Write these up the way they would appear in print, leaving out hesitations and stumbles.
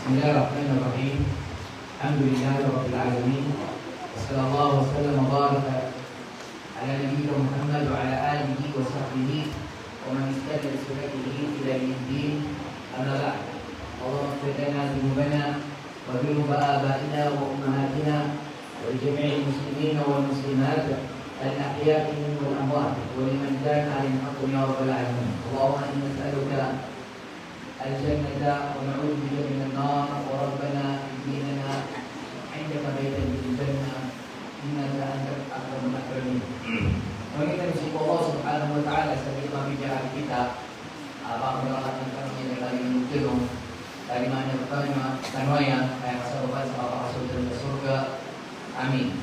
Bismillahirrahmanirrahim. Alhamdulillahirabbil alamin. Wassallallahu wasallam wa baraka ala nabiyyina Muhammad wa ala alihi wa sahbihi wa man ihtada bi sunnatihi ila yaumiddin. Amma ba'd. Allahumma ighfir lana dhunubana wa dhunuba abaina wa ummahatina wa li jami'il muslimina wal muslimat al-ahya'i minhum wal amwat wa liman kana 'ala al-haqqi ya rabbal alamin. Allahumma inna nas'aluka الجنة ونعوذ بك من النار وربنا ديننا عندك بيتا في الجنة إنك أنت أكرم الأكرمين. Kita bersyukur Allah Subhanahu Wa Taala sebagai pembicaraan kita. Apa peralatan kami dari Gunung dari mana pertama tanwaya ayat sahabat sahabat Rasul dan surga. Amin.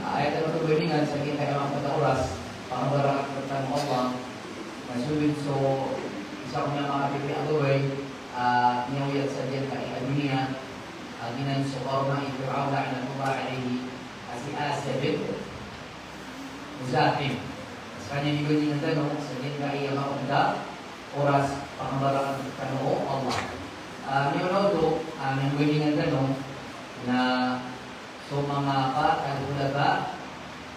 Ayat yang berbandingan sebagai tema kita ulas para pertama Allah masuk so sa mga pipiliagaway niyawiyat sa diyan kay dunia ginan sa korma ifir'auna na tuba alayhi si Asya bint Muzatim. Sa kanya nigunin ng tanong sa diyan kay makunda oras pangambarang tanong Allah. Niyonaw to nigunin ng tanong na so mga al-ulaba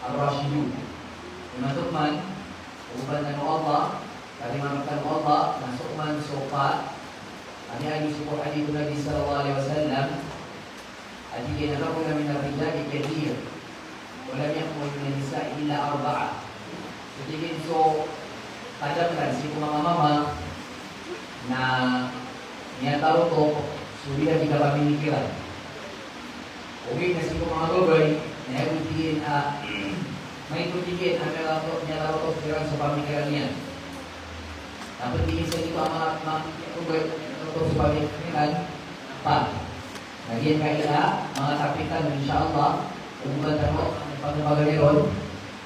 al-rashidun imatukman uban tanong Allah kalimat Allah masuk man sofa ani ali syukur ali Nabi sallallahu alaihi wasallam adi kinarabu min ar-rijal kathir wa lam yakun min nisa illa arba'a. Jadi so kadang si mga mama na niya taro to sudah tiga pamikiran. Okay kasi kung mga gabay na ibutigin may ibutigin ang niya taro to sa pamikiran niya. Dapat tingin sa ito ang mga sebagai pilihan apa? Bagian kailah mga tapikan insyaallah ubat teruk pagpagayon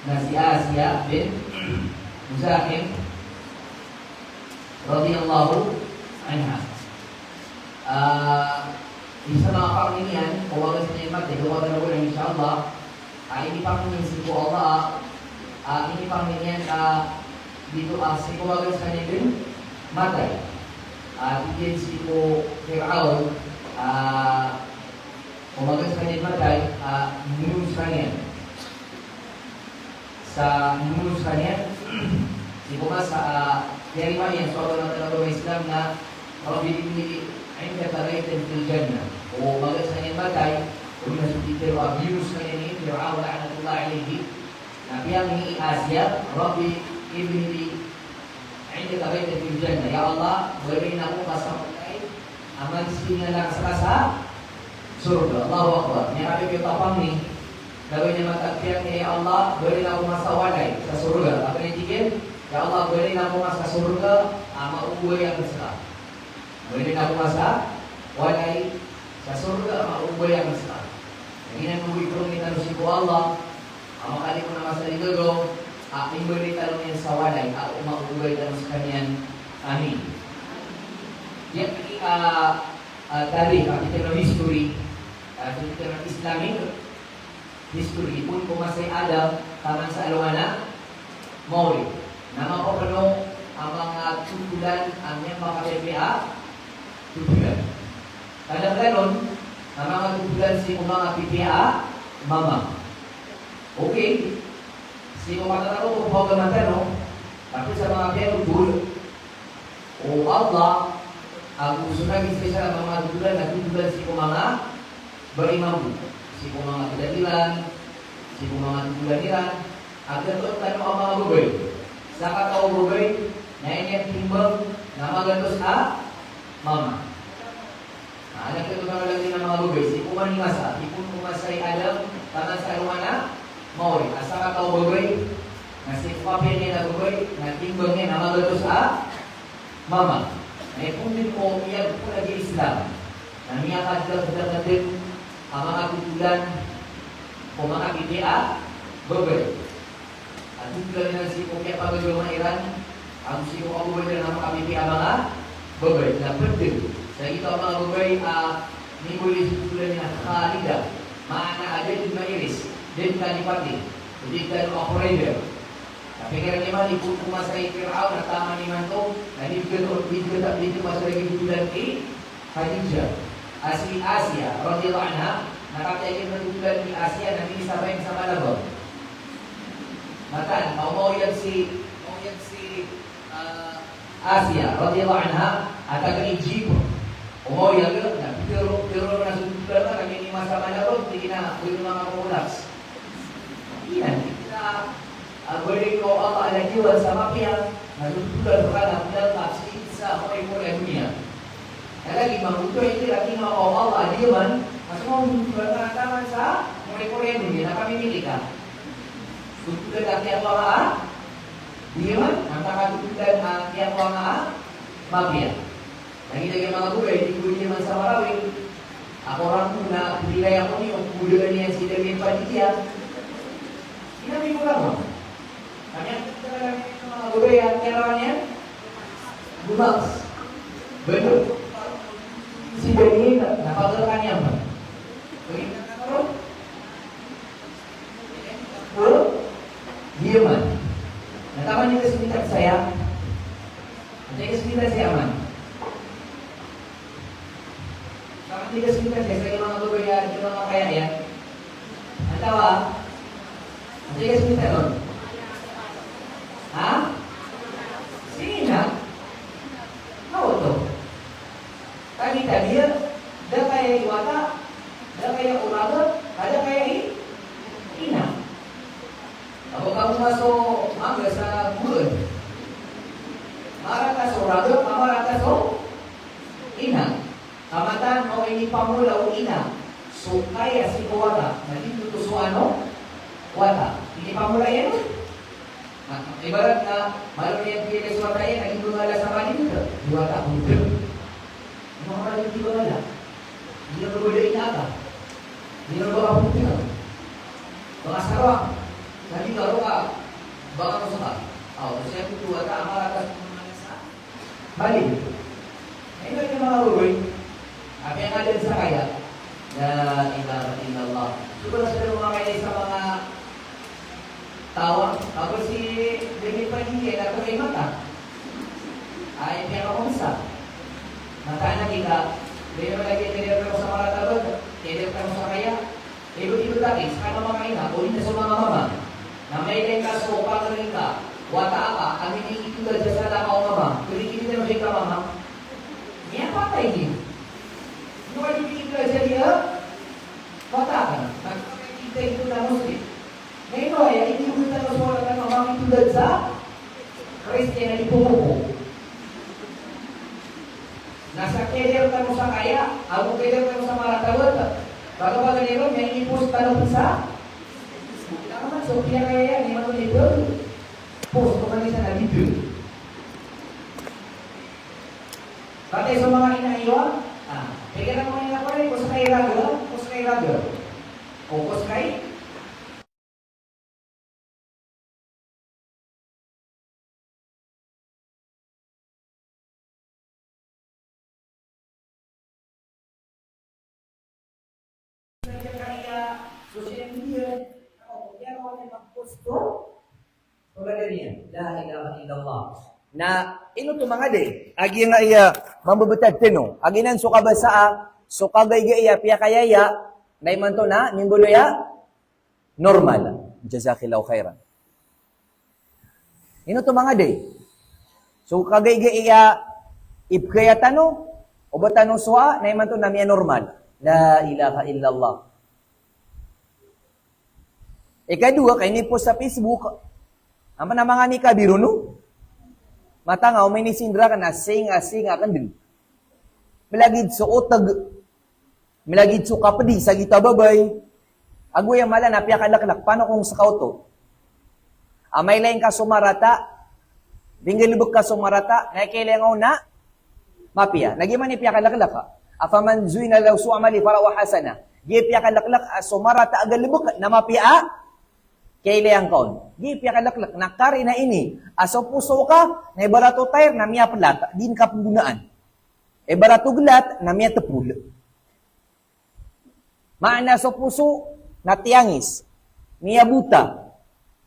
na si Asya bin Muzatim radhiyallahu anha. Bisa mga panginian kawagan sa niya mati kawagan ako na insyaallah ini panginian si Allah ini panginian dito si kawagan sa kanya din matay. Bigyan si ko Fir'aun kawagan sa kanya matay minus kanya. Sa minus kanya si ko sa dari mana yang soal agama Islam na Rabbi ini anda taraytan fil jannah. Kawagan sa kanya matay kung nasubiti pero minus kanya ni Fir'aun la'natullah alayhi na piyang ni Asya Rabbi ibni عندك بيت في الجنة يا الله berikan aku pasangan amal istrinya lang sa surga. Allahu Akbar. Yang ada kita paham ni gawin naman takbir ni ya Allah berikan aku masa walay sa surga. Apa yang tigil? Ya Allah berikan aku masa surga mauwi yang mesra. Berikan aku masa walay sa surga mauwi yang mesra. Ini yang menguipun kita nusiku Allah. Amakali mo na masa ligagaw aking berita ng sa walay ako maugay ng sa kanyan amin. Yan tarikh kita ng history kita ng Islamic history pun kumasay Adam taman sa alumana Maori na mapapano ang mga tutulan ang mga PPA tutulan. Kadang-kadang ang mga tutulan si mga PPA mama. Okay. Si kumatatanong kung pagkamantan, no? Tapi sa mga pinutol, o Allah, ang gusto na special ang mga tutulan, nagtutulan si mga barimambu. Si mga tudadilan, si mga tudadilan, at ganito tanong ang mga bubay. Sa katao bubay, na inyong timbang na magantos mama. Nagkito na lang din ng mga bubay. Si kumaningasa, ipun kumasay Adam, tangan sa arumana, Maori, asa ka tao bagoy, na si papi niya na bagoy, na timbang niya na magatos mama. Na ipundin ko, iyan po na di Islam. Na niya kadal-kadal ang mga tutulan o mga PPA, bagoy. At tutulan na si Pukya pagagawa ng Iran, ang si Pukya na mga PPA mga bagoy. Na pwede, sa ito ang mga bagoy, ni Muli tutulan niya Khalida, maana agad yung mairis. Din kalipati, hindi ka operator. Tapi kira naman ikut kumasay Fir'aun na tama ni man to, na dito masay tutulan Khadijah. si Asia radhiyallahu anha, nakapiyagin matutulad ni Asia na minisabay sa Malabon. Matan, mau si Asia radhiyallahu anha at ang Egypt. Umoy ang pero na sutulad na kami ni masa Malabon, hindi na ulo mga kumulas. Iyan, kita beri ko Allah ala jiwa sa mapia, natutulad ka na pinatap sa mga ipon dunia. Lagi mabuto itu lagi mau Allah dia man, masuk mau berkatakan sa mulai dunia, nak kami milik ka. Tutulad lagi apa ah? Dia man, antara tutulad yang apa ah? Mafia. Lagi lagi mga gulay, di gulay man sa Marawi. Ako orang na nilay ako niyo, gulay niya si David Panitia. Sinabi ko lang. Kanya mga gulay ang kailangannya Bumax. Betul. Si David napagalakan niya ba? Bagaimana kalau? Dia man. Nataman niya kesulitan saya. Nanti kesulitan saya aman. Sama tidak kesulitan saya sebagai mga gulay di mga kaya ya. Antawa. Nanti kesulitan non. Hah? Sini nak? Tahu tu. Tadi dia dah kaya iwata, dah kaya uraga, ada kaya ina. Kalau kamu masuk mangga sa bulan, marah ka uraga, marah ka ina. Kamatan mau ini pamula ina. So kaya si wata, nanti tutus ano? Wata. Ini pamula yan. Ibarat na malam yang pilih suara yang lagi bergala sama dia juga dua tahun itu. Orang lagi bergala, dia berbeda apa? Dia berbeda putih. Pengasarang, tadi kalau bakal suka. Oh, saya butuh ada amal atas menganasa. Balik. Ini lagi malah berbuat. Apa yang ada di sana ya? La ilaha illallah. Sudah sudah memakai sama mga tawa, tapos si David Panitia na kung mata. Ay, kaya ako isa. Mata na kita, dito lagi kaya ka sa mga tabag, kaya ka sa kaya. Ibu-ibu lagi, sekarang mga ina, ulit na sa mga mama. Na may ka sa upang ka, wata ka, kami ni itu gajah sa lakaw mama. Kuli kini na masya ka mama. Niya patay din. Nung alipin ka siya dia, wata ka. Nagkakita ito na muslim. Ngayon ay hindi mo na nasulat ng mga tulad sa Christian na ipumupo. Nasa keder ka mo sa kaya, ako keder ka mo sa maratawad. Bago ba ganito, may ipos tanong sa kita naman, so kaya kaya yan, yung mga libel. Post ko kanisa na libel. Batay sa mga inaiwa, kaya na mga inapalay, kung sa kay raga, kung sa kay raga. Kung sa kay social media, dia orang yang post tu, pengadaannya, la ilaha illallah. Na ino to mga de, agi nga iya mambabutad tino, agi nan suka basa, suka gay iya piya kayaya, naiman to na nimbulo ya normal. Jazakillahu khairan. Ino to mga de. So kagay iya ipkaya tano, o ba tanong suwa, naiman to na miya normal. La ilaha illallah. Ikadua, kay ni post sa Facebook, ang mga ni kabiro no? Mata nga, may nisindra ka na, asing akan din. Milagid so otag, milagid so kapadi, sa gita babay, agoy ang mala, napiya kalaklak, paano kung sa kauto? May laing ka sumarata, binggalibog ka sumarata, nakikailangaw na, mapiya. Nagiman ni piya kalaklak ka. Afaman zuy na law su amali para wahasana. Gipiya kalaklak, sumarata agalibog na mapiya, kailangan kaon. Di piya kalaklak, nakari na ini. Aso puso ka, na ibarato tayar na miya plat, din ka punggunaan. Ibarato glat, na miya tepul. Maana so puso, na tiangis. Miya buta.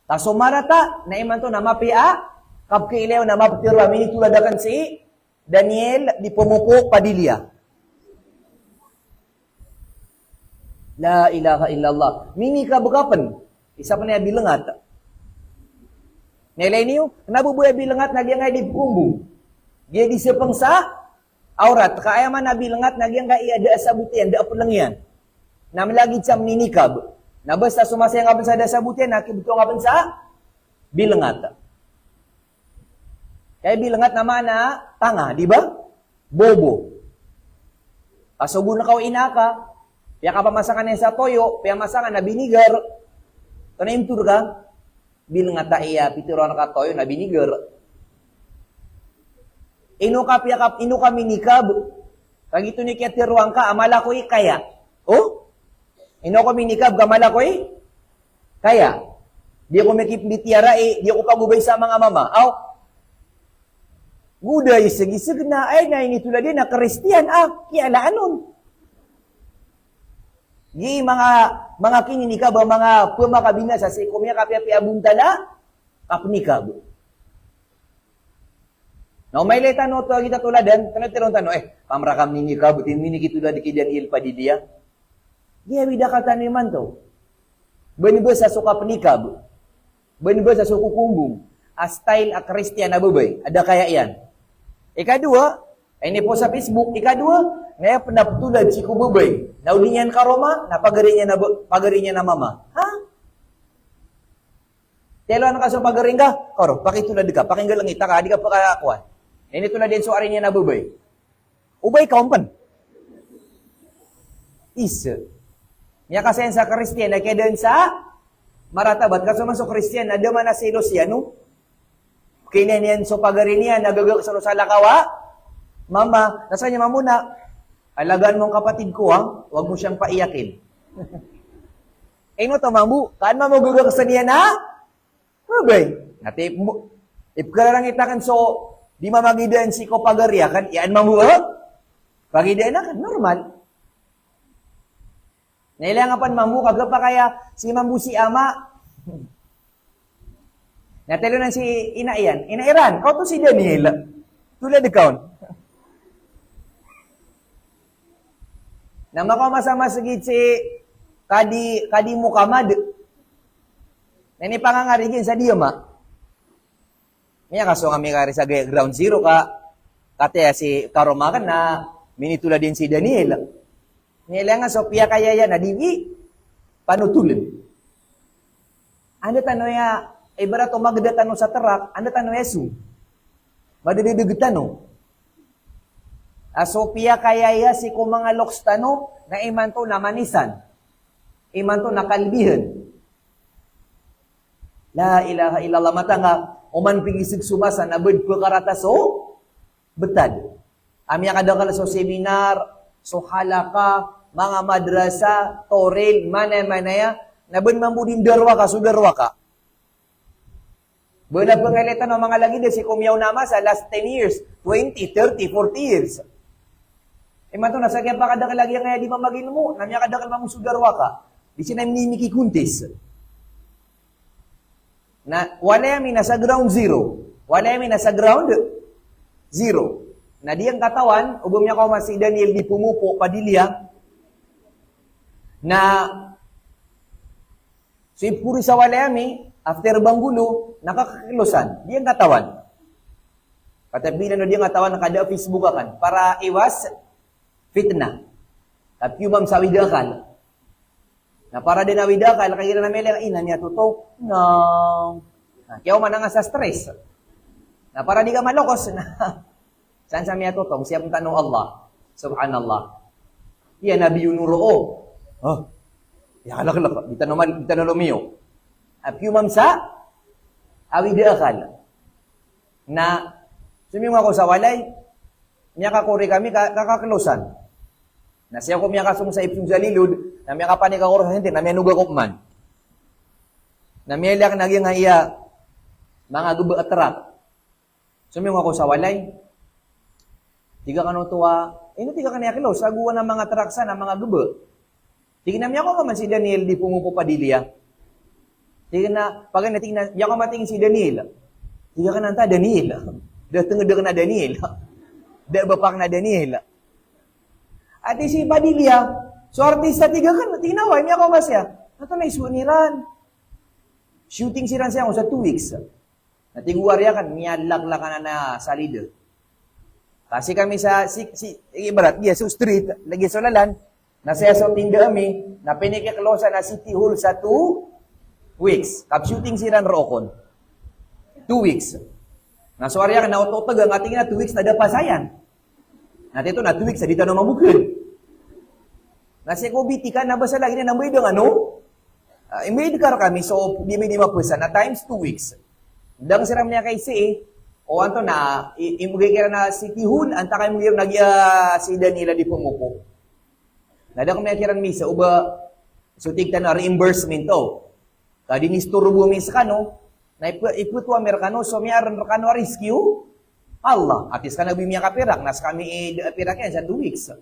Taso marata, na iman to na mapia, kapkailaw na maptirwa, minituladakan si Daniel di Pumupo Padilla. La ilaha illallah. Minikab kapan? Isa pa niya bilangat. Nilay niyo, kenapa buaya bilangat nagyang ay di pukumbong? Dia disepeng sa aurat. Kaya man na bilangat nagyang ay ada sabutian, da lang yan. Namlagi cam minikab. Na basta sumasayang kapan sa da sabutian, nakibutong kapan sa bilangat. Kaya bilangat naman na tanga, di ba? Bobo. Pasugo na ka inaka, piya ka pamasakan sa toyo, piya masakan na binigar. Ito na imtur ka, bilangat ta iya, pitiruan ka toyo na binigar. Ino ka minikab, kagito ni kaya tiruan ka, amala ko kaya. Oh? Ino ko minikab, gamala ko kaya. Di ako makipitiara di ako pagubay sa mga mama. Aw, guday, sige na, ay na ini tulad din na Kristiyan, kialaan nun. Di mga kininikab, mga pumakabina sa sikumya kapya buntala, kapnikab. Now, may leta no to kita tuladan, tanong pamrakam ninikab, tinminik itulad di Daniel Padilla. Di awida kata naman to. Baniba sa suka penikab, baniba sa suku kumbung, style a Kristiyan na babay, ada kaya yan. Ikadua, ini po sa Facebook, ikadua, ngaya penaptulad si kubabay. Naudinyan ka Roma, pagarinya na mama. Ha? Telo na ka sa pagaring ka? Karo, pakitulad ka, pakinggan lang ita ka, di ka pakakuan. Ini tulad din so arinya na babay. Ubay ka umpan. Isa. Niya kasi sa Kristiyan, na kaya din sa maratabat, kasi masuk Kristiyan, na daman na silos yan, no? Kinanian so pagarinya, nagagak sa lakawa, mama, nasa niya mamuna, alagaan mong kapatid ko, huwag mo siyang paiyakin. Ino to, mamu, kaan mamugagak sa niya na? Mabay. Nati, ipkalarang itakan so, di mamagidaan si ko pagarya, kan, iyan mamu, pagidaan na kan, normal. Nailangapan mamu, kagapa kaya si mamu si ama, natalo na si inairan. Kau to si Daniel. Tulad ikaw. Nama ko masama sagit si Kadi Mukamad. Nani pangangarigin sa diyo ma. Miya kaso kami kari sa ground zero ka. Kate si Karomakan na minitula din si Daniel. Nila nga Sophia kaya yan na divi panutulan. Ano tanong ya, ibarat o magdatano sa tarak, ano tanong Yesu? Madididagitano. Sophia kaya ya si kumanga lokstano na iman to namanisan. Iman to nakalbihan. La ilaha illallah matanga, uman pigisig sumasa na bud pagkarata so, betad. Amya kadakal so seminar, so halaka, mga madrasa, toril, mana-manaya, nabun mambudin darwa ka, sudarwa ka. Bula pangalitan ng mga lagi din si kumyaw nama sa last 10 years, 20, 30, 40 years. Iman to, nasa kaya pa kadakal lagi kaya di mamagin mo, namya kadakal mamang sudarwa ka. Di siya naminimiki kuntis. Na, wala yamin nasa ground zero. Wala yamin nasa ground zero. Na di ang katawan, ubom niya ko si Daniel di pumupo, Padilla, na si Puri sa Walayami, after Banggulo, nakakakilosan. Di ang katawan. Katabilan no di ang katawan, nakada Facebook akan, para iwas fitna. At yumam sa widakal. Na para din na widakal, kaya na may lang ina niya tuto, no. Kaya man nga sa stress. Na para di ka malokos na. Saan sa miya tutong? Siya pong tanong Allah. Subhanallah. Iya nabi yunuro. Ya kalak-kalak. Di tanong lumiyo. At yung sa awida akal. Na sumiyong ako sa walay, niya kakuri kami kakaklosan. Na siya ko miya kasong sa ipsong salilod, na miya kapani kakuro sa hindi, na miya nuga ko man. Na miya lang naging nga iya, mga gubo at tarak. Sumiyong ako sa walay, tiga ka nung tuwa, tiga ka niya kilo, saguan ng mga traksa ng mga gubo. Tiga na miya ko man si Daniel, di pumupo Padilla. Tiga na, pag natingnan, miya ko matingin si Daniel. Tiga ka nanta, Daniel. Datang na Daniel. Da bapak na Daniel. At si Padilla, So artista tiga kan, tinaway niya ako ba siya? Nato na isuniran. Shooting siran siya ako sa 2 weeks. Natiguarya kan, miyadlak-lak na na sa leader. Kasi kami sa, ibarat, so street, lagi sa lalan, nasa sa tinda kami, na pinikiklosa na City Hall sa 2 weeks. Kap shooting siran rookon. 2 weeks. Nasuarya kan, nautotag ang ating na 2 weeks na dapasayan. Natin ito na 2 weeks, dito na mamukil. Nasi ko biti ka, nabasa lagi na namay ng ano? Imay kar kami, so di may di mapusa na times 2 weeks. Dang siram niya kay si o anto na, imugay kira na City Hall, anta kayo mo yung si Danila di pumupo. Nada ko may kiran misa, uba, so tigta na reimbursement to. Kadi ni Sturbo misa ka, no? Na iputwa Amerikano, so may aran Amerikano rescue. Allah, atis ka nagbimiya ka pirak, nas kami pirak yan sa 2 weeks.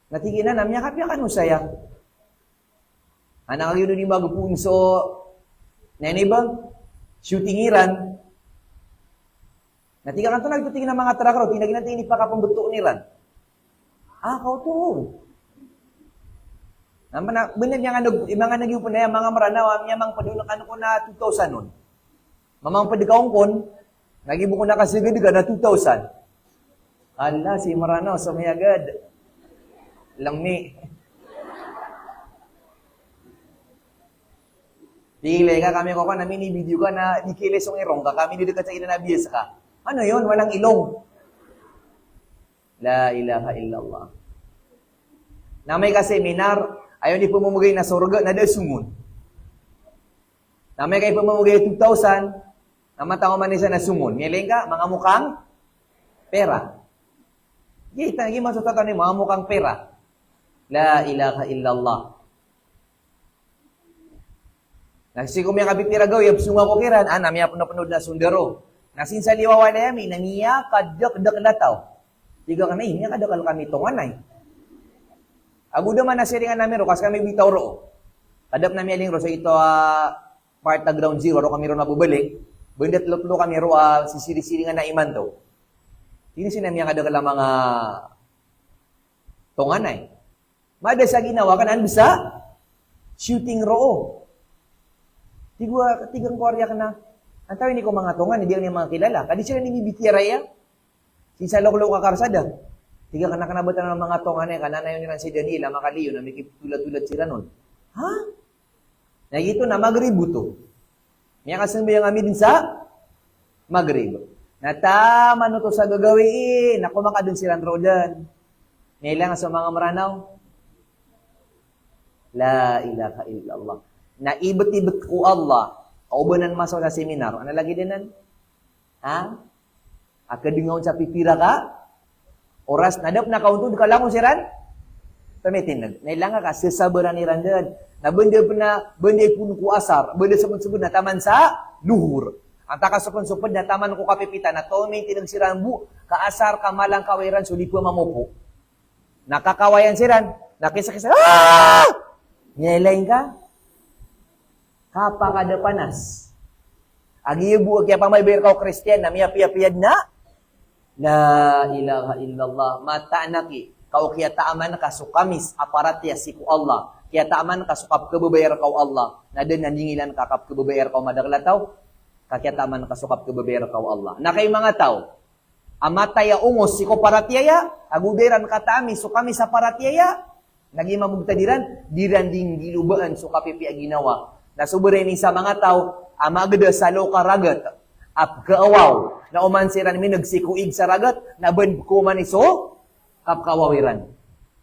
Natigina na, miya kapya ka no saya. Anang yun ni magpunso, nene bang, shootingiran. Natiga kan to nagtutingin ng mga trakro, tinagin natin ipakapambuto niran. Kau to. Bener yang mga nagyupo na yan, mga maranaw, miya mang padulak ano ko na 2,000 nun. Mamang padikaong kon, nagibo ko na kasi gadiga na 2,000. Ala, si maranaw, so may agad. Lami. Dile ka kami ko na mini video ka na ikilesong irong ka kami dito sa ina na bias ka. Ano yon? Walang ilong. La ilaha illallah. Na may ka seminar, ayaw ni pumumugay na surga na dasungon. Na may kay pumumugay 2,000, namatang man isa na sungon. Ngayon ka, mga mukhang pera. Kita, lagi masutatan ni mga mukhang pera. La ilaha illallah. Nasi ko may kabipiragaw, yapsunga ko kiran, namaya punod na sundaro. Nasin sa liwawa na yami, naniya kadak dataw. Tiga ka na, niya kadakal kami tonganay. Aguda man nasiringan namin ro, kas kami bitaw ro. Kadap na miyaling ro, sa ito part na ground zero, ro kami ro mabubalik. Bundat lutlo kami ro, sisiri-siringan na iman to. Hindi sinamiya kadakal ang mga tonganay. Mada sa ginawa kan bisa shooting roo. Tigang Korea ka na. Ang tawin ni ko mga tungan, hindi ang mga kilala. Kadi sila ni bibitira ya. Sinsa loko-loko ka karsada. Tiga ka na kanabatan ng mga tungan eh. Kananayon nila si Danila, makaliyo na may tulad-tulad sila nun. Ha? Nagito na magributo. May kasan ba yung amin din sa magrib. Natama no to sa gagawin. Naku makadun silang rodan. Nailangan sa mga maranaw. La ilaha illallah. Naibet-ibet ko Allah. Kaubanan masok sa seminar. Ano lagi dinan? Akadingaw sa pipira ka? Oras nadap na kaunto di kalangon siran? Pamitin. Nailangan ka sasabaran ni randan. Na benda pun ku asar. Benda sebut-sebut na taman sa luhur. Ang takasupon-supon na taman ko kapipita na tomay tinag siran bu. Kaasar kamalang kawiran so di po mamupo. Nakakawayan siran. Nakisa-kisa. Nyelain ka? Kapakada panas. Agibu kaya pa may bayar kau Kristiyan na miya piyad na. La ilaha illallah. Mata naki. Kau kaya taaman ka sukamis aparat ya siku Allah. Kaya taaman ka sukap kebebayar kau Allah. Nada nandingilan kakap kebebayar kau madaglataw. Kaya taaman ka sukap kebebayar kau Allah. Na kay mga tao. Amataya ungos siko paratiaya. Aguderan katami sukamis aparatiaya. Naging mamugtadiran. Diranding gilubaan sukapipi ginawa. Nasuburin sa mga tao, amagda sa loka ragat, at kaawaw, na umansiran mi nagsikuig sa ragat, na ban ko man iso, kapkawawiran.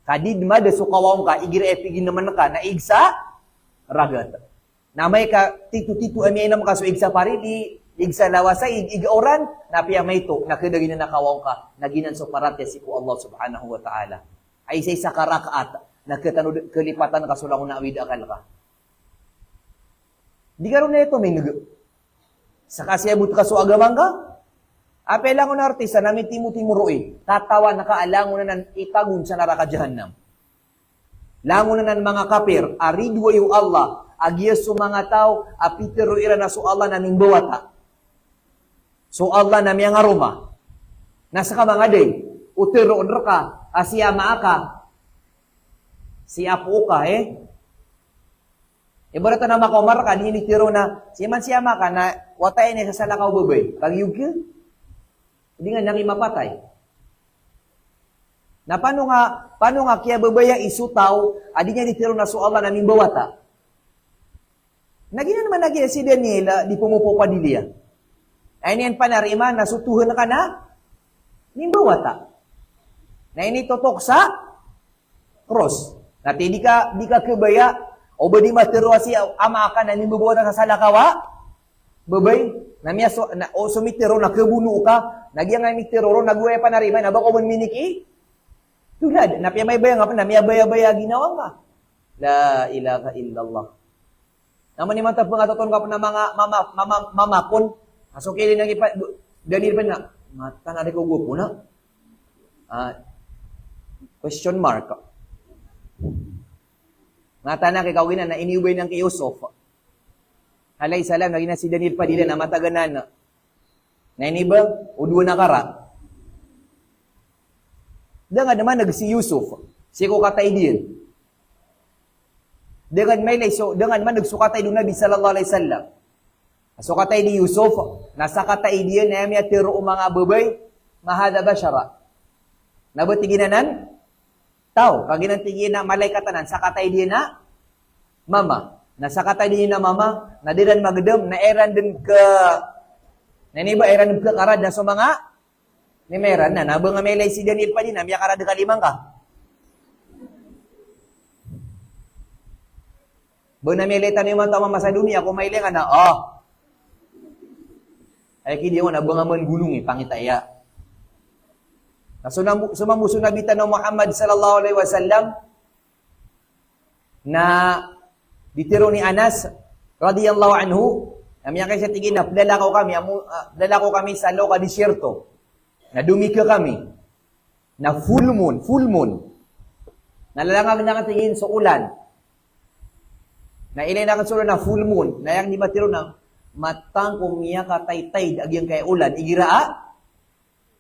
Kadid mada so kawawang ka, igir epigin naman ka, na igsa, ragat. Na may ka, titu-titu, amay naman ka, so igsa parili, igsa lawasay, igauran, na piya may to, nakidagin na nakawawang ka, naginan so parate si ku Allah subhanahu wa ta'ala. Ay sa karakaat, nagkatanud, kalipatan ka, so lang na awid akal ka. Di karon na ito, may sa kasiyabot ka so agamang ka. Apela ko na artista, namin timu-timu roe. Tatawa, nakaalango na ng itagun sa naraka jahannam. Lango na ng mga kapir, aridwa yung Allah, agiyas so mga tao, apitero ira na so Allah na nimbawata. So Allah na miyang aroma. Nasa ka mga day, utero ka, asiyama ka, Si apo ka Ibarat na makomar ka, di tiro na, siman siyama ka na, watay na sa salakaw babay. Pag yung hindi nga nang mapatay. Na paano nga kaya babaya isutaw, adi niya ditiro na so Allah na mimbawata. Nagina naman si Daniel, di pumupo pa diliya. Ay niyan panarima, nasutuhan ka na, mimbawata. Na ini totok sa cross. Nati di ka kebaya, o ba di matiro si ama ka na nimbubuhat sa salakawa? Babay, namiya sumitiro na kebuno ka, nagyang nga mitiro nagwaya pa narima, na bako man miniki? Tulad, napiya may baya nga pa, namiya baya-baya ginawa nga. La ilaha illallah. Naman ni mantap mga toton ka po na mga mamakon, asukili nang Daniel pa na, mata na rin ko gupo na. Question mark. Mata na kay kawin na iniubay ng kay Yusuf. Halay salam, naging na si Daniel Padilla na mataganan na. Na iniba, udwa na kara. Da nga naman si Yusuf, si ko katay din. Dengan man nagsukatay doon Nabi sallallahu alaihi wasallam. Sukatay di Yusuf, nasa katay diyan na may tiro mga babay, mahada basyara. Nabatiginan tao, kaginantigin na malaykatanan, sakatay din na mama. Nasakatay din na mama, nadiran magdam, na eran din ka, naniba eran din ka karad na sa mga, ni meran na, nabang nga melay si Daniel pa din, na miya karad ka limang ka. Bang na melay tayo man tama sa dunia, kung may linga na, ay kidi mo, nabang nga man gulong pangitaya. Sumamuso nabitan ng Muhammad sallallahu alaihi wasallam na ditiro ni Anas radhiyallahu anhu, namya kay sa tingin na dalako kami sa loka disyerto. Na dumika kami. Na full moon. Nalalangag na katingin sa ulan. Na ilay na kansuro na full moon, na yang di matiro na matang kumiya ka taytay agyang kay ulan igiraa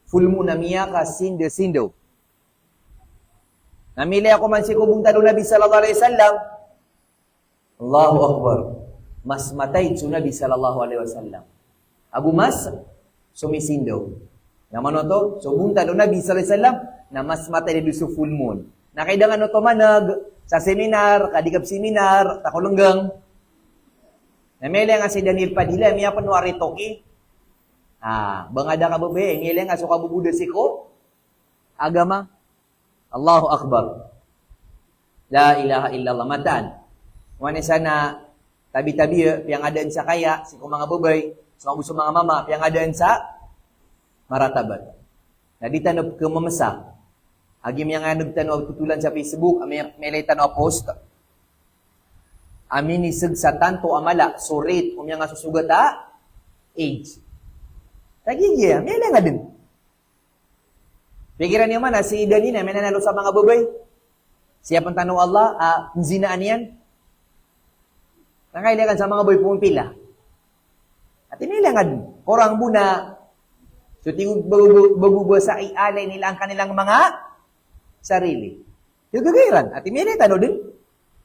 full moon na miya ka sindo. Namili ako man si kubong talo Nabi sallallahu alaihi wasallam. Allahu Akbar. Mas matay su Nabi sallallahu alaihi wasallam. Abu mas sumisindo. Naman to, so bunta do Nabi sallallahu alaihi wasallam na mas matay di su full moon. Nakaidangan to manag sa seminar, kadikap seminar, takulunggang. Namili nga si Daniel Padilla, miya panwari toki. Bangada ka babe, ngileng aso ka bubuda siko. Agama. Allahu Akbar. La ilaha illallah. Mataan. Wane sana tabi-tabi yang adaan sa kaya, siko mga babay, sa mga mama, yang adaan sa maratabat. Naditanop ke mamasa. Agim yang nagtanaw tutulan sa Facebook, may tanaw post. Amin isig sa tanto amala, surit, yang susugat age. Tagigya, may nga din. Pikiran niyo man, si Danina, may nanalo sa mga babay. Siya pang tanong Allah, zinaan yan. Nakailangan sa mga babay pumipila. At inilangan, korang muna, so tingog bagubo sa ialay nila ang kanilang mga sarili. Yung gagayiran, at inilangan tanong din.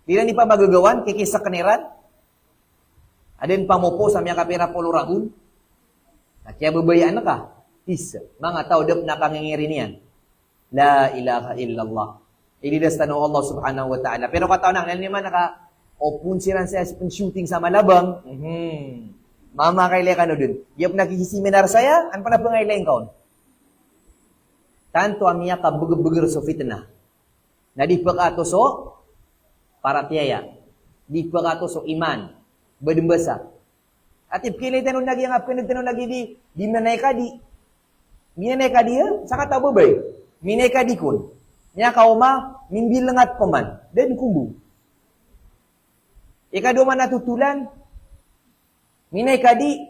Di na ni pa magagawan, kikisa kaniran. Adin pamupo sa mga kapira puluragun. At kaya babayaan na ka, mga tao dap nakangingiri niyan. La ilaha illallah. Ilidas tanong Allah subhanahu wa ta'ala. Pero kataon ang naman naka-opun siran sa shooting sa malabang. Mama kailay ka no dun. Yap nakikisiminar saya, an pa na pangailayin kaon. Tanto amiya ka bugir so fitna. Na di pa ka to so paratiyaya. Di pa ka to so iman. Badembasa. At ipkilay tanong lagi ang pinagtanong lagi di manay ka di. Minanay ka di saka tabo ba minay ka di kun. Niya kauma, mimbilangat pa man. Den kubu. Ikado man natutulan. Minay ka di.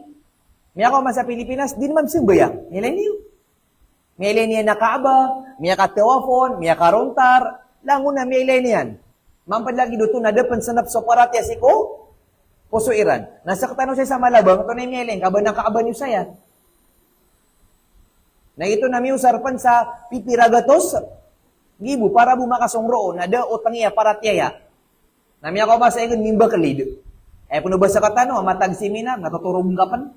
Miya kauma sa Pilipinas, din man simbayang. Nilay niyo. Milay niya na kaaba, miya ka tewafon, miya ka rontar. Lango na milay niyan. Mampad lagi doon na depan sanap sa paratya si ko. Puso Iran. Nasaktan siya sa malabang, ito na yung mieleng, kaban ng kaaban niyo saya. Na ito na may usarpan sa pipiragatos. Gibu para bu makasongroon ada utang iya para tiaya. Nami ako masa ingon mimba kalid. Puno basa katano matag seminar natuturong kapan.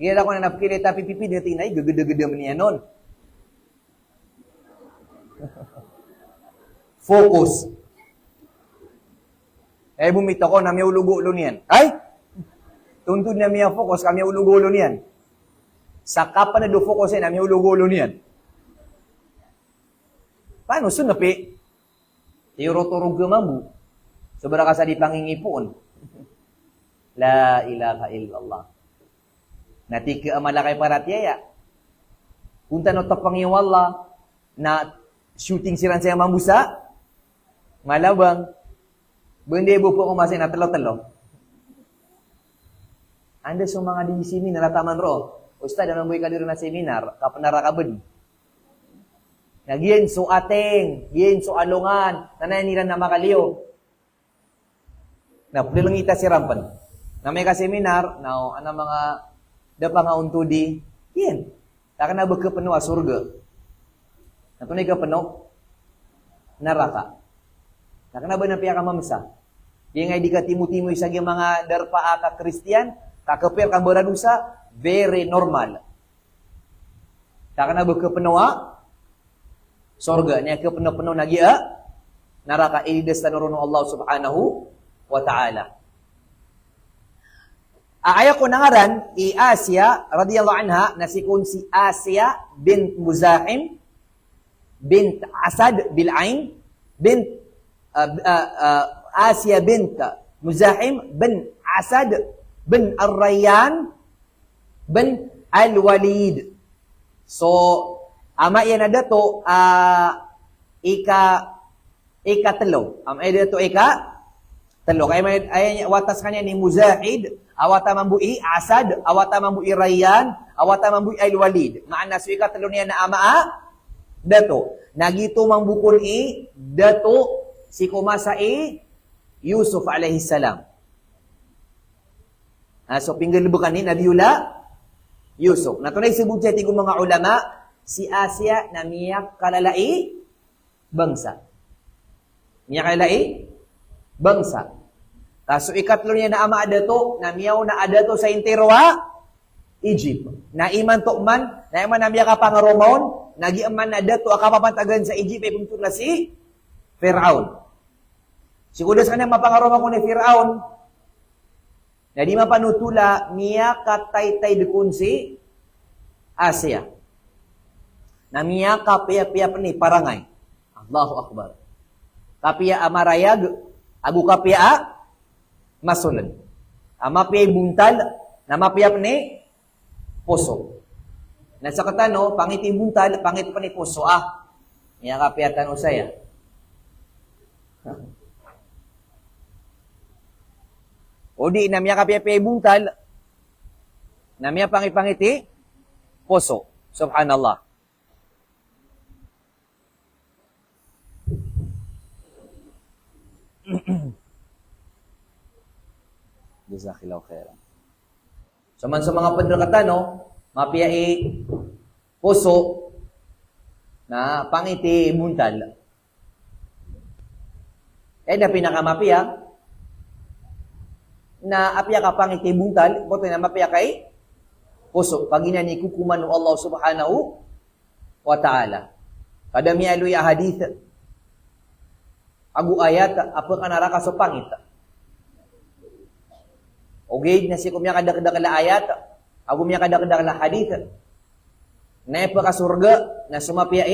Gila ko na napakili tapi pipi dia tinay gagada-gada man niya nun. Focus. Bumita ko nami ulugo-ulo niyan. Ay! Tuntun nami focus kami ulugo-ulo niyan. Sa kapan na do focus nami ulugo-ulo niyan. Paano sunapi? Tiro-turog gamambu. Sobra ka sa di pangingipon. La ilaha illallah. Nati ke amalakay para tiyaya. Punta no tapangiwala na shooting siran saya mambusa. Malabang. Bende bupo ko masih na talo-talo. Anda sa mga di sini narataman ro. Ustad, anong buhay ka dito na seminar? Kapanarakaban. Nagyen so ateng, yen so alungan, nanayaniran na makaliyo. Na pulilangita si Rampan. Na may ka-seminar, na ano mga dapa nga untudi, yen. Taka na bagkapano a surga. Natunay ka pano, naraka. Taka na ba na piya ka mamsa? Yung nga di ka timu-timu isa mga darpa ka Kristiyan, kakapir kang baradusa, very normal. Taka na bagkapano a, sorga niya kapano-pano nagia naraka ilidas tanurun Allah subhanahu wa ta'ala. Aaya ko nangaran i Asya radhiyallahu anha na si Asya bint Muzahim bint Asad bil Ain bint Asya bint Muzahim bin Asad bin Ar-Rayyan bin Al-Walid. So ama yan na dato ika-telo. Ama yan dato ika-telo. Kaya may watas kanya ni Muzahid, awata mambui Asad, awata mambui Rayyan, awata mambui Al-Walid. Maana so ika-telo niya na ama dato. Nagito mambukol dato si kumasa Yusuf alaihi salam. So pinggan bukan ni Nabiullah Yusuf. Natunay sebut siya tigong mga ulama, si Asya na miyak kalalai bangsa. Miyak kalalai bangsa. Kaso ikatlo niya na ama ada to, na miyaw na ada to sa interwa, Egypt. Na iman to man, na iman na miyak kapangaromon, nagiaman na ada to akapapantagan sa Egypt, ay puntun na si Fir'aun. Sigudas ka na mapangaromon ko ni Fir'aun, na di mapanutula, miyak katay-tay dukun si Asya. Namia kapia-pia ni parangay. Allahu Akbar. Kapia amarayag, agu kapia masulad. Ama pia buntal, nama pia ni poso. Nasa katano, pangiti buntal, pangit pa ni poso. Miya kapia tano saya. O di, namia kapia-pia buntal, namia pangit-pangiti poso. Subhanallah. Jazakallahu khairan. So man sa mga pendekatan mapiyai puso na pangiti buntal. Na pinakamapiya na apya ka pangiti buntal, boto na mapiya kay puso. Pag ni kukuman ng Allah subhanahu wa ta'ala. Kada mi aluy hadith agu ayat apa kanara ka so pangit. Okay, na si kumya kada-kada ayat, agu miya kada-kada hadith. Na pa ka surga na sumapia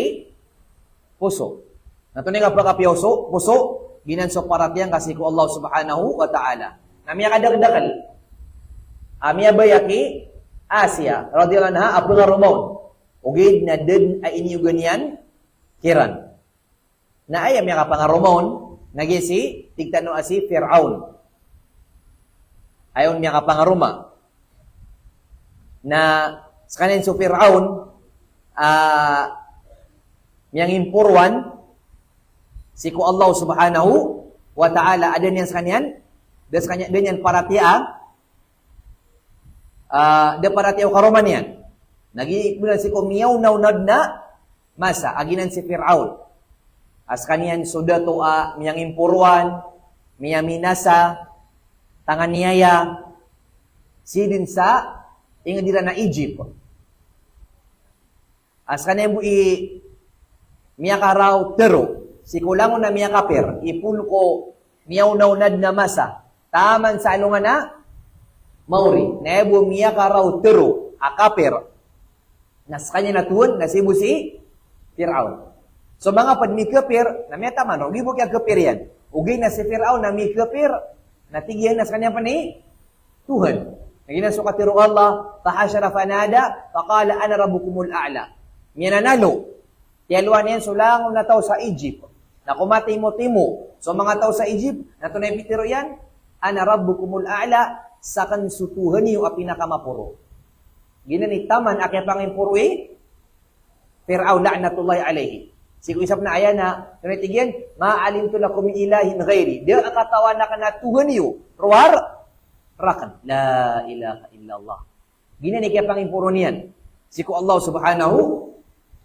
puso. Natunay ka pa ka puso, ginanso paratyan kasi ko Allah subhanahu wa ta'ala. Na miya kada-kada miya bayaki Asya radhiyallahu anha apa nga Romaun. Okay, na din ay inyo ganyan kiran. Na ayam yang apa nga Romaun, nagisi tigtano asi Fir'aun. Ayon niya ka nga Roma. Na sa kanin so Fir'aun, miyang impurwan, si ko Allah subhanahu wa ta'ala, ada niyan sa kanyan, das kanya din yan paratia, da paratia o karoman yan. Nagi si ko miyaw na masa aginan si Fir'aun. As kanian sudah toa miyang impuruan, miya minasa, tangan niyaya, sidin sa ingadira na Egypt. As kanian bu miya karaw tero, si kulangon na miya kaper, ipul ko miyaw na masa, taman sa alungan na, mauri, nebu miya karaw tero, akaper, nas kanya natuon, nasibu si Fir'aun. So mga pad mi kepir, na miya taman, o gibo kaya kepir yan. Ugay na si Fir'aun na mi kepir, natigyan na sa kanya pa ni Tuhan. Nagina so katiro Allah, tahashara fanada, faqala ana rabbukumul a'la. Miya nanalo. Tiyaluan yan, sulangon na tao sa Egypt. Na kumatay mo timo. So mga tao sa Egypt, na tunay pitiro yan, ana rabbukumul a'la, sa kansutuhan niyo ang pinakamapuro. Ginani taman, akya pangimpurui, Fir'aun la'natullahi alayhi. Sigo isap na ayan na, tumitigyan, ma'alimtu lakum min ilahin ghairi. Dia akatawan na ka na Tuhan niyo. Ruwar, rakan. La ilaha illallah. Ginani kaya pangimpuro niyan. Siku Allah subhanahu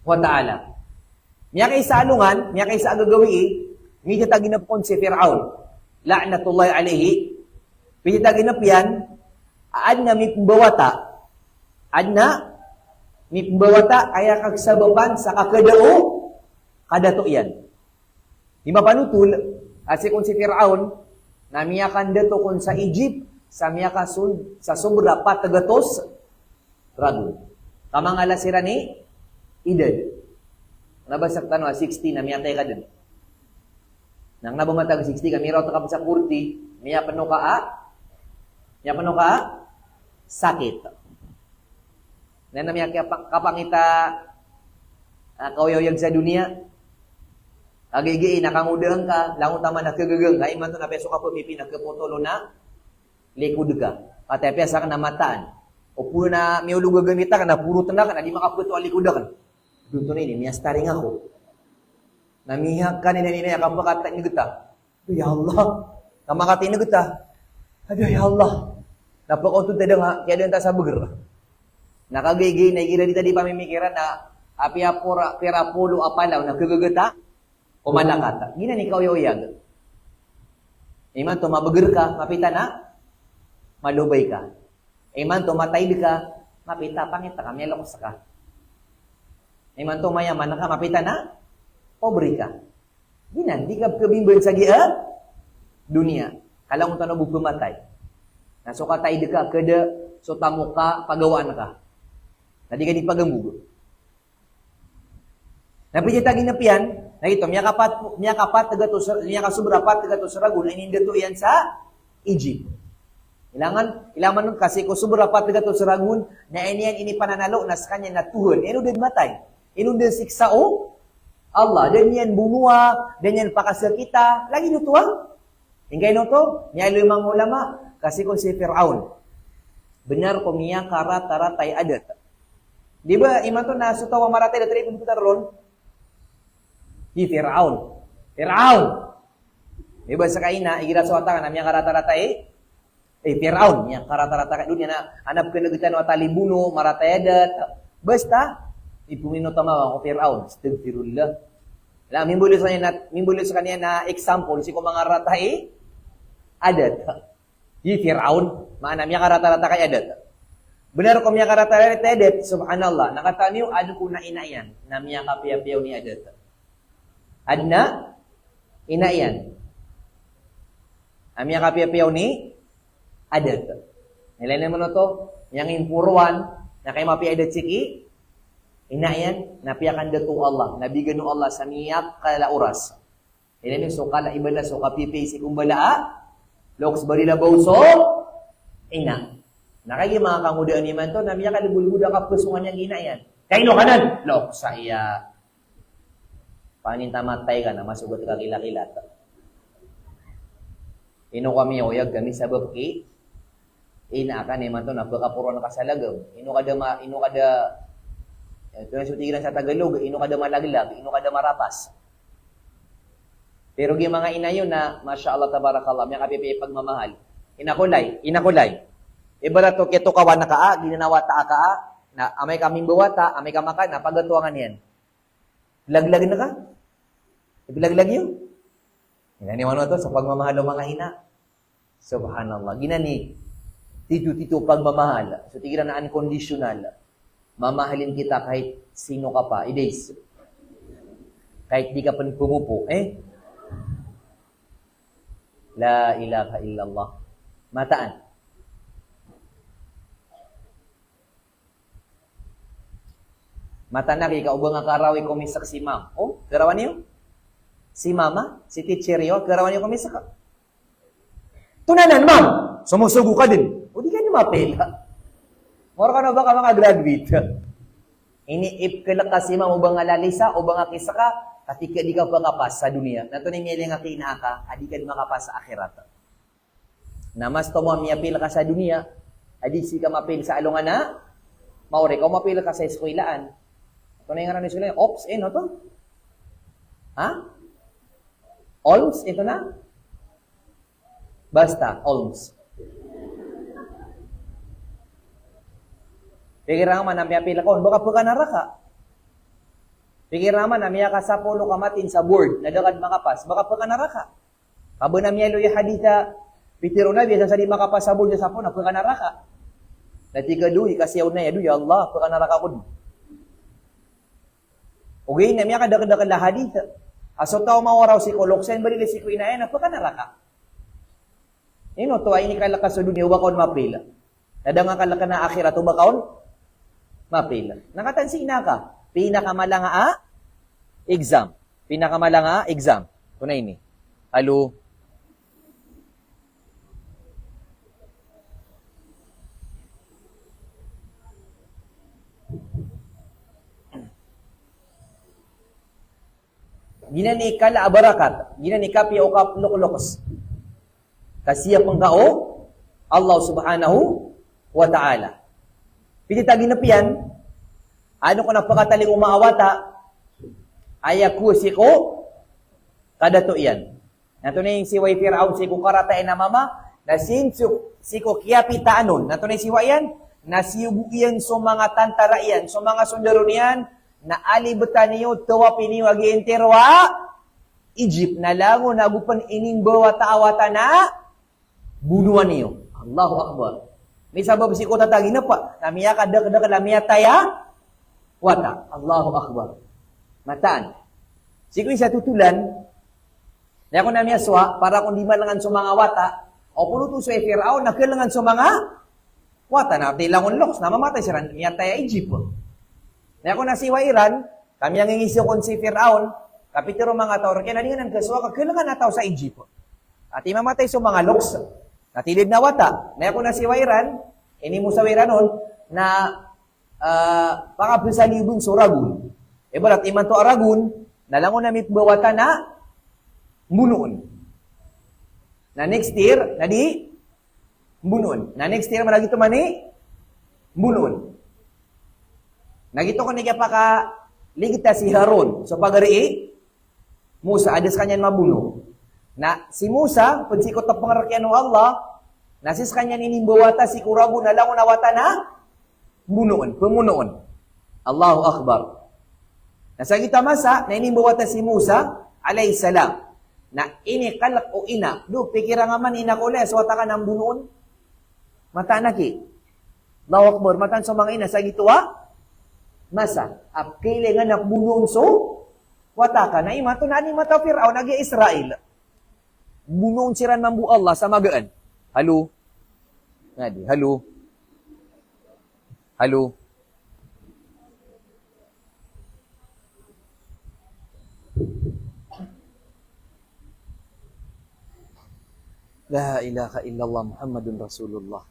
wa ta'ala. Miya kay sa alungan, miya kay sa agagawi, miya taginapon si Fir'aun. La'natullahi alayhi. Miya taginap yan, adna mi pembawata. Adna mi pembawata, kaya kagsababan sa kakadao, kadato yan. Di mapanutul, kasi kung si Fir'aun, na miyakan dato kung sa Egypt, sa miyakasun, sa sobra patagatos, ragun. Kamangala sira ni Idad. Nabasak tanong, 60 na miyatay ka dun. Nang nabumatag 60 ka, miraw ka sa 40, miyapan ka, sakit. Na miyak kapangita, kauyawyag sa dunia, agigii, nakangudang ka, langon tama nakagagang ka, iman to na peso ka po, may pinagkapotolo na, likod ka. Katepesa ka na mataan. O puro na may ulo gagamita ka, na puro tanda ka, na di makaputo ang likod ka. Doon na ini, miyastaring ako. Namihag ka, ninanina, kapakata ni kita. Ya Allah, kamakati ni kita. Aduh, ya Allah. Napakotod tayo nga, kaya doon ta sa buger. Nakagigay, naikira di tadi pamimikiran na, pira pulo apalaw, nagkagagata, o malakata. Gina ni kauyawyag. Iman to, mabuger ka, mapita na, malubay ka. Iman to, matay ka, mapita, pangita ka, may lokos ka. Iman to, mayaman ka, mapita na, pobre ka. Gina, di ka kabimban sa dunia. Kalang tanong bug matay. Nasuka tayo ka, kada, so tamo ka, pagawaan ka. Na di ka di pagambug. Napijita ginapian, na ito, miya kapat, miya kasubrapat, tagato sa ragun, ay nindato yan sa Egypt. Ilangan nun kasi kung subrapat, tagato sa ragun, na iniyan ini pananalo, na sa kanya natuhon, ino din matay. Ino din siksa o Allah, dan yan bunua, dan yan pakasakita, lagi nutuang. Hingga ino to, niya limang ulama, kasi kung si Fir'aun, benar kung miya karat-taratay adat. Di ba, iman to na sutawa maratay na tayo putar ron? Di Fir'aun. Di ba sa kaina, igira sa wata ka na miya karat-taratay, Fir'aun, miya karat-taratay, doon yan na, hanap ka nagitan o talibuno, maratay adat. Basta, ipumino tamawa ko Fir'aun, astagfirullah. Alam, mimbulit sa kanya na example, si kung mga ratay, adat. Di Fir'aun, maana miya karata-rata kay adat. Benar ko miya karata-rata kay adat, subhanallah, nakataniw, ado ko na inayan, na miya kapiyapiyaw ni adat. Adna, inayan. Miya kapiyapiyaw ni adat. Nilay naman to, miyang impuruan, na kay mapiya adat siki, inayan, napiyakan dato Allah, nabigan no Allah sa miyak kalauras. Ilalim, so kala ibala, so kapipay si kumbala, loks barila bauso, ina. Nakagi mga kangudaan ni man to, namiya kalibulbuda ka pusungan niyang inayan. Kaino kanan, loks sa iya. Panintamatay ka na, masugot ka kilakilat. Ino kami oyag kami sa babki, ina ka ni man to, napakapuro na kasalagam. Ino kada, ito na sutigilan sa Tagalog, ino kada malaglag, ino kada marapas. Pero yung mga ina yun na, Masya Allah, tabarakallah, may kapipi pagmamahal. Inakulay. Iba na to, keto kawan na kaa, ginanawa taa kaa, na amay kaming bawata, amay kamakan, na pagatuangan yan. Laglag na ka? Ipilaglag yun. Ginaniwan mo to sa pagmamahal ng mga ina. Subhanallah. Ginani, tito pagmamahal. So, tigilan na unconditional. Mamahalin kita kahit sino ka pa. Idays. Kahit di ka pa pumupo. La ilaha illallah. Mataan. Mata na kay kaubang nga karawi kumisak si ma'am. Oh, karawan niyo? Si mama, si teacher yo, karawan niyo kumisak ka. Tunanan, ma'am. Sumusugo ka din. O di ka niyo mapela. Moro ka na ba ka mga graduate? Ini-if ka lang kasi ma'am, ubang nga lalisa, ubang nga kisa ka, katika di ka pa kapas sa dunia. Nato ni miyali nga kinaka, adi ka di makapas sa akhirat. Na mas to mo miyapil ka sa dunia, adi si ka mapil sa alungan na, maure ka mapil ka sa eskwelaan. Ito na yung nga na sila, ops, no to? Ha? Olms, ito na? Basta, olms. Pikir naman na miyapil ako, baka po ka naraka. Pikir naman na miya ka sa polo kamatin sa board, nadagad makapas, baka po ka naraka. Kabo na miya luya haditha, pitiro na biya sa di makapas sa board sa po, na po ka naraka. Dati ka duhi, kasi yaw na ya Allah, po ka naraka ko. Okay, na miya kadagad la haditha. Aso tao mawaraw si koloksen, balili si kuinayan, na po ka naraka. Ino, to ay ini kalaka sa dunia, ubakaon mapila. Nadang nga kalaka na akhirat, ubakaon mapila. Nakatansi na ka. Pinakamalanga exam. Pinakamalanga exam. Ito na ini. Halo. Ginani kala barakat. Ginani kapi o kap luklukos. Kasiya pang kao Allah subhanahu wa ta'ala. Pinitagin na piyan, ano ko napakataling umaawata, ayaku siko, kadato yan. Nato na yung siway Firaun, siko karatain na mama, na sinso, siko kiapita anon. Nato na yung siwa yan, na siyubu yan so mga tantara yan, so mga sundaro niyan, na alibutan niyo, tawa piniwag interwa, Egypt na lango, nagupan ining bawa taawata na, bunuan niyo. Allahu Akbar. May sabab si ko tatagin na pa, namiya kadak-dak, namiya taya, wata. Allahu Akbar. Mataan. Sigo isa tutulan, na ako namiya swa, para kung di malangan sa mga wata, o puluto sa Firaun, nakilangan sa mga wata, na tilangon loks, namamatay siya, namiya taya Egypt. Na ako nasiwa Iran, kami ang ingisyo kon si Firaun, kapitero mga tao, kaya nalingan ang kaswa, kakilangan na tao sa Egypt. At imamatay sa mga loks, natilid na wata. Na ako nasiwa Iran, ini mo sa Iranon, na pakapisalibong sa Ragun. E barat iman to Aragun, nalangon na mitbawata na munoon. Na next year, na di munoon. Na next year, malagito mani, munoon. Nagito ko niya pa ka ligita si Harun. So pagari, Musa, adas kanyan mabuno. Na si Musa, pag sikot na pangarakyan ng Allah, nasis kanyan inimbawata si Kurabu, nalangon na wata na munoon, pumunoon. Allahu Akbar. Nasa kita masa, na inimbawata si Musa, alayhisalam, na inikalak o ina, do, pikira nga man inakules, wata ka ng bunoon, mata na ki. Allahu Akbar, matan sa mga ina, sa gituwa, masa, apkili nga nakbunoon so, wata ka, na ima, to na ni mata Fir'aun, nag-Israel. Bunoon siran mambu Allah sa magaan. Halo? Ngadi, halo? Halo? La ilaha illallah Muhammadun Rasulullah.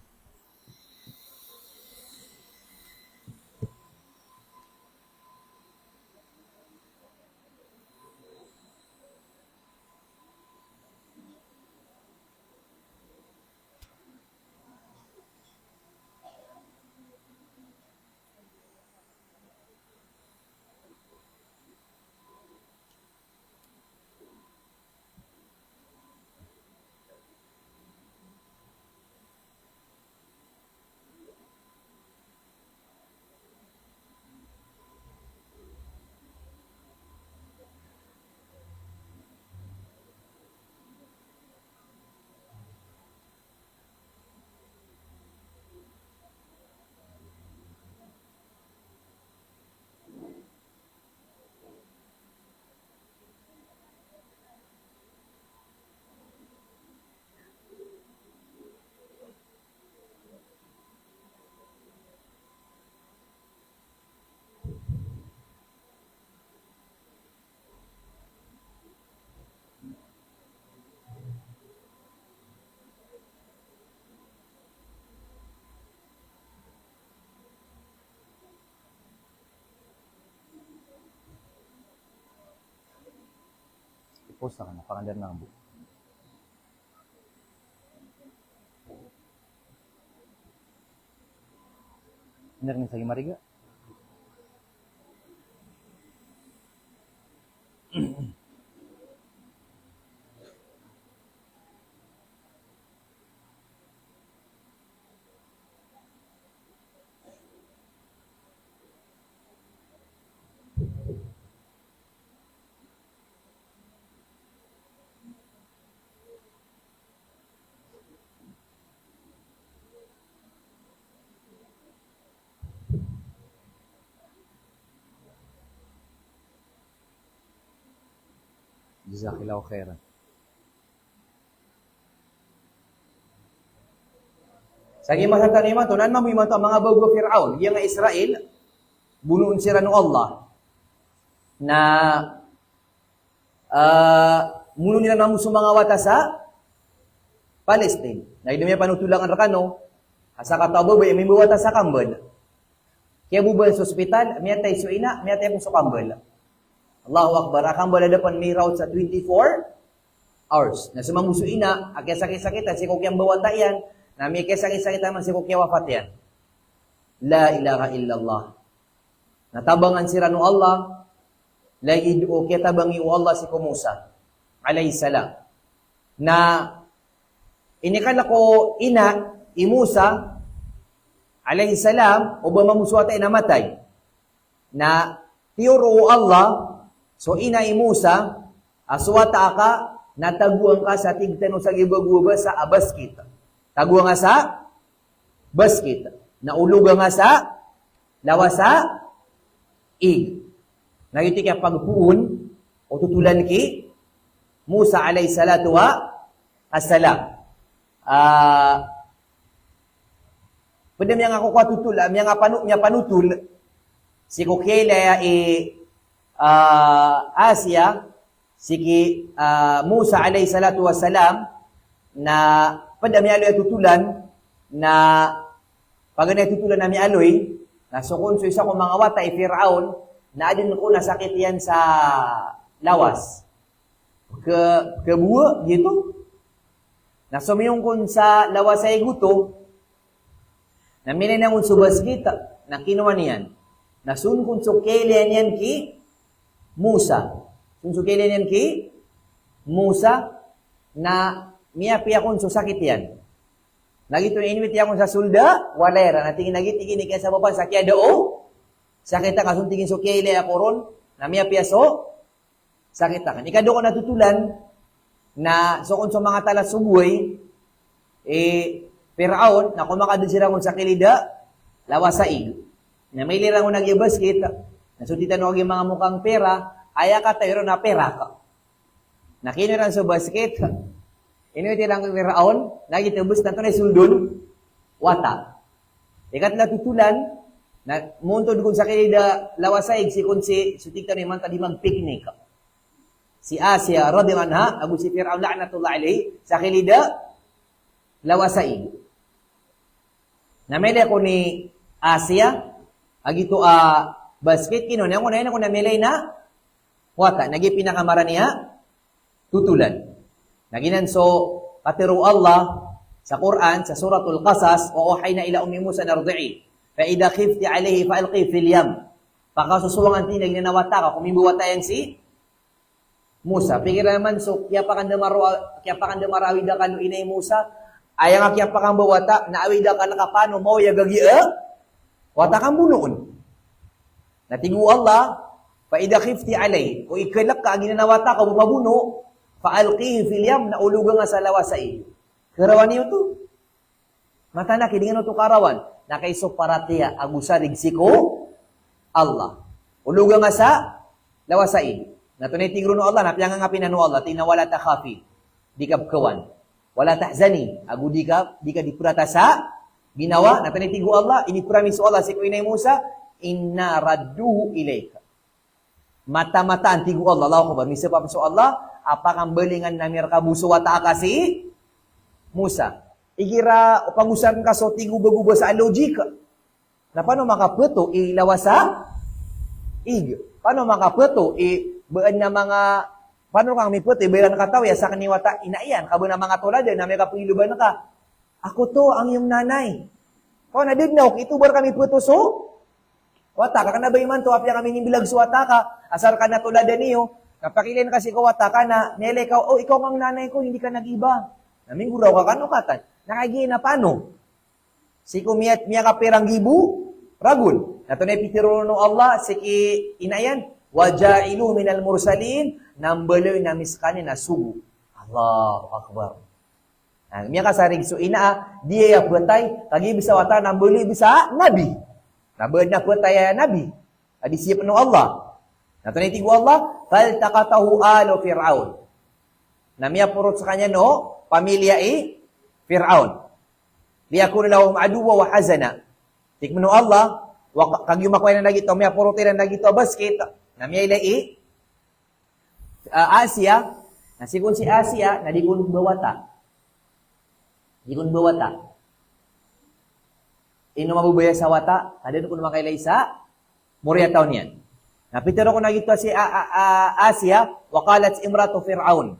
Post na ka na, pangandar na ang buo. Benar nih, lagi mariga. Jazakillahu khairan. Sagi masa tanima to nan mamu to mga bago Firaun, yang Israel bunuin sira no Allah na muno nila namu mga wata sa Palestine. Na idumya panutulangan rakano asa katabo ba may wata sa Kambal. Kaya bubal sa ospital, miyatay suina, miyatay po sa Kambal. Allahu Akbar, akang bala dapan may route sa 24 hours. Na sumamusuin na, akya sakit-sakit, si kukyang bawata yan, na may kaya sakit-sakit naman si kukya wafat yan. La ilaha illallah. Natabangan sira no Allah, lagi o kaya tabangi o Allah si Musa, alayhi salam. Na inikala ko ina, Musa, alayhi salam, o ba mamusuwata inamatay, na tiyuro Allah, so ina Musa, aswata ka, nataguan ka sa tigtano sa gibaguba sa abaskit. Taguan nga sa basket. Nauluga nga sa lawasa ig. Nagiti kaya pagpuun o tutulan ki Musa alayhi salatu wa assalam. Pwede nga ako tutul, nga panutul, si Kukela Asia, siki Musa alayhi salatu wassalam, na padami aloy tutulan, na pag tutulan nami aloy, na sukon so isa ko mga wata, Firaun, na adin ko nasakit yan sa lawas. Kebuwa, gitu. Na sumiyong kun sa lawas ay guto, na minanangon subas kita, na kinuha niyan, na sun kun sukelian yan ki Musa. Sunsukilin yan ki Musa na miyapi akong susakit yan. Nagito inwiti akong sa sulda, walera. Natingin nagitiginig kaya sa baba, sakya doo. Sakit ang asuntingin sukili ako ron, na miyapi aso, sakit ang. Ikado ko natutulan, na so kung sa mga talas subuhay, Firaun, na kumakadun sila kung sa kilida, lawasaig. Na may lirang ko nagyabasket, nasutitan ko yung mga mukhang pera, aya ka tayo na pera ka. Nakiniran sa basket, inuiti lang ng Firaun, nagitubos na ito na suldun, wata. Ikat na tutulan, na muntod kung sa kilida lawasaig, si kung si sutiktan naman tadi mag-picnic. Si Asia, radiyallahu anha, agu si Firaun la'natullah alayhi, sa kilida lawasaig. Namili ako ni Asia, agito basket kinon yang kunain ako namilay na wata nagi pinakamara niya tutulan. Naginan so katiro Allah sa Quran sa suratul Qasas, wa uhayna ila ummi Musa nardi'i fa idha khifti alayhi fa alqi fil yam. Pakasusuwangan tinag na nawata ka kung mibuwata yan si Musa. Pikir naman so kaya pa kanda marawida kanu inay Musa ayang kaya pa kang bawata na awida ka nakapano mo yagagi wata kang bunuon. Natigu Allah, fa idha khifti alay, kung ikalak ka, ginanawata ka, bumabuno, fa alqihi fil yam, na uluga nga sa lawasay. Karawan niyo to. Matana, kilingan to karawan, na kay soparatiya, agusarig siko, Allah. Uluga nga sa lawasay. Natunay tigro no Allah, napiyang nga pinano Allah, tinawala ta khafi, di ka kawan. Wala tahzani, agu di ka dipurata sa ginawa, natunay tigro Allah, ini promise Allah, si Kuinay Musa, inna radduhu ilaika. Mata-mata antigu Allah. Allahu Akbar. Misa pa so Allah, apakang belingan namir kabuso wata kasi Musa. Igira o pangusan ka so tigu baguba sa logika. Na paano makapeto ilawasa ig. Paano makapeto baan na mga paano kang miputi, bilang nakataw, ya sa kaniwata, inaiyan, kabo na mga tulad, na may kapiluban ka. Ako to, ang iyong nanay. Kung nadignaw, itubar kami putuso, wata ka na ba iman to, apya kami nimbilag suwata ka, asar ka na tulad niyo, kapakilin kasi ko wata ka na, nele ka, oh, ikaw ang nanay ko, hindi ka nag-iba. Naming guraw ka kanukatan. Nakagi na paano? Si kumiyat miya ka perang gibu, ragul. Nato na ipitiro no Allah, siki inayan, wajailu minal mursalin, nambaloy na miskani na sugu. Allahu Akbar. Miya ka sarig so ina, diya batay, kagi bisa wata, nambaloy bisa nabi. Nabad na batay nabi. Adi siap no Allah. Nato na itigo Allah, faltaqatahu alu Fir'aun. Namiya purot sa kanya no, pamilya Fir'aun. Liyakuna lahum aduwa wa hazana. Tikmano Allah, kag yumakway na nagito, may purutin na nagito, basket, na may ilai, Asia, nasikon si Asia, nadikon bawata. Dikon bawata. Ino mabubaya sa wata, kadano ko makailay sa, murya taon yan. Napitiro ko nagito si Asia, wakalat imratu Fir'aun.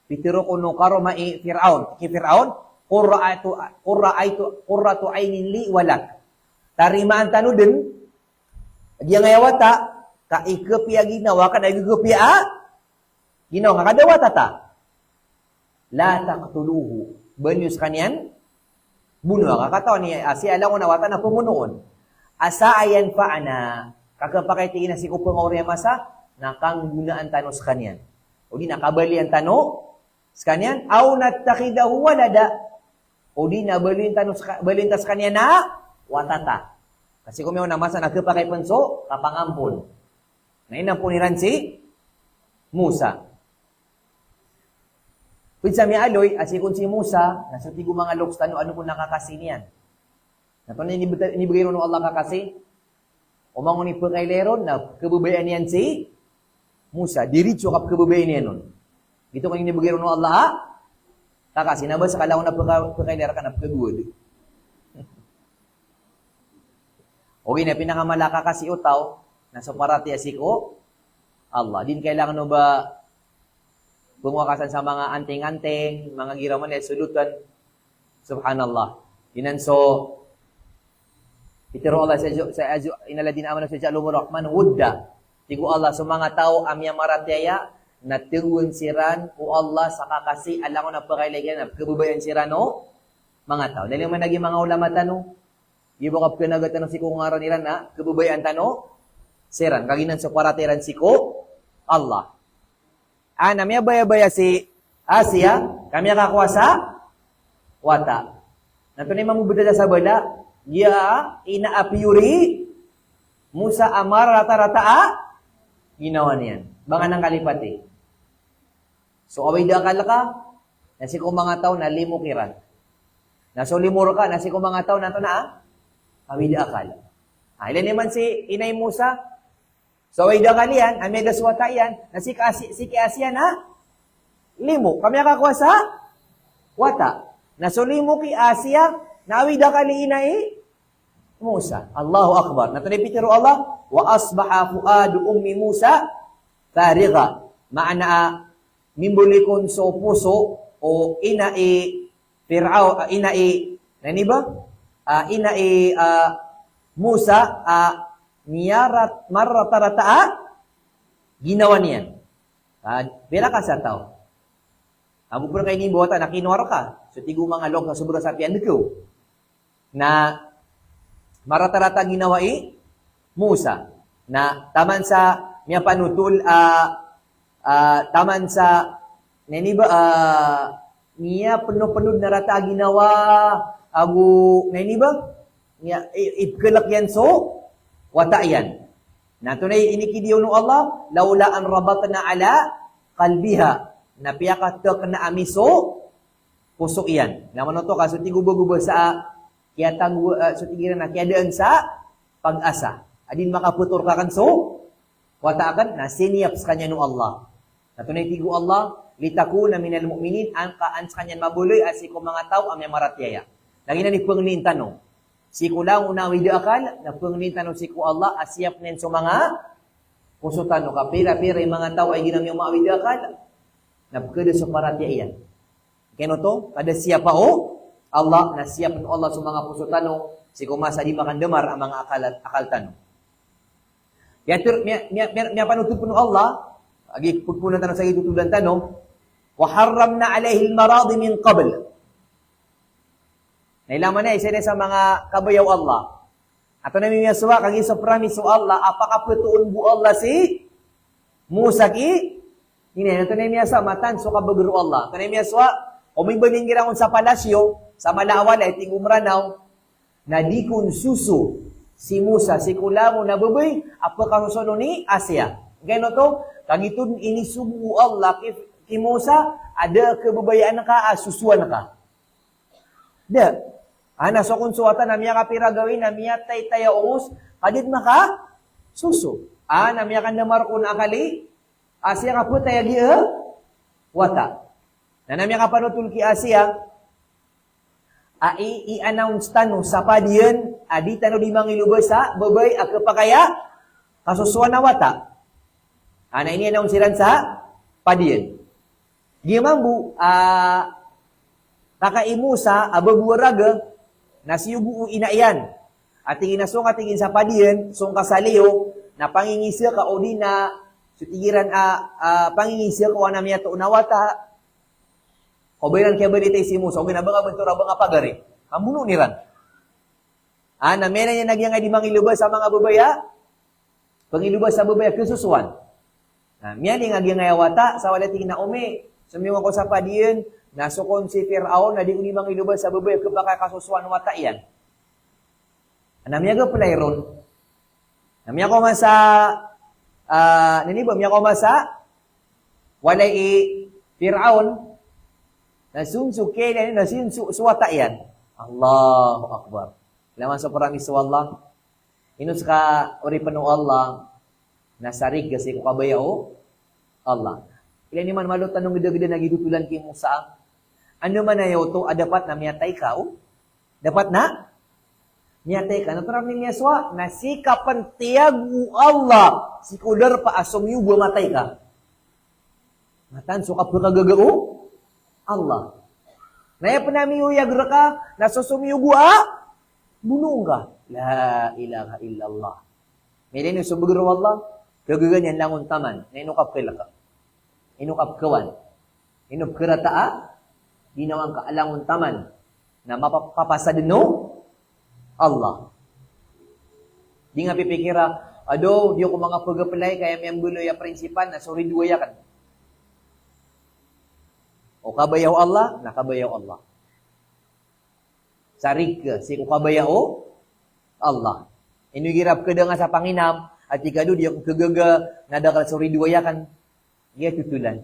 Pitiro ko no karomai Fir'aun. Ki Fir'aun, qurratu aynin li walak. Tarimaan tanu din, dia ngayawata, ka ikepia ginawa, ka nagigepia, ginawa nga kadawata ta. La taqtuluhu. Banyus kanyan, bunuh ka katawan ni Asia, alam ko nawata na pumunoon. Asa ayan paana, kakapakaitingin na si kupang orya masa, nakang gunaan tano sa kanyan. O di nakabali ang tano, sa kanyan, aw natakidahu walada, o di na balintas kanya na watata. Kasi kung may namasa nagkapakay panso, kapangampon. Nainampuniran si Musa. Pwede sa may aloy, asikon si Musa, nasa tigo mga loks, ano po nakakasi niyan. Nato na inibigay rin ng Allah kakasi, umang ni pagkaileron na kabubayan niyan si Musa. Diritso kap kabubayan niyan nun. Dito kang inibigay rin ng Allah, ha? Kakasi na ba sa kalaw na pagkailera ka na pagkagud? Okay na, pinakamalaka kasi utaw, nasa parati asiko, Allah. Din kailangan no ba bumuwakasan sa mga anting-anting, mga giraman na sulutan. Subhanallah. Inan so, itiro Allah sa inaladin aman sa Jalumur Rahman, wudda. Tigo Allah sa mga tao, amya maratiyaya, natuwin siran o Allah sa kakasi alam ko na pagkailagan na kabubayan siran o mga tao. Dahil naman naging mga ulama tanong, ibo ka pinagatanong si kung ngaran nila na kabubayan tanong, siran. Kaginan sa paratiran si ko, Allah. Namya baya-baya si Asia, kami nakakuha sa wata. Nato na mamubudada sa bala, ya inaapiuri, Musa amar rata-rata ginawa niyan. Banga ng kalipati. So, away da akala ka, nasi ko mga tao na limukiran. Naso limuro ka, nasi ko mga tao na ito na, away da akala. Ilan naman si Inay Musa? So, away da akala yan, amega swata yan, nasi si Kiasya na, limo. Kami nakakuha sa wata. Naso limo ki Asya, na away da akala Inay Musa. Allahu Akbar. Natunipitiro Allah, wa asbaha fuadu ummi Musa, fariga, maana mimbulikon so puso o Fir'aun, nani ba? Musa, niyarat marratarata, ginawa niyan. Bela ka sa tao. Abo po kayo ni buwata, nakinuwar ka. So tigo mga log na sobra sa piyan ko. Na maratarata ginawa Musa. Na taman sa miya panutul taman sa nini ba niya penuh-penuh na rata ginawa agu nini ba niya ibkelak yan so wata yan natunay inikidiyo no Allah laula an rabatna ala qalbiha na piyakat na amiso puso yan naman to kaso tigubo-gubo sa kiyatang so tigiran na kiyadaan sa pag-asa adin makaputor ka kan so wata akan na siniyap sa kanya no Allah. Natunay tigo Allah, litakuna minal mu'minin, ang kaan sa kanya mabuloy, as iko mga tao, amya maratyaya. Lagi na ni pangnin tanong. Siku lang unawi di akal, na pangnin tanong siku Allah, asyap nin so mga puso tanong. Kapira-pira yung mga tao ay ginamiyong maawi di akal, na kada sa paratia iyan. Kaya to, kada siapa Allah, na siap no Allah sa mga puso tanong, si kumasa di makandamar ang mga akal tanong. Miya panutup no Allah, agi pagpunan tanong sa itutulan tanong, wa harramna alayhi al-maradi min qabl. Nailaman na isa sa mga kabayaw Allah. Ato na miyaswa, kag isa promise Allah, apaka putuon bu Allah si Musa ki, ini ito na miyaswa, matan so kabagro Allah. Ito na miyaswa, o may balinggirangon sa palasyo, sa malawala, iting umranaw, na di kun susu, si Musa, si kulamo na babay, apaka susuno ni Asya. Gano to, kag ito inisubu Allah ki Musa, ada kebabayaan ka, susuan ka. Da, ana so kung suwata na miya kapira gawin, na miya tay-taya umus, kadit maka susu. Na miya kan damar kun akali, Asya ka po tayo di wata. Na miya ka panutul ki Asya, i-announce tano sa padiyan, adi tano di mangilubay sa babay, akapakaya, kasusuan na wata. Na ini announce siran sa padiyan. Di mambu, kakaimusa, ababuaraga, nasiyubu inaiyan. At tingin na song tingin sa padiyan, song kasaliyo, na pangingisya ka o di na, sutigiran pangingisya ko na miya to unawata, o bayran kaya balita si Musa, o ginabanga bentura banga pagari, amuno niran. Na mena niya nagyang ay di mangilubas sa mga babaya, pangilubas sa babaya, kususuan. Miya ni nagyang ay awata, sa wala tingin na umi, sumiwang ko sa padiyan, nasukon si Fir'aun na di uni mangilubas sa babay kapag kasusuan wata iyan. Namya ga pala ron. Namya ko masa miya ko masa walay Fir'aun nasunsu kaya nasunsu suwata iyan. Allahu Akbar. Laman sa parami sa Allah. Inus ka uri panu Allah nasarig kasi ko kabayao Allah. Ilan ni man malot tanong gida-gida nagidutulan ki Musa. Ano man ayaw to, dapat na miyatay ka, Dapat na? Miyatay ka. Naturam ni miyaswa, nasikapan tiyagu Allah, si kudar pa asom yu, bumatay ka. Matan, so kapag kagagao, Allah. Naya pa namin yuyagra ka, nasusumiyugu bunong ka. La ilaha illallah. May din yung subagro Allah, kagaganyan langon taman, na inukap kila ka. Inukap kawan. Inup kirataa, ginawang kaalangon taman na mapapasad no Allah. Di nga pipikira, di ko mga pagapalay, kaya may ambulo ya prinsipal na sorry duwaya kan. O kabayaw Allah, nakabayaw Allah. Sarig ka, si kabayaw Allah. Inugirap ka nga sa Panginam, at ikado di ako kagaga, nadakal sorry duwaya kan. Iya tutulan.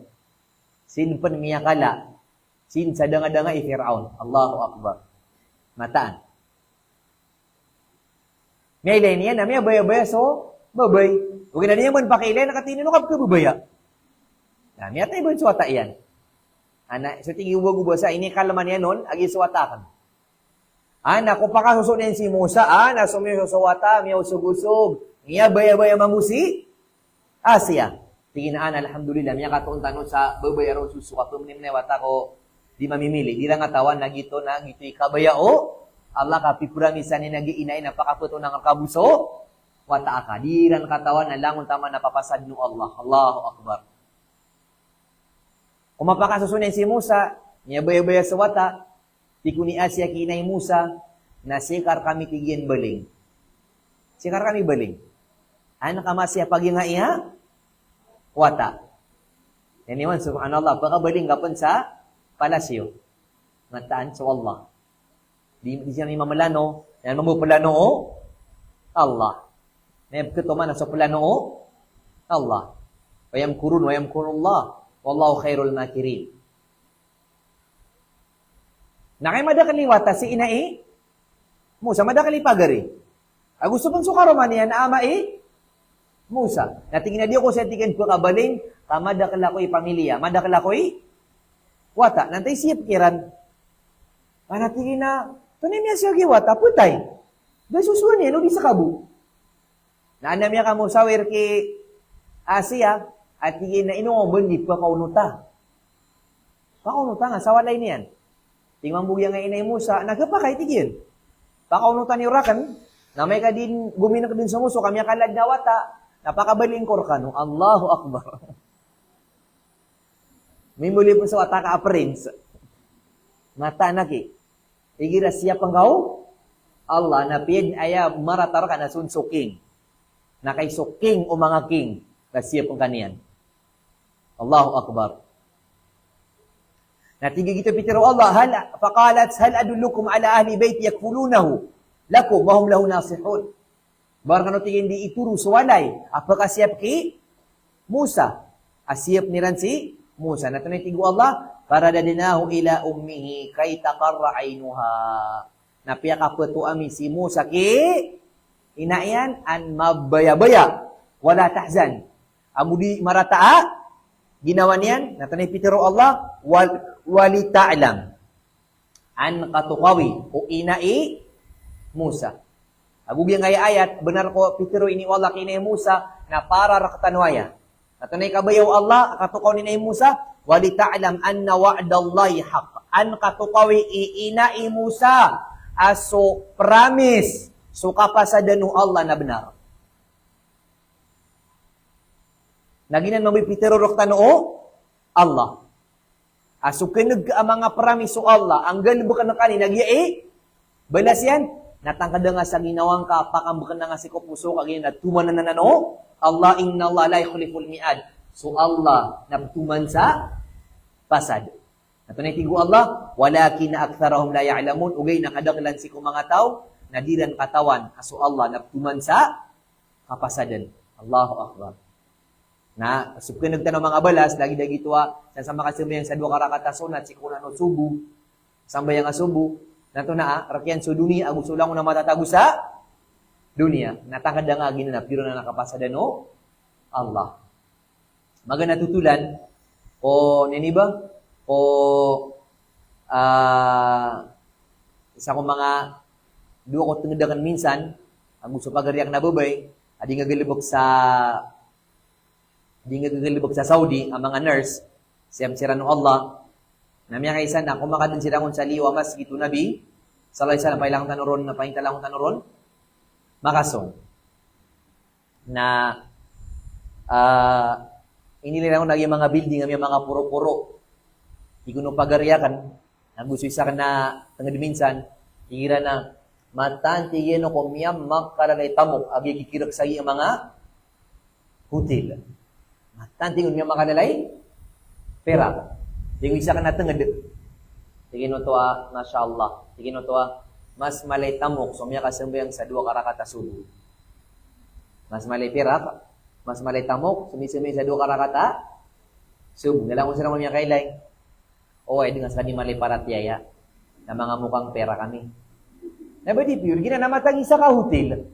Sinpan miyakala, sin sa danga-danga Fir'aun. Allahu Akbar. Mataan. May ilayin niya na may baya-baya so, babay. Huwag na niya man pakilay, nakatinin ka babaya. Na miya tayo ba yung suwata yan? So tingin uwag sa ini kalaman yan nun, agi suwata kan. Kung pakasusunin si Musa, nasumiyo sa suwata, miya usog-usog. Miya baya-baya mamusi, Asya. Tingin na alhamdulillah, miya katuon tanong sa babay aron susuka, pumnim na wata ko, di mamimili. Di lang atawan na gito ikabaya Allah kapipuramisan ni nagiinay na pakaputo ng kabuso, wata ka. Di lang katawan na langon tama na papasad no Allah. Allahu Akbar. Kung mapakasusunin si Musa, niya baya-baya sa wata, di kuni Asya kinay Musa, na sikar kami tigyan baling. Sikar kami baling. Kamasya pag yung iha, wata. Yan naman, subhanallah, pagkabaling kapan sa palasyo. Mataan sa Allah. Di siya may mamalano, yan mamupulano Allah. May katuman sa pulano Allah. Wayam kurullah. Wallahu khairul makirin. Nakay madakali wata si inai, Musa, madakali pagari. Gusto pang sukaroman niya na ama Musa. Natingin na di ko sa tikin ko kabaling, madakala ko'y pamilya. Madakala ko'y wata. Nantay siyap kiran. Natingin na, tunay niya siya wata, putay. Dahil susuan niya, no di sa kabu. Naanam niya ka mo sawir ki Asya, at tingin na inuobon, di pa kaunuta. Pakaunutan nga, sa walay niyan. Tingman bugyan nga inay Musa, nagapakay tigil. Pakaunutan ni Urakan, na may ka din, guminak din sa muso, kami kalad na wata, napakabalingkor ka, no? Allahu Akbar. May muli po sa wata ka prince. Mata na ki. Igira siya pang kau? Allah, na piyad aya maratar ka na sunsuking. Na kay suking o mga king, na siya pang kaniyan. Allahu Akbar. Natigil gitu pitiro Allah, faqalat hal adullukum ala ahli bait yakfulunahu lakum wa hum lahu nasihun. Barang kanu tingin di ituru suwalay, apakah siap ki Musa? Asiap niran si Musa. Natunay tigu Allah, faradadnahu ila ummihi kay taqarra ainuha. Napiya kapetu ami si Musa ki inayan an mabaya-baya wala tahzan. Amudi marataa ginawa niyan, natunay pitiro Allah, wali ta'lam an katukawi o inai Musa. Agugyan nga ayat, benar ko pitiro ini Allah kinay Musa na para rakatanwaya. Natunay kabayaw Allah, katukaw ni Musa, wali ta'lam anna wa'dallahi haq. An katukawi inai Musa aso promise so kapasadanu Allah na benar. Naginan mabipitiro rakatanoo Allah. Aso kinag ang mga pramiso Allah, ang galibukan na kani, nagyai, balas yan, natangkada nga sa ginawang ka, pakambukan na nga si kupuso, kagin na tumanan na nano, Allah, inna Allah, la yukhliful mi'ad. So Allah, naptuman sa pasad. Natunay tigo Allah, walakin na aktharahum la ya'lamun, ugay nakadaklan si kung mga tao, nadiran katawan, aso Allah, naptuman sa kapasadan. Allahu Akbar. Na subkan nagtanong mga balas lagi dagi tuwa sa makasimbayang sa duha ka rakatason at sikuna no subu sambayang nga subu nato na rakyan so dunia agus ulang na matatago sa dunia natangkad nga ginana pero na nakapasada no Allah magana tutulan o niniba o isa ko mga duha ko tungdakan minsan ang gusto pagariak na babay adi nga galibok sa di nga gagalibog sa Saudi, ang mga nurse, siyam sira no Allah, na miya kaysa na, kumakadun sila kung sa liwa mas gitu nabi, salay sa na pailang tanuron, na pahintalang tanuron, makasong. Na, inilira ko naging mga building, ang mga puro-puro, di ko no pagariakan, nagusto isa ka na, tangad minsan, tigira na, matan, tigyan no kumiyam, magkaralay tamok, agi kikirak sa ang mga hotel. Tantingon nga makadalay, pera. Tingin isa ka na tangad. Tingin mo to Masya Allah. Tingin mo to mas malay tamok, so miya kasambayang sa dua karakata subo. Mas malay pera, mas malay tamok, sumisumay sa dua karakata subo. Nalang ko sila miya kailay. O ay, dengan sa kanil malay paratiyaya na mga mukhang pera kami. Nabadi pure, ginanamatang isa ka hotel.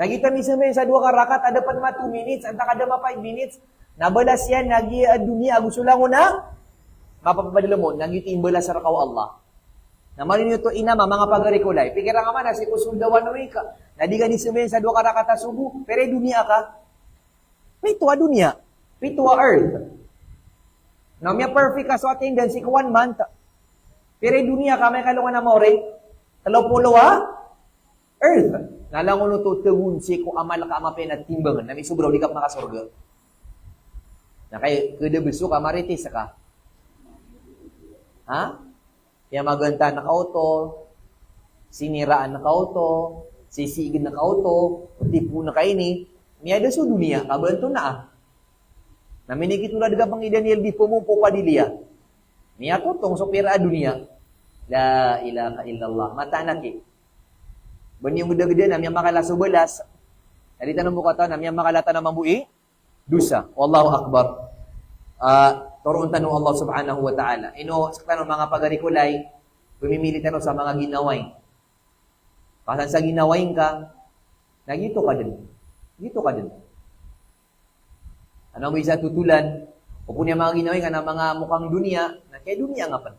Nagita mismo sa dua karakat, ada pa naman 2 minutes, anta kada ma 5 minutes, nabalas yan, nagi dunia, gusto lang na, mapapapadala mo, nagiti imbalas sa rakaw Allah. Namalin nyo to inama, mga pagarikulay, pikira nga man, nasi kusuldawan na ka, nadi ka mismo sa dua karakat subu, pero dunia ka, may tuwa dunia, may tuwa earth. Na may perfect ka sa attendance, 1 month, pero dunia ka, may kalungan na more, 30 earth. Nalangon to tawun si kung amal ka amapen at timbangan na may sobraw di ka makasorga. Na kay kada biso ka maritis ka. Ha? Kaya maganta na kauto, siniraan na kauto, sisigid na kauto, tipo na kaini, miyada so dunia, kabanto na Na minigit tulad ka pang Daniel di pumupo pa dilia. Miya to tong sopira dunia. La ilaha illallah. Mata naki. Bani yung gede na miya makalaso belas. Dalita ng bukata na miya makalata na mambui. Dusa. Wallahu akbar. Turuan tanong Allah subhanahu wa ta'ala. Ino, sa tanong mga pagarikulay, pumimili tanong sa mga ginaway. Pasan sa ginawain ka, nagito ka din. Gito ka din. Ano mo isa tutulan? Upo niya mga ginaway ka na mga mukhang dunia, na kaya dunia nga pa.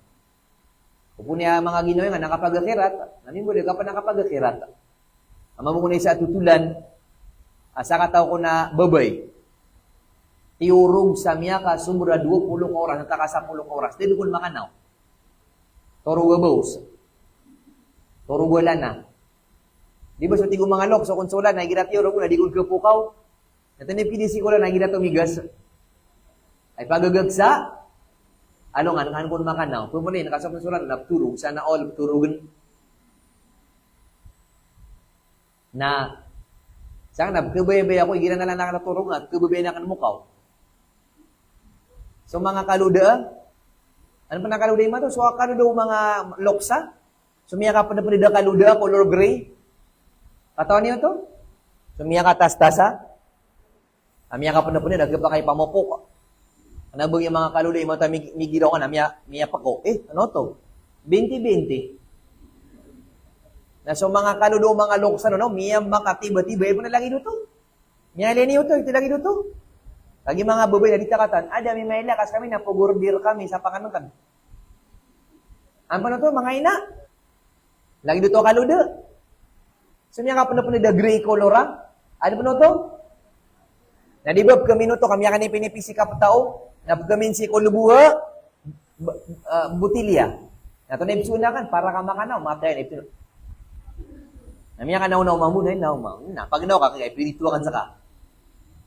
Upo niya mga ginaway nga nakapagakirat, nanimuli ka pa nakapagakirat. Ang mamungunay sa tutulan, asa kataw ko na babay. tiurog sa miya ka sumura 20 ka oras, nataka 10 ka oras. Di dukon makanaw. Toro gabaws. Toro wala na. Di ba sa tigo mga lok, sa konsola, nagigita tiurog na, di ko kapukaw. Natanip kinisi ko lang, nagigita tumigas. Ay pagagagsa, ano nga, nakahan ko makanaw. Pumunay, nakasap ng surat, napturog, sana all turugan. Na, saan na, kabay-bay ako, igira na lang nakaturog nga, kabay na kan mukaw. So mga kaluda, ano pa na kaluda yung mato? So kaluda mga loksa, sumiya ka pa na panida kaluda, color gray. Katawan niyo to? Sumiya ka tas-tasa, amiya ka pa na panida, nagkapa kayo pamupok. Anabang yung mga kaluda, yung mga migiraw ka na, miya pa ko. Ano to? 20-20. Na so mga kaludo, mga loksa, no, miya makatiba-tiba, iba na lagi dito. Miya lini ito, ito lagi dito. Lagi mga babay na ditakatan, ada may may lakas kami, napugurdir kami sa panganutan. Ano pa na to, mga ina? Lagi dito kaludo. So miya ka pa na gray color, ha? Ano pa na to? Nadibab kami no to, kami ka ni pinipisi ka tao, napagamin si kulubuha, butilya. Nato na ibsuna kan, para ka makanaw, matay na ibsuna. Namiya ka na mamunay, na. Pag naw ka, kaya pinituwa kan sa ka.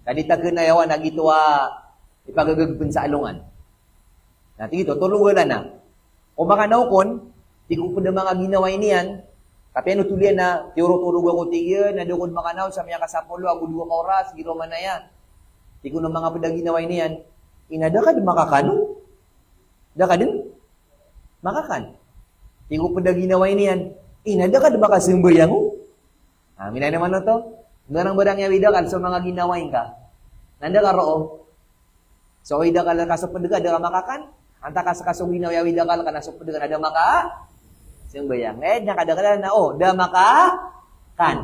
Kadita ka na yawan, nagituwa, ipagagagpun sa alungan. Natin ito, tulugan na. Kung makanaw kon, di ko po na mga ginaway niyan, tapi ano tulian na, turo-turo ko tiyan, na doon makanaw, sa miya kasapulo, ako 2 ka oras, giro man na yan. Di ko na mga padang ginaway niyan, inada ka din makakano? Da ka din? Makakan. Di ko padang ginaway niyan, inada ka din makasimbayang mo? Minay naman na to. Ngarang barang yawida ka sa mga ginawain ka. Nanda ka roo. So, ida ka lang kasok padaga, ada ka makakan. Anta ka sa kasong ginawa yawida ka lang kanasok padaga, ada maka. Simbayang. Nakada ka lang na, da makakan.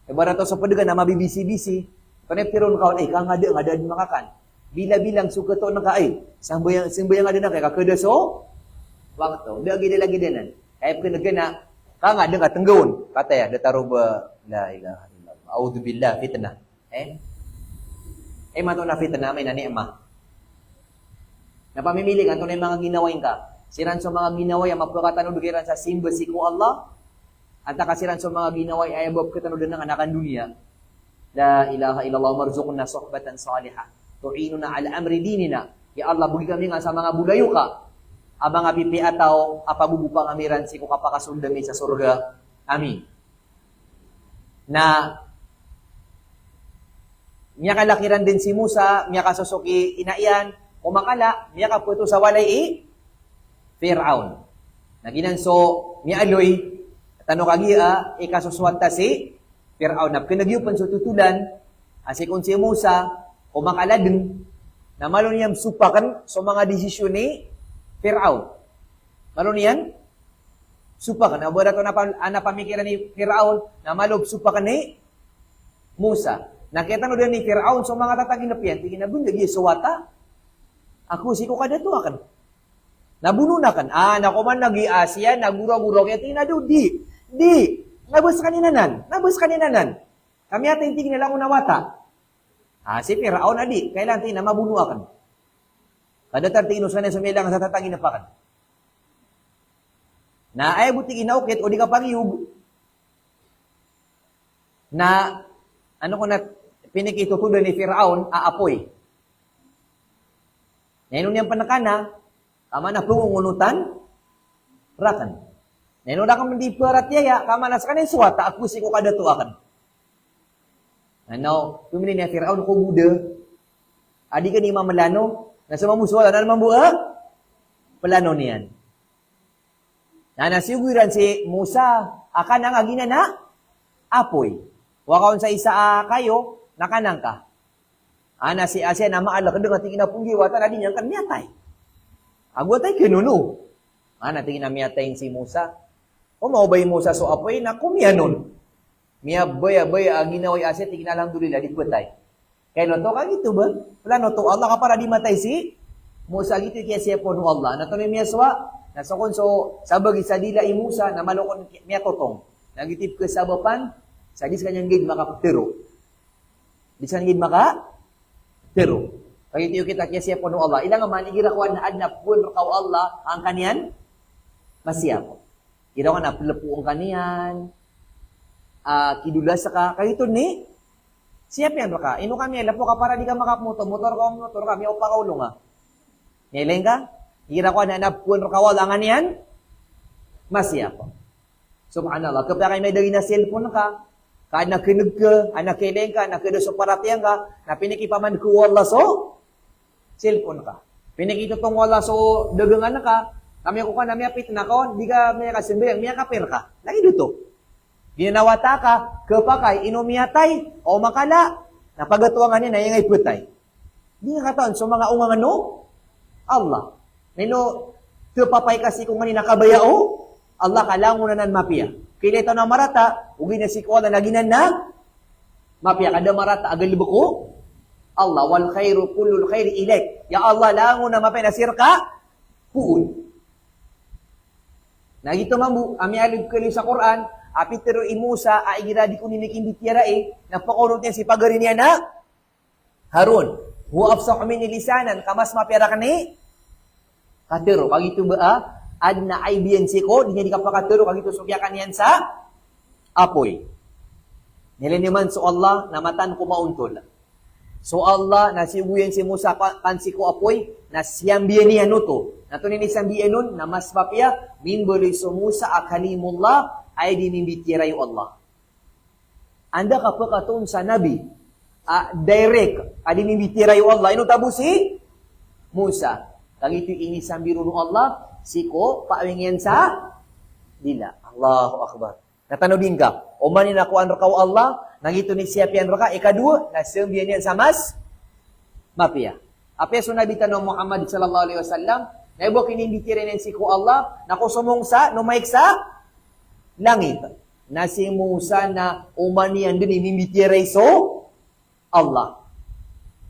Ibarat to sa padaga na mabibisi-bisi. Paneptiron ka, nga di makakan. Bila-bilang suka to na ka, simbayang nga din na kaya kakadaso. Wakto. Dagi lagi dinan. Kaya pinagana, nga dengan tenggawon. Kata ya, dataruba, la ilaha illallah. A'udzubillah fitnah. Mato na fitnah, may nani'mah. Napamimili ka, ito na yung mga ginawain ka. Siran sa mga ginaway, ang mapagkatanod kiran sa simbasi ko Allah. At nakasiran sa mga ginaway, ay abab katanod ng anakan dunia. La ilaha illallah, marzuqna sohbatan salihah. Tu'inuna ala amri dinina. Ya Allah, bugi kami nga sa mga bulayo ka. Abang apipi ataw, apagubupang amiran si kapakasundami sa surga. Amin. Na, miya kalakiran din si Musa, miya kasusuki inaian, kumakala, miya kaputo sa walay Fir'aun. Naginanso, miya aloy, tanong kagia, ikasuswanta si Fir'aun. Na pinagyupan sa tutulan, asikon si Musa, kumakala din, na malo niyang supakan sa mga desisyon ni Fir'aun. Malo niyan? Supakan. Nabuha na ito na pamikiran ni Fir'aun na malob supakan ni Musa. Nakita no din ni Fir'aun sa mga tatagin na piyan, tingin na bundag suwata. Ako si ko kada to akan. Nabuno na kan. Nako man nag-i-Asya, nagura-gura kaya tingin na do di. Nabus kaninanan. Kami atin tingin na lang unawata. Si Fir'aun adi, kailan tingin na mabuno akan. Kada tartino sa milang sa tatangin na pakan. Na ay buti inaukit o di ka pangiyug. Na ano ko na pinikitutudan ni Fir'aun aapoy. Ngayon niyang panakana, kama na pungungunutan, rakan. Ngayon na kang hindi parat yaya, kama na sa kanin suwata, akusi ko kada tuakan. Ano, tumili niya Fir'aun ko buda. Adi ka ni mamalano, nasa mamuswala na naman buha, plano niyan. Na nasiguran si Musa, akan ang agina na, apoy. Wakaon sa isa kayo, nakanang ka. Ana si Asya na maalak, dengan tingin na punggiwata na din yan kan miyatay. Agwatay kinuno. Ana tingin na miyatay si Musa. O maubay Musa so apoy na kumiyanon. Miya baya aginaway Asya, tingin na lang dulila, di batay. Kaya to ka gitu ba? Plano to Allah ka para di matay si Musa gitu kaya siya po no Allah. Nato ni miyaswa, nasa konso sabag isa dila i Musa na malukon miya totong. Nagitip ka sa bapan, sadis kanyang gid makaptero. Bisa ngid maka tero. Kaya tiyo kita kaya siya po no Allah. Ilang man igirakuan na adna pun rakaw Allah ang kanian masiyap. Girakuan na pelapu ang kanian. Kidula sa ka. Kaya ito ni siap yan raka. Ino kami lapo ka para di ka makamotor. Motor kami o pakaulong ha. Ngayon ka? Igirakuan na pun rakaw Allah ang kanian masiyap. Subhanallah. Kapag may dali na cellphone ka, kada nakinig ka, nakiling ka, nakinig sa paratiyan ka, na pinikipaman ko wala so, cellphone ka. Pinikito tong wala so, dagangan na ka, kami ko ka na miyapit na ko, di ka may kasimbayang, miyakapir ka. Lagi dito. Ginawata ka, kapakay, inumiyatay, o makala, napagatuangan niya na yung ay putay. Di nga kataon, so mga ungang ano? Allah. Nino, kapapay kasi kung kanina kabayao, Allah kalango na nan mapia. Kaya ito na marata, ugi na si kuwa na naginan na, mapia kada marata, agal buko, Allah, wal khairu kullul khairi ilaik. Ya Allah, lango na mapia nasir ka, puun. Nagito mamu, ami alib kali sa Quran, apitero imusa, aigiradi ko ninikin ditira napakunod niya si pagarin niya na, Harun, huwa afsaq min lisanan, kamas mapia ka ni, katero, pag ito ba, adna aibian siko, di niya di kapakaturo, kag ito sukyakan yan sa apoy. Nilin naman so Allah, namatan ko mauntol. So Allah, nasiguyan si Musa pansiko apoy, nasyambiyan niya nuto. Nato nisambiyan nun, na mas papya, min boli so Musa akalimullah, ay dinimbitira yung Allah. Anda kapakatun sa Nabi, direct, adinimbitira yung Allah. Ino tabo si Musa. Kag ito inisambiro ng Allah, siko, paawingyan sa dila. Allahu Akbar. Natanodin ka, o manin ako ang rakaw Allah, nangito ni siyapian raka, ikadua, nasambiyan yan sa mas, mapia. Apya sunabi tanong Muhammad sallallahu alaihi wasallam, na ibo kininditirin yan siko Allah, nakusumong sa, numaik sa, langit. Na si Musa na umanian din, inimbitiray so, Allah.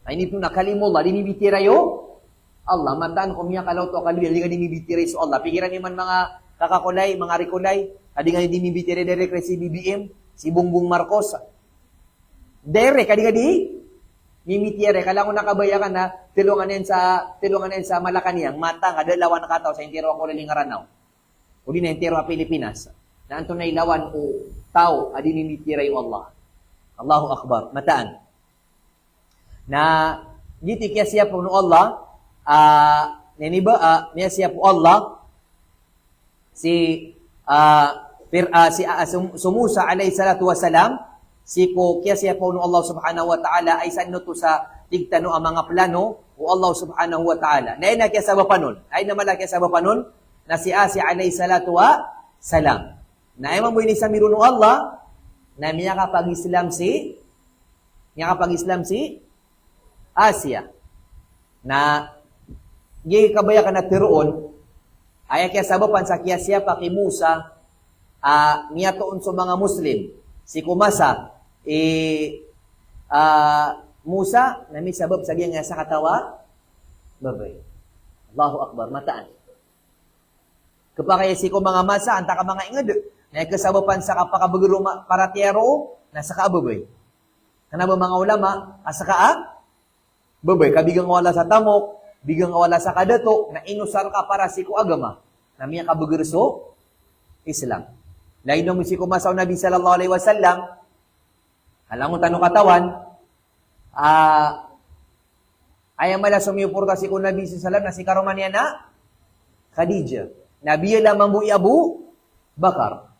Ay nito nakalimullah, inimbitiray yo, Allah, mataan ko miya kalaw to kalibir, di nga dimibitire so Allah. Pikiran naman mga kakakulay, mga rikulay, adi nga dimibitire direct si BBM, si Bongbong Marcos. Direct, adi nga di mimitiere. Kala ko nakabayakan na tulungan sa Malacanang, mata nga dalawan na kataw sa intero ako liling aranaw. O di na intero a Pilipinas. Na anto na ilawan o tao, adi mimitiere yung Allah. Allahu Akbar, mataan. Na, diti kaya siya po no Allah, niya siya po Allah Musa alayhi salatu wasalam ko kaya siya po no Allah subhanahu wa ta'ala ay saan to sa tigtano ang mga plano o Allah subhanahu wa ta'ala na ina kaya sa bapanon ay namala kaya sa bapanon na si Asia alayhi salatu wasalam na ay mabuhay ni sa miro no Allah na niya kapag-Islam si Asia na gi kabaya ka na tiroon, ay kaya sabapan sa kaya siya pa kay Musa, niya toon sa mga Muslim, si Kumasa, Musa, na may sabab sa nga sa katawa, babay. Allahu Akbar, mataan. Kapag kaya si mga masa, anta ka mga ingad, na kasabapan sa kapakabaguro para tiyero, nasa kaababay. Kanaba mga ulama, asa ka babay, kabigang wala sa tamok, bigang wala sa kadato, na inusar ka para si ko agama, na miya kabagurso, Islam. Lain nung si kumasaw Nabi sallallahu alaihi wasallam, alam mo tanong katawan, ayang mala sumiyupurta si ko Nabi sallallahu alaihi wasallam, na si karomanya na, Khadija. Nabiya lamang bu'i Abu Bakar.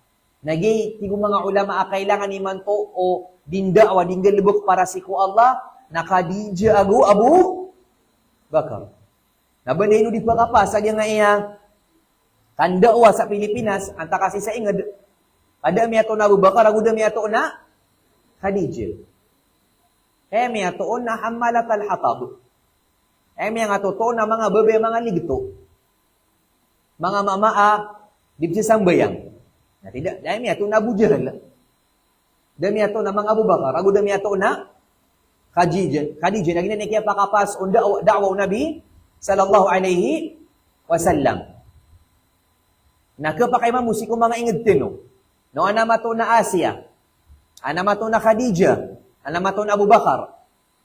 Nagay, tigo mga ulama, kailangan iman to, o dindawa, dingalibok para si ko Allah, na Khadija Abu Bakar. Nabanay no di pagkapasag yung nga iya kandawa sa Pilipinas, anta kasi sa ingad, ada miyato na Abu Bakar, aguda miyato na Khadija. Miyato na hamalat al-hatab. Miyato to na mga babe, mga ligto. Mga mamaa, dibsi sambayang. Na tidak, dahil miyato na Abu Jahal. Dahil miyato na mga Abu Bakar, aguda miyato na Khadija, naging na kaya pakapas on da'wa Nabi sallallahu alaihi wasallam. Nakapakay mamusik ko mga ingad tino. No, anamato na Asia, anamato na Khadija, anamato na Abu Bakar,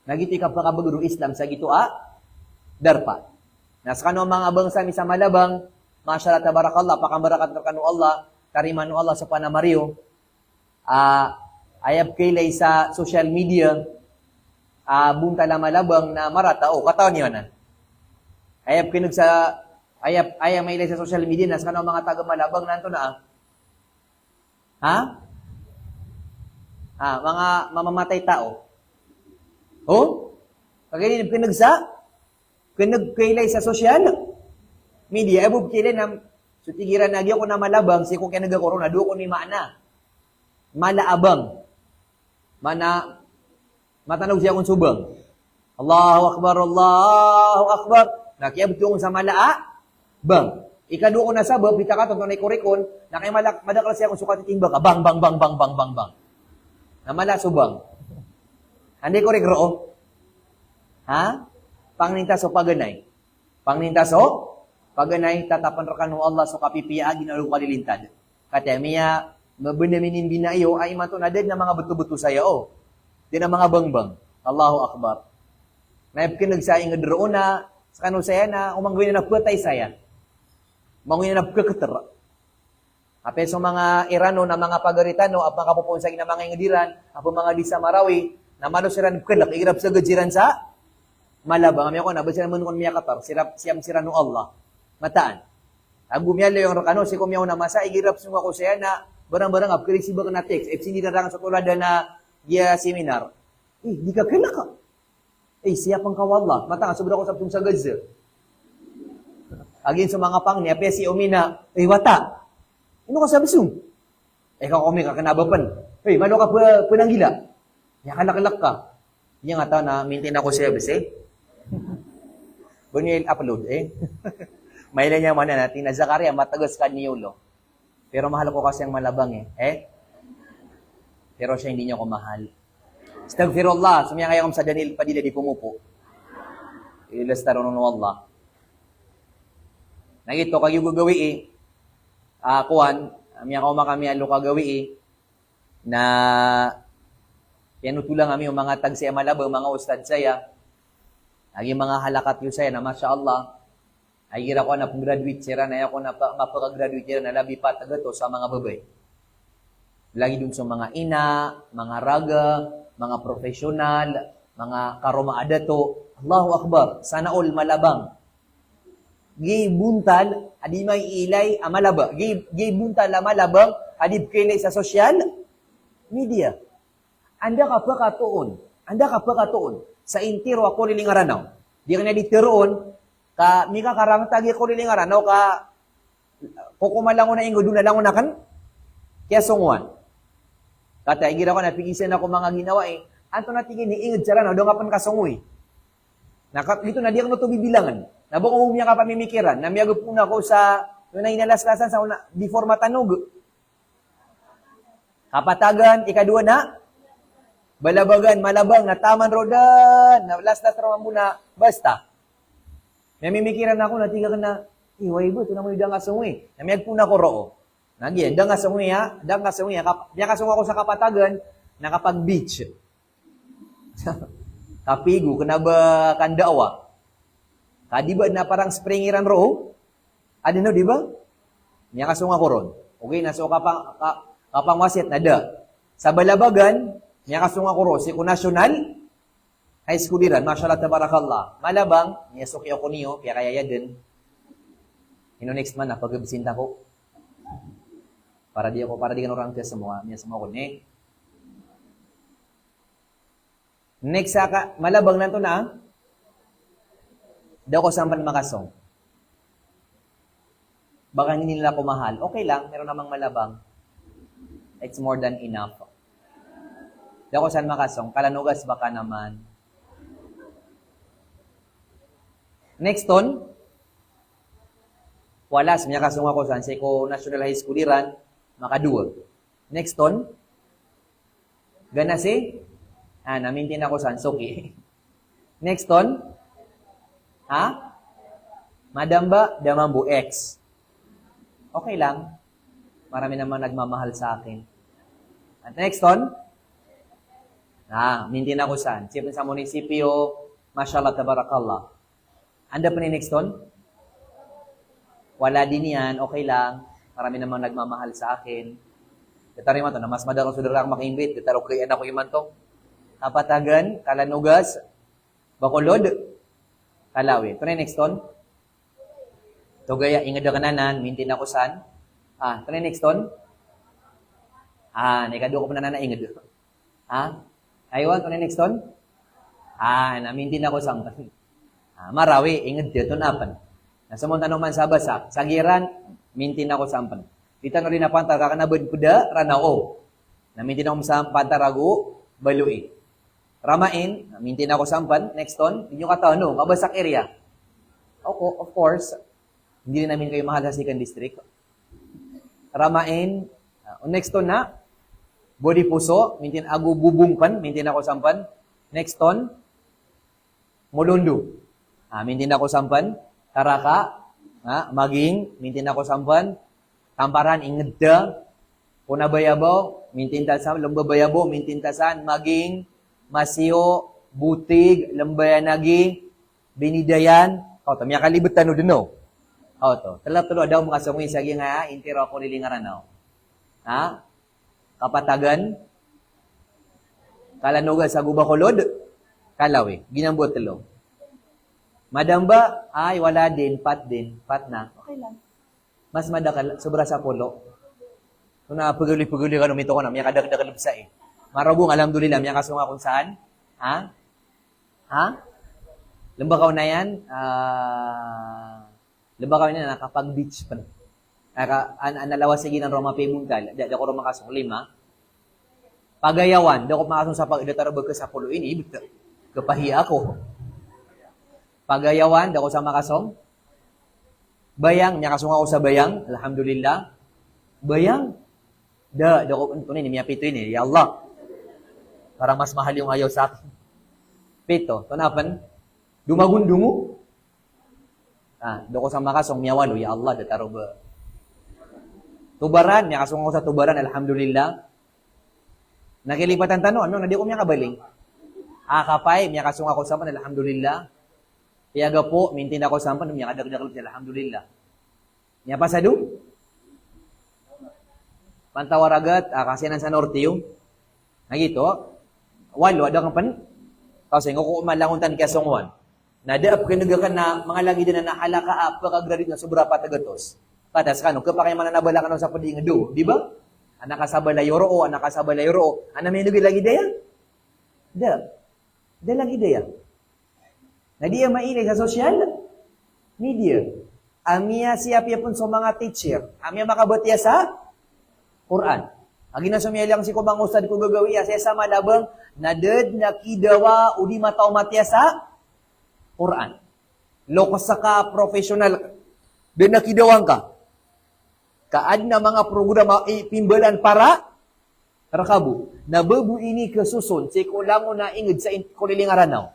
Nagiti kapakabaguro Islam sa gitu darpa. Nas kano mga abang sa misa malabang, masyaallah tabarakallah, pakambarakat kanu Allah, karimanu Allah sa panamariyo. Ayab kailay sa social media, buntala malabang na marata, kataon niyo na. Ayab kinug sa, ayab mailay sa social media, nas kano mga taga malabang nanto na mga mamamatay tao. Kaganin kinagkailay sa social media, abub kilay na sutigiran na ko na malabang, si ko kinagkakorona, do ko ni maana. Malaabang. Matanog siya kung subang. Allahu Akbar. Nakiabot yung sa bang. Ikadu ko na sabab, pita ka, tunay kurikon, na kay madakal siya kung sukat itimba ka, bang. Na subang. Hindi ko rigro. Pangnintas o paganay. Tatapan rakanu Allah so kapipiya, ginalu kalilintad. Kaya miya, mabunaminin binayo, ay matunadad na mga betu-betu saya, Di na mga bangbang. Allahu Akbar. Naipkin nagsaing nga droon na, sa kanu saya na, umanggawin na nagpatay saya. Mangunin na nagkakater. Ape so mga Irano na mga pagaritano, at mga kapupunsag na mga ingadiran, apo mga di sa Marawi, na manusiran kalak, igirap sa gajiran sa malabang. Ami ako na, basiran mo nung miya katar, siyam sirano Allah. Mataan. Ang gumiyalo yung rakano, si kumiyaw na masa, igirap sunga ko siya na, barang-barang, apkirisi ba ka na text, sindi na rangan sa tulada na giya seminar. Di ka kalak ka. Siya pang kawala. Mataan, sobra ko sa gazir. Agin sa mga pang niya, si Omina, wata. Ano ka sabi sung? Kami ka kanabapan. Mano ka pananggila? Kalak-kalak ka. Yan nga na, maintain ako siya, bese. Bunyo upload, Mailan niya man natin na Zakaria, matagas ka niyulo. Pero mahal ko kasi ang malabang, Pero siya hindi niya ko mahal. Astagfirullah, sumiyang ayaw sa Daniel Padilla di pumupo. Ilastaron ng Allah. Nagito, kayo gagawi kuan, amiyang ako makami alo kagawi na pianutulang kami yung mga tag siya malabang, mga ustad saya. Agi mga halakat yung saya na Masya Allah. Ay gira ko na graduate siya na ako na mapaka-graduate siya na labi pa tagato sa mga babay. Lagi dun sa mga ina, mga raga, mga profesional, mga karomaada to. Allahu Akbar, sana all malabang. Gay buntal, adi may ilay, malaba. Gay buntal, malabang, adi kilay sa social media. Anda ka pa katuon. Sa intiro ako nilingaranaw. Di ka na ditiroon, mika karang tagi ko nilingaranaw, kukumalango na ingo, doon na lang unakan, kaya sunguan. Kata, igira ko na, pigisan ako mga ginawa Anto na tingin, iingad siya na, doon nga pan kasungoy. Dito na, di ako natubibilangan. Nabo ko umiya ka pamimikiran, namiyagod po na ako sa, yung nainalaslasan sa una, before matanog. Kapatagan, ikadua na, balabagan, malabang, nataman rodan, lastas raman muna, basta. Namimikiran ako, natiga ka na, iway ba, ito na mo yung dangasungwi. Namiyag po na ko roo. Nagyan, dangasungwi ha, Biya kasung ako sa kapatagan, nakapag-beach. Kapigo, kanaba kandawa. Kadiba na parang springiran roo? Adino, di ba? Biya kasung ako ron. Okay, naso kapang wasit na da. Sa balabagan, niya kasunga ko ro, si ko national, high schooliran, mashallah tabarakallah. Malabang, niya suki ako niyo, kaya kaya din. Next man, pag-bisinta ko. Para di ka orang tiya semua, niya semua ko, Next saka, malabang nanto na, daw ko sampan makasong. Baka hindi nila ko mahal. Okay lang, meron namang malabang. It's more than enough. Daw ko saan makasong, kalanugas baka naman. Next on, wala, sanya kasong ako saan, sa ko National High School iran, makaduwag. Next on, gana si, namintin ako saan, soki. Next on, Madamba, Damambu, X. Okay lang, marami naman nagmamahal sa akin. At next on, Mintin ako saan? Chief sa munisipyo, mashallah, tabarakallah. Anda pa ni next ton? Wala din yan, okay lang. Marami namang nagmamahal sa akin. Katari man to, na mas madaro sudara ako makimbit. Kataro kayan ako iman to. Kapatagan, Kalanugas, Bacolod, Kalawi. Ito na next ton? Tugaya, ingad na kananan, mintin ako saan? Ito na next ton? Naikado ko pa na ingad. Aywan, ito na next ton? Namintin ako saan? Marawi, ingad dito, napan. Nasamon tanong man sa basa, sagiran, mintin ako sampan. Kita no rin na pantar, kakanabad kuda, ranao. Namintin ako sa pantarago, balui. Ramain, mintin ako sampan, next ton, hindi nyo kataon, no, mabasak area. Of course, hindi rin namin kayo mahal sa second district. Ramain, next ton na, body puso, mintin agu bubungkan, mintin ako sampan. Next ton, Mulundo. Mintin ako sampan. Taraka, maging, mintin ako sampan. Tamparan, ingedda. Punabayabaw, mintin tasan. Lumbabayabaw, mintin tasan. Maging, Masio, Butig, Lambayanagi, Binidayan. Tamya kalibutan no din no. Talap-tulo daw mga sungoy sa nga, intero ako nilingaran no. Kapatagan, Kalanugas sa Gubacolod, Kalawi, ginambot telo. Madam ba? Wala din, pat na. Okay lang. Mas madakal, sobra sa polo. Kung paguli-paguli ka numito ko na, may kadagdagal sa Marabong, alhamdulillah, may kasunga kung saan. Lambakaw na yan, nakapag-beach pa. Analawas sige ng Roma Pimuntal, di ako Roma kasong 5. Pagayawan, di ako makasong sa pag-idatarabag ka sa polo ini, kapahiya ako. Pagayawan, di ako sa makasong. Bayang, niya kasong ako sa bayang, alhamdulillah. Bayang, di ako, tunay, niya pito ini, ya Allah. Para mas mahal yung ayaw sa akin. Pito, tunapan, dumagundungo. Do ko sa makasong miyawalo, ya Allah, dataro ba. Tubaran, niya kasong ako sa tubaran, alhamdulillah. Nakilipatan tanong, na di ko miya kabaling. Kapay, niya kasong ako sa man, alhamdulillah. Piyaga po, mintin ako sa man, niya kadagdagal siya, alhamdulillah. Niya pasado? Pantawaragat, kasinan sa norte yung. Nagito, walo, ada kang pan. Kasi nga kung malanguntan ka songwan. Nadaap ka na mga lagi din na nahalaka pagkagradit na sobra patagatos. Patas ka, kapag kayo mananabala ka sa pading do, di ba? Anak kasabala yoro, Ana may nugi lagi daya? Da lagi daya. Na diya mailay sa social media. Amia siya pun sa mga teacher. Amia makabatiya sa Quran. Agi na sumiya lang si kubang ustad ko gagawi sa sama labang nadad nakidawa udi mataw matya sa Quran. Lokos sa ka professional din nakidawang ka. Kaad na mga programa ipimbalan para rakabu. Nababu ini kesusun si kulango na inged sa kulilingaran now.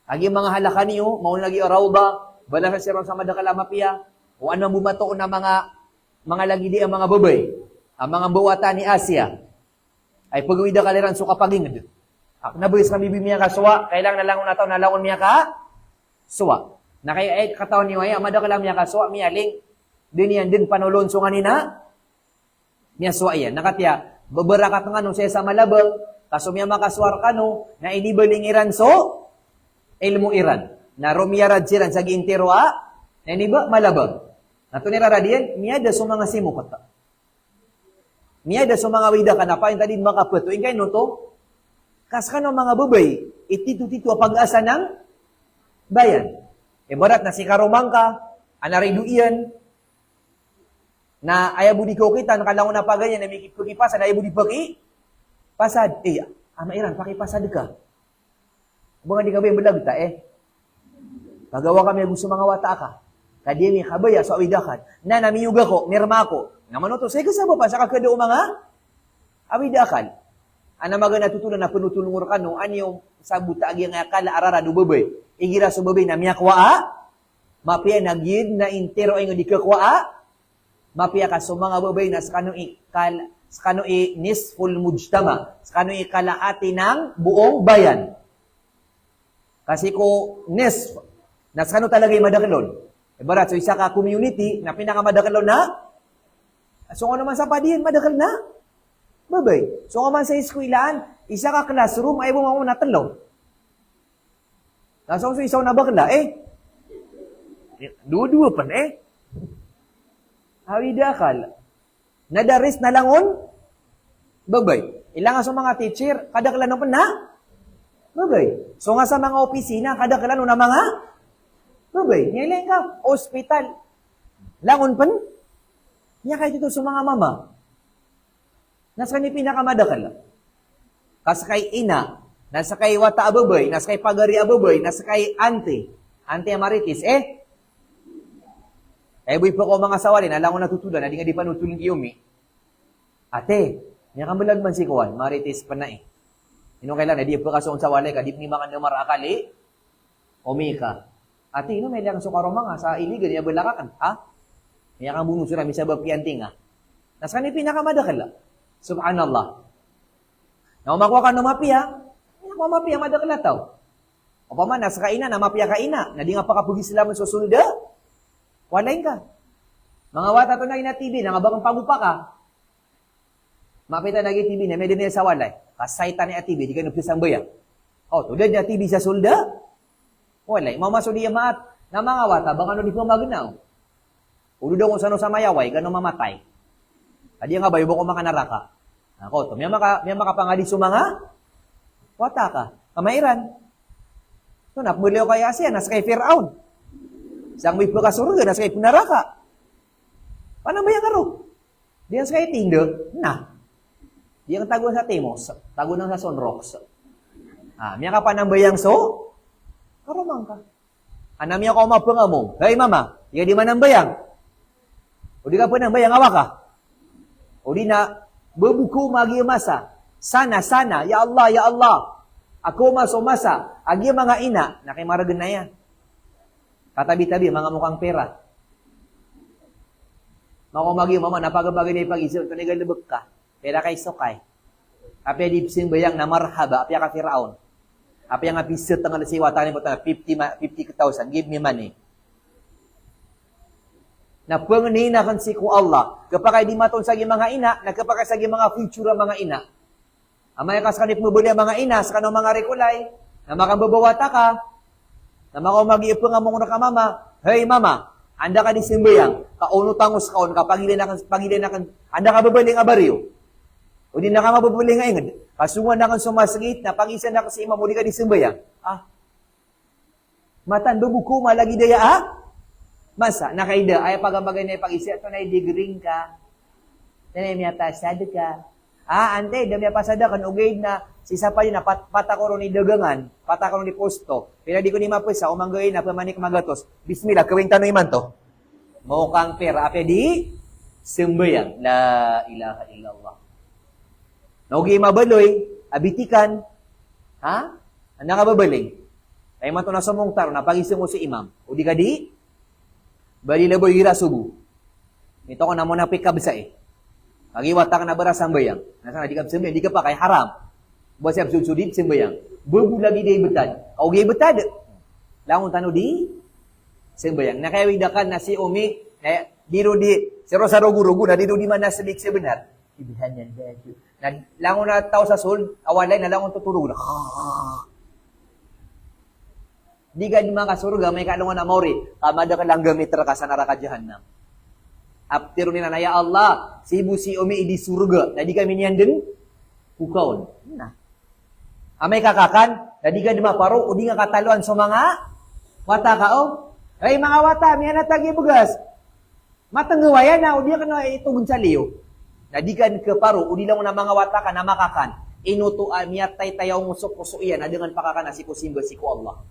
Agi mga halaka niyo mao lagi rawda bala sa siron sa madakalama piya o anong bumato na mga lagi di ang mga babay. Ang mga bawata ni Asia ay pagawida kaliran so kapagingid. Nabuhis kami bimiya ka suwa, kailang nalangon na taon, nalangon miya ka suwa. Na kaya kataon niyo ay, amada ka lang miya ka suwa, miya ling, din yan din panulon so nga nina, miya suwa yan. Nakatya, babarakat nga nung siya sa malabang, kaso miya makaswar ka no, na inibaling iran so, ilmu iran. Na rumiyarad siran sa giintero na iniba malabang. Natuniraradiyan, miya da so mga simukot. Miya da so mga wida ka na pa, yung tadi makaputo, yung kayo no to, kas ka no mga babay, itito-tito pag-asa ng bayan. Barat na si karumang ka, anarido iyan, na ayabu di ko kita, nakalangon na pa ganyan, na may kipagipasa, na ayabu di pagi, pasad. Mairan, pakipasad ka. Bunga di ka ba yung bulag ta, pagawa kami gusto mga wata ka, kadi may kabaya, so awidakan, na namiyuga ko, nirma ko, naman ito, sige sa pa, sa kakado mga awidakan. Ana maga natutunan na penutulungur kanu ani yung sabuta agi nga kala arara do babay. Igira so babay na miyakwa mapia nagid na intero ay nga dikakwa mapia ka so mga babay na sa kanu Sakano nisful mujtama. Sakano kalahati ng buong bayan. Kasi ko nisf, na sakano talaga yung madakalon. Ibarat, so isa ka community na pinakamadakalon na, so ano man sa padiyan, madakal na. Babay. So man sa eskwilaan, isa ka classroom, ay bumamo na talo. Nasong so isaw na bakla, dua-dua pan Hawidakal. Nadaris na langon, babay. Ilang sa mga teacher, kadakalan na pa na, babay. So nga sa mga opisina, kadakalan na mga, babay. Nilain ka, ospital. Langon pan, niya kayo dito sa mga mama. Nasa ni pinakamadakal. Nasa kay ina, nasa kay wata ababay, nasa kay pagari ababay, nasa kay ante amaritis, buhay po ko mga sawalin, alam ko natutunan, na di nga di panutulong kiyumi. Ate, niya kambalag man si Kuwan, maritis pa na Ino kailan, di po kasoon sa walay ka, di ni mga namar akali, umika. Ate, ino may lang sukaro mga sa iligan, niya balakakan, ha? Niya kang bunod sila, may sabab kiyanting, ha? Nasa kanil pinakamadakal, subhanallah. Na umakuha ka ng mapiya, mapiya madakal tao. O pa man, nasa kaina, na mapiya kaina, na di nga pakapugis sila man susulda, walain ka. Mga wata to na ina TV, na nga bakang pagupa ka, mapita nagi TV na may din sa walay, kasayta ni TV, di ka nagpisang bayang. O, tulad niya TV sa sulda, walay, mamasuli yung maat, na mga wata, baka no di po magnaw. Ulo daw kung sano sa mayaway, gano'ng mamatay. Adi nga ba, ko makanaraka. Ako, to, may makapangali sa mga wata ka. Kamairan. So, napmuliw kay Asya, nasa kay Firaun. Sang may pagkasurga, nasa kay Punaraka. Paano ba yung karo? Diyan sa kay Tindo, na. Diyan tago sa Timos, tago na sa Sonrox. Miya ka pa ng bayang so, karumang ka. Anam niya ko mapangamong. Hey mama, di man ang bayang. O di ka pa ng bayang awa ka. O di na, babuko magi masa. Sana, ya Allah. Ako masumasa. Agi mga ina, nakimaragan na yan. Katabi-tabi, mga mukhang pera. Makumagi mama, napagabagay na ipag-isip, ito nagalabag ka. Pera kay sokay. Apya di pising bayang na marhaba, apya ka Firaun. Apya nga pisit ang alasiwa, tanin mo tayo, 50,000, give me money. Na pangina kan si ku Allah. Kapag di maton sa mga ina, nagkapag sa mga future mga ina. Amay kas kanip mo buli mga ina, sa kanong mga rekulay, na makababawata ka, na makumag-iipong nga mong nakamama, hey mama, anda ka di simbayang, kauno tangos kaon, pangilin na kan, anda ka babaling abaryo. O di na ka mababaling nga ingad. Kasungan na kan sumasagit, na pang-isa na kasi imam, o di ka di simbayang. Matan, babuko, malagi daya, Masa, nakaida, ay pagamagay na ipag-isip, ito na idigring ka. Ito na imiyatasad ka. Ante, dami pasada kan ugaid na, sisa pa yun na patakoro ni dagangan, patakoro ni posto. Pero di ko ni mapwesa, umanggoy na, pamanik magatos. Bismillah, kawing tanong iman to. Mukhang pera, ape di, simbayang. La ilaha illallah. Naugi mabaloy, abitikan, Ang nakababaling. Kaya man to na sumong taro, napagising mo si imam. O di ka di, bali laboy ira subu. Ito ko na mo na pikab sa Magiwata ka na baras ang bayang. Nasa na di ka simbayang, di ka pa kay haram. Buat siya sudip simbayang. Bubu lagi di betad. Kau gay betad. Langon tano di simbayang. Nakayawigdakan na si Umi, diro di, siro sa rugu-rugu na diro di man nasalik siya benar. Ibihan yan. Na langon na tao sa sul, awalay na langon tutulog na. Di ka di makasurga, may kalungan na mori. Kamada ka lang gamitra ka sa naraka jahannam. After nila na, ya Allah, si ibu si umi di surga. Na di kami niyan din, kukaon. Amay kakakan, na di ka di maparo, o di nga kataluan sa mga wata ka, Ay, mga wata, may anatagi bugas. Matanggawayan na, o di ka na itugon sa liyo. Na di ka kaparo, o di lang na mga wata ka na makakan. Inutuan, miyatay tayaw musok-musok iyan, na dengan pakakan na si kusimba, si ku Allah.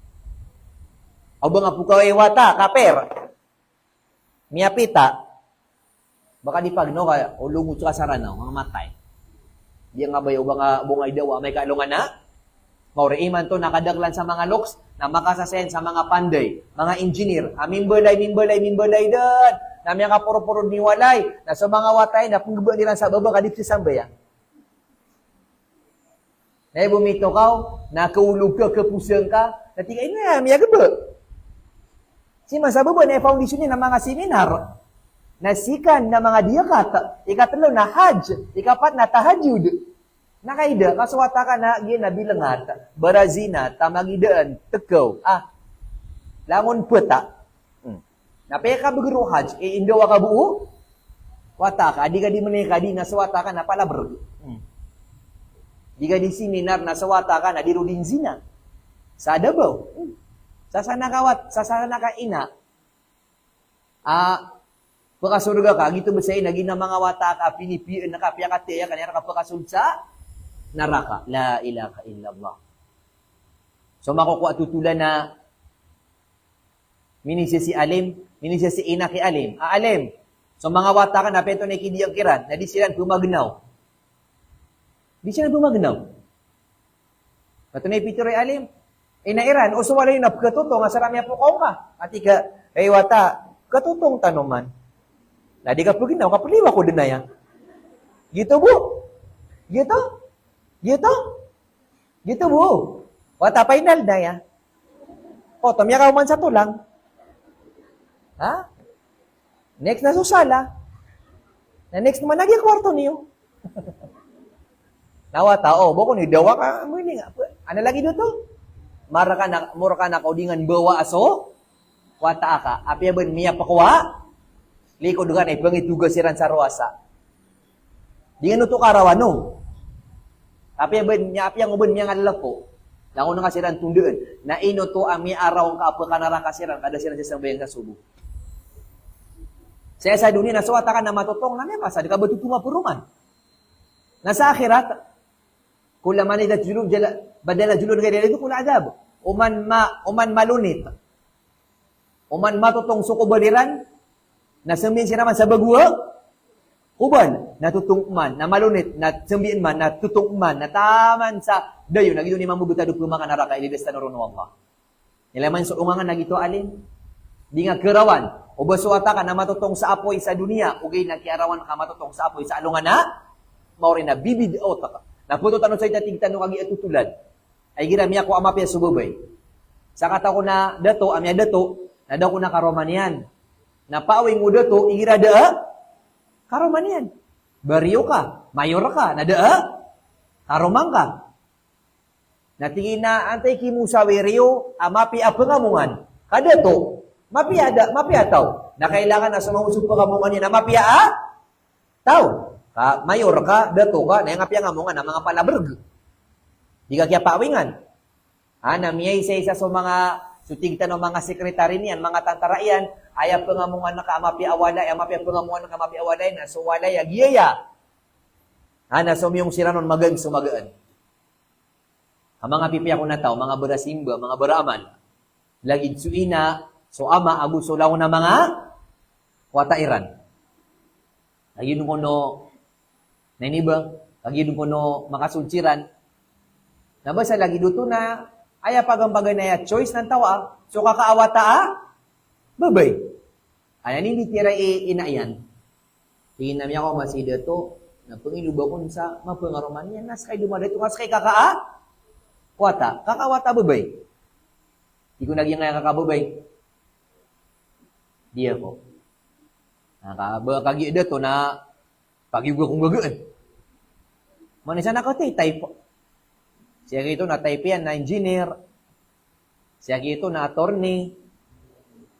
O ba nga po wata, kaper, miyapita, baka di pag, kaya, o lungot ka sa ranaw, mga matay. Di nga ba yung bungay daw, may kalungan na? Maure iman to, nakadaglan sa mga looks, na makasasen sa mga panday, mga engineer, mimbalay dan, na mga kapuro-puro ni walay, na sa mga watay, na panggubo nila sa baba, kadip si sambaya. Na bumito ka, na kaulog ka, kapusang ka, na tingay na, miya gaba. Si sa baba, na foundation niya ng mga seminar, nasikan na mga diyakat, ikatlo na hajj, ikapat na tahajud. Nakaida, kaswata ka na, ginabilangat, barazina, tamagidaan, tekaw, langon peta. Napaya ka bagro hajj, indawa ka buo, wata ka, di ka di menika, di naswata ka na palaber. Di ka di seminar, naswata ka na di rudin zina. Sa dabaw. Sasana ka ina. Pakasurga ka, gitu basay, naging na mga wata ka, pinipian na ka, piyakatiya, kanina ka pakasulsa, naraka. La ilaha illallah. So makukuha tutulan na minisya si Alim, minisya si Ina ki Alim. Alim. So mga wata ka na peto na ikidiyang kiran, na di sila bumagnaw. Di sila bumagnaw. Kato na ipituloy Alim. Inairan, o suwalay na katutong, asaramya po ka. Ati ka, wata, katutong tanuman. Na di ka paginaw, kapaliwa ko din na yan. Gitu bu. Gitu bu. Wata final na yan. O, tamya ka man sa tulang. Ha? Next na susala. Na next naman nagyang kwarto niyo. Nawata, boko ni dawa ka, muli nga. Ano lagi dito? Mura ka na kaudingan bawa aso. Wata ka, api abon miya pakuha. Likod ka na ipangitugas siran sa ruasa. Di nga nuto karawano. Api ang ubon miya nga lalapo. Lango na kasiran tundaan. Na ino to ang miya araw ka apa kanara kasiran kada siran sa sambayan sa subo. Saya sa dunia naswata ka na matutong na may masa. Di ka batutuma puruman. Nasa akhirat, kulaman idat julun badala julun kaya dito kula adab. Uman malunit. Uman matutong sukubaliran. Nasamin siya naman sa bagua, uban, natutong man, na malunit, na sambiin man, natutong man, nataman sa dayo, nagito ni mamubutado pumaka naraka, ilibes tanurun ng Allah. Nilaman sa ungangan, nagito alin, di nga karawan, o basuata ka na matutong sa apoy sa dunia, ugay na kiarawan ka matutong sa apoy sa alungan na, mauri na bibid o taka. Naputo tanong sa itating tanong agi atutulad, ay gira miya ko amapya subabay. Sa kata ko na dato, amya dato, na daw ko na karomanian. Napawing mo dato, igira daa, karomanian. Bariyo ka, mayor ka, na daa, karomang ka. Natingin na antay kimu sa weriyo, mapi apangamungan. Kada to, mapi ataw. Na kailangan na sumangusog pangamungan niya na mapi taw. Mayor ka, dato ka, na yung api angamungan na mga palaberg. Di ka kaya pawingan. Namiyay isa sa mga sutigtan ng mga sekretary niyan, mga tantaraian, ayaw pengamungan na kaamapi awalay, amapi pengamungan na kaamapi awalay, na suwalay agiyaya. Na sumiyong siranon magang sumagaan. Ang mga pipi ako na tao, mga barasimba, mga baraaman, lagid suina, so ama, agusulaw na mga watairan. Ayun ko no, nainibang, ayun ko no, makasulsiran, nabasa lagi duto na, aya pagambagay na ya choice ng tawa, so kakaawata babay. Ayan, hindi tira inaayan. Tingin namin ako masida to, na pangiluba ko sa mapangaroman yan, nas kay dumaday to, kas kay kakawata babay. Di ko nagyang nga kakababay. Di ako. Nakabagagida to na pag-iuga kong gagaan. Manisa na ka type. Siya ito na type yan na engineer. Siya ito na attorney.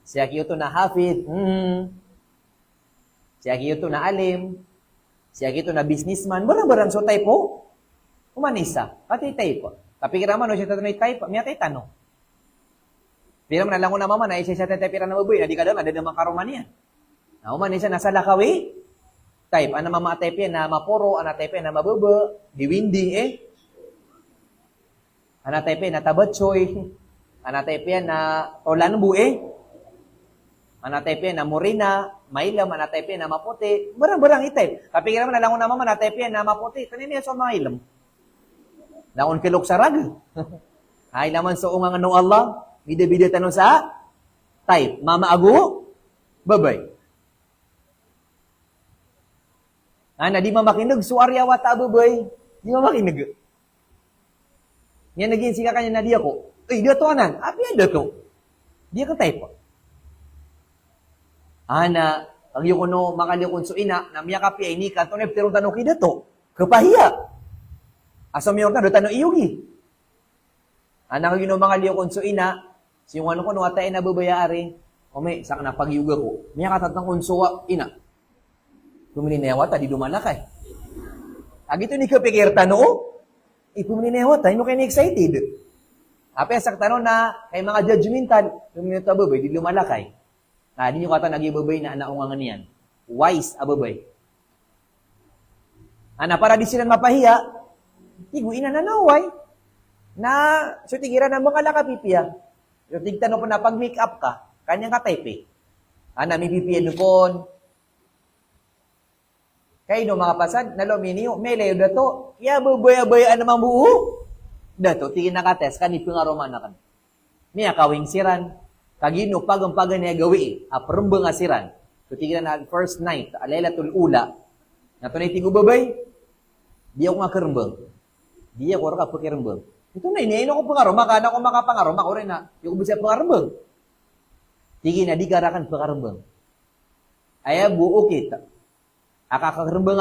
Siya ito na hafid. Siya ito na alim. Siya ito na businessman. Barang-barang so type po. Umanisa. Pati type. Kapikira man o siya ito na type. Miya tayo tanong. Pero man lang ko na mama na isa siya type na mabuhay. Na di ka daw, ada naman karuman yan. Na umanisa nasa lakawi. Type. Ano mama type yan na mapuro. Ano type yan na mababa. Diwindi Ana type na tabatsoy, ana type na tolanbu ana type na morina, mailam, ana type na maputi, barang-barang i-type. Kapikiran mo na lang na mama na type na maputi, kanina sa mailam. Naon kilok sarag. Ay naman sa ungang anong Allah, bida-bida tanong sa type, mama agu, babay. Ana di mamakinig suarya wata babay. Di mamakinig. Nya naging sika kanya na dia ko. Dia to anan. Api ada to. Dia ka type. Ana pag yuko makalikon so ina namya kapi ay ni kanto ne pero tanong kida to. Kepahiya. Asa mi orta do tanong iyugi. Ana kag mga likon so ina si ano ko no atay na babayari. Ome sak na pagyuga ko. Miya katatang unsuwa ina. Pumininewat di dumalakay. Agito ni kapikir tanong. Ipumininewat no kay ni excited. Apa sak tanong na kay mga judgmental puminita babay di lumalakay. Nah, di nyo kata nagibabay na anaungangan niyan. Wise ababay. Ana para di sila mapahiya, iguina na naway. Na, so tigira na mga lakapipiya. So tigtanong po na pag make up ka, kanyang kataype. Ana, may pipiya nukon. Kayo no mga pasad, nalominiyo, may layo dato, ya babay-abayaan naman buo. Dato, tigin nakates, kanipin nga romanakan. Miya kawing siran. Kagino pagang-pagang niya gawi, aprembeng asiran. So, tignan na first night, alaylatul ula. Na tunay tigubabay, di ako nga kerembeng. Di ako ka pagkerembeng. Ito na, iniino ko pangaroma, kana ko makapangaroma, ko rin na, di ko bisa pangarembeng. Tigin na, di karakan pangarembeng. Aya buo kita. Akakerembeng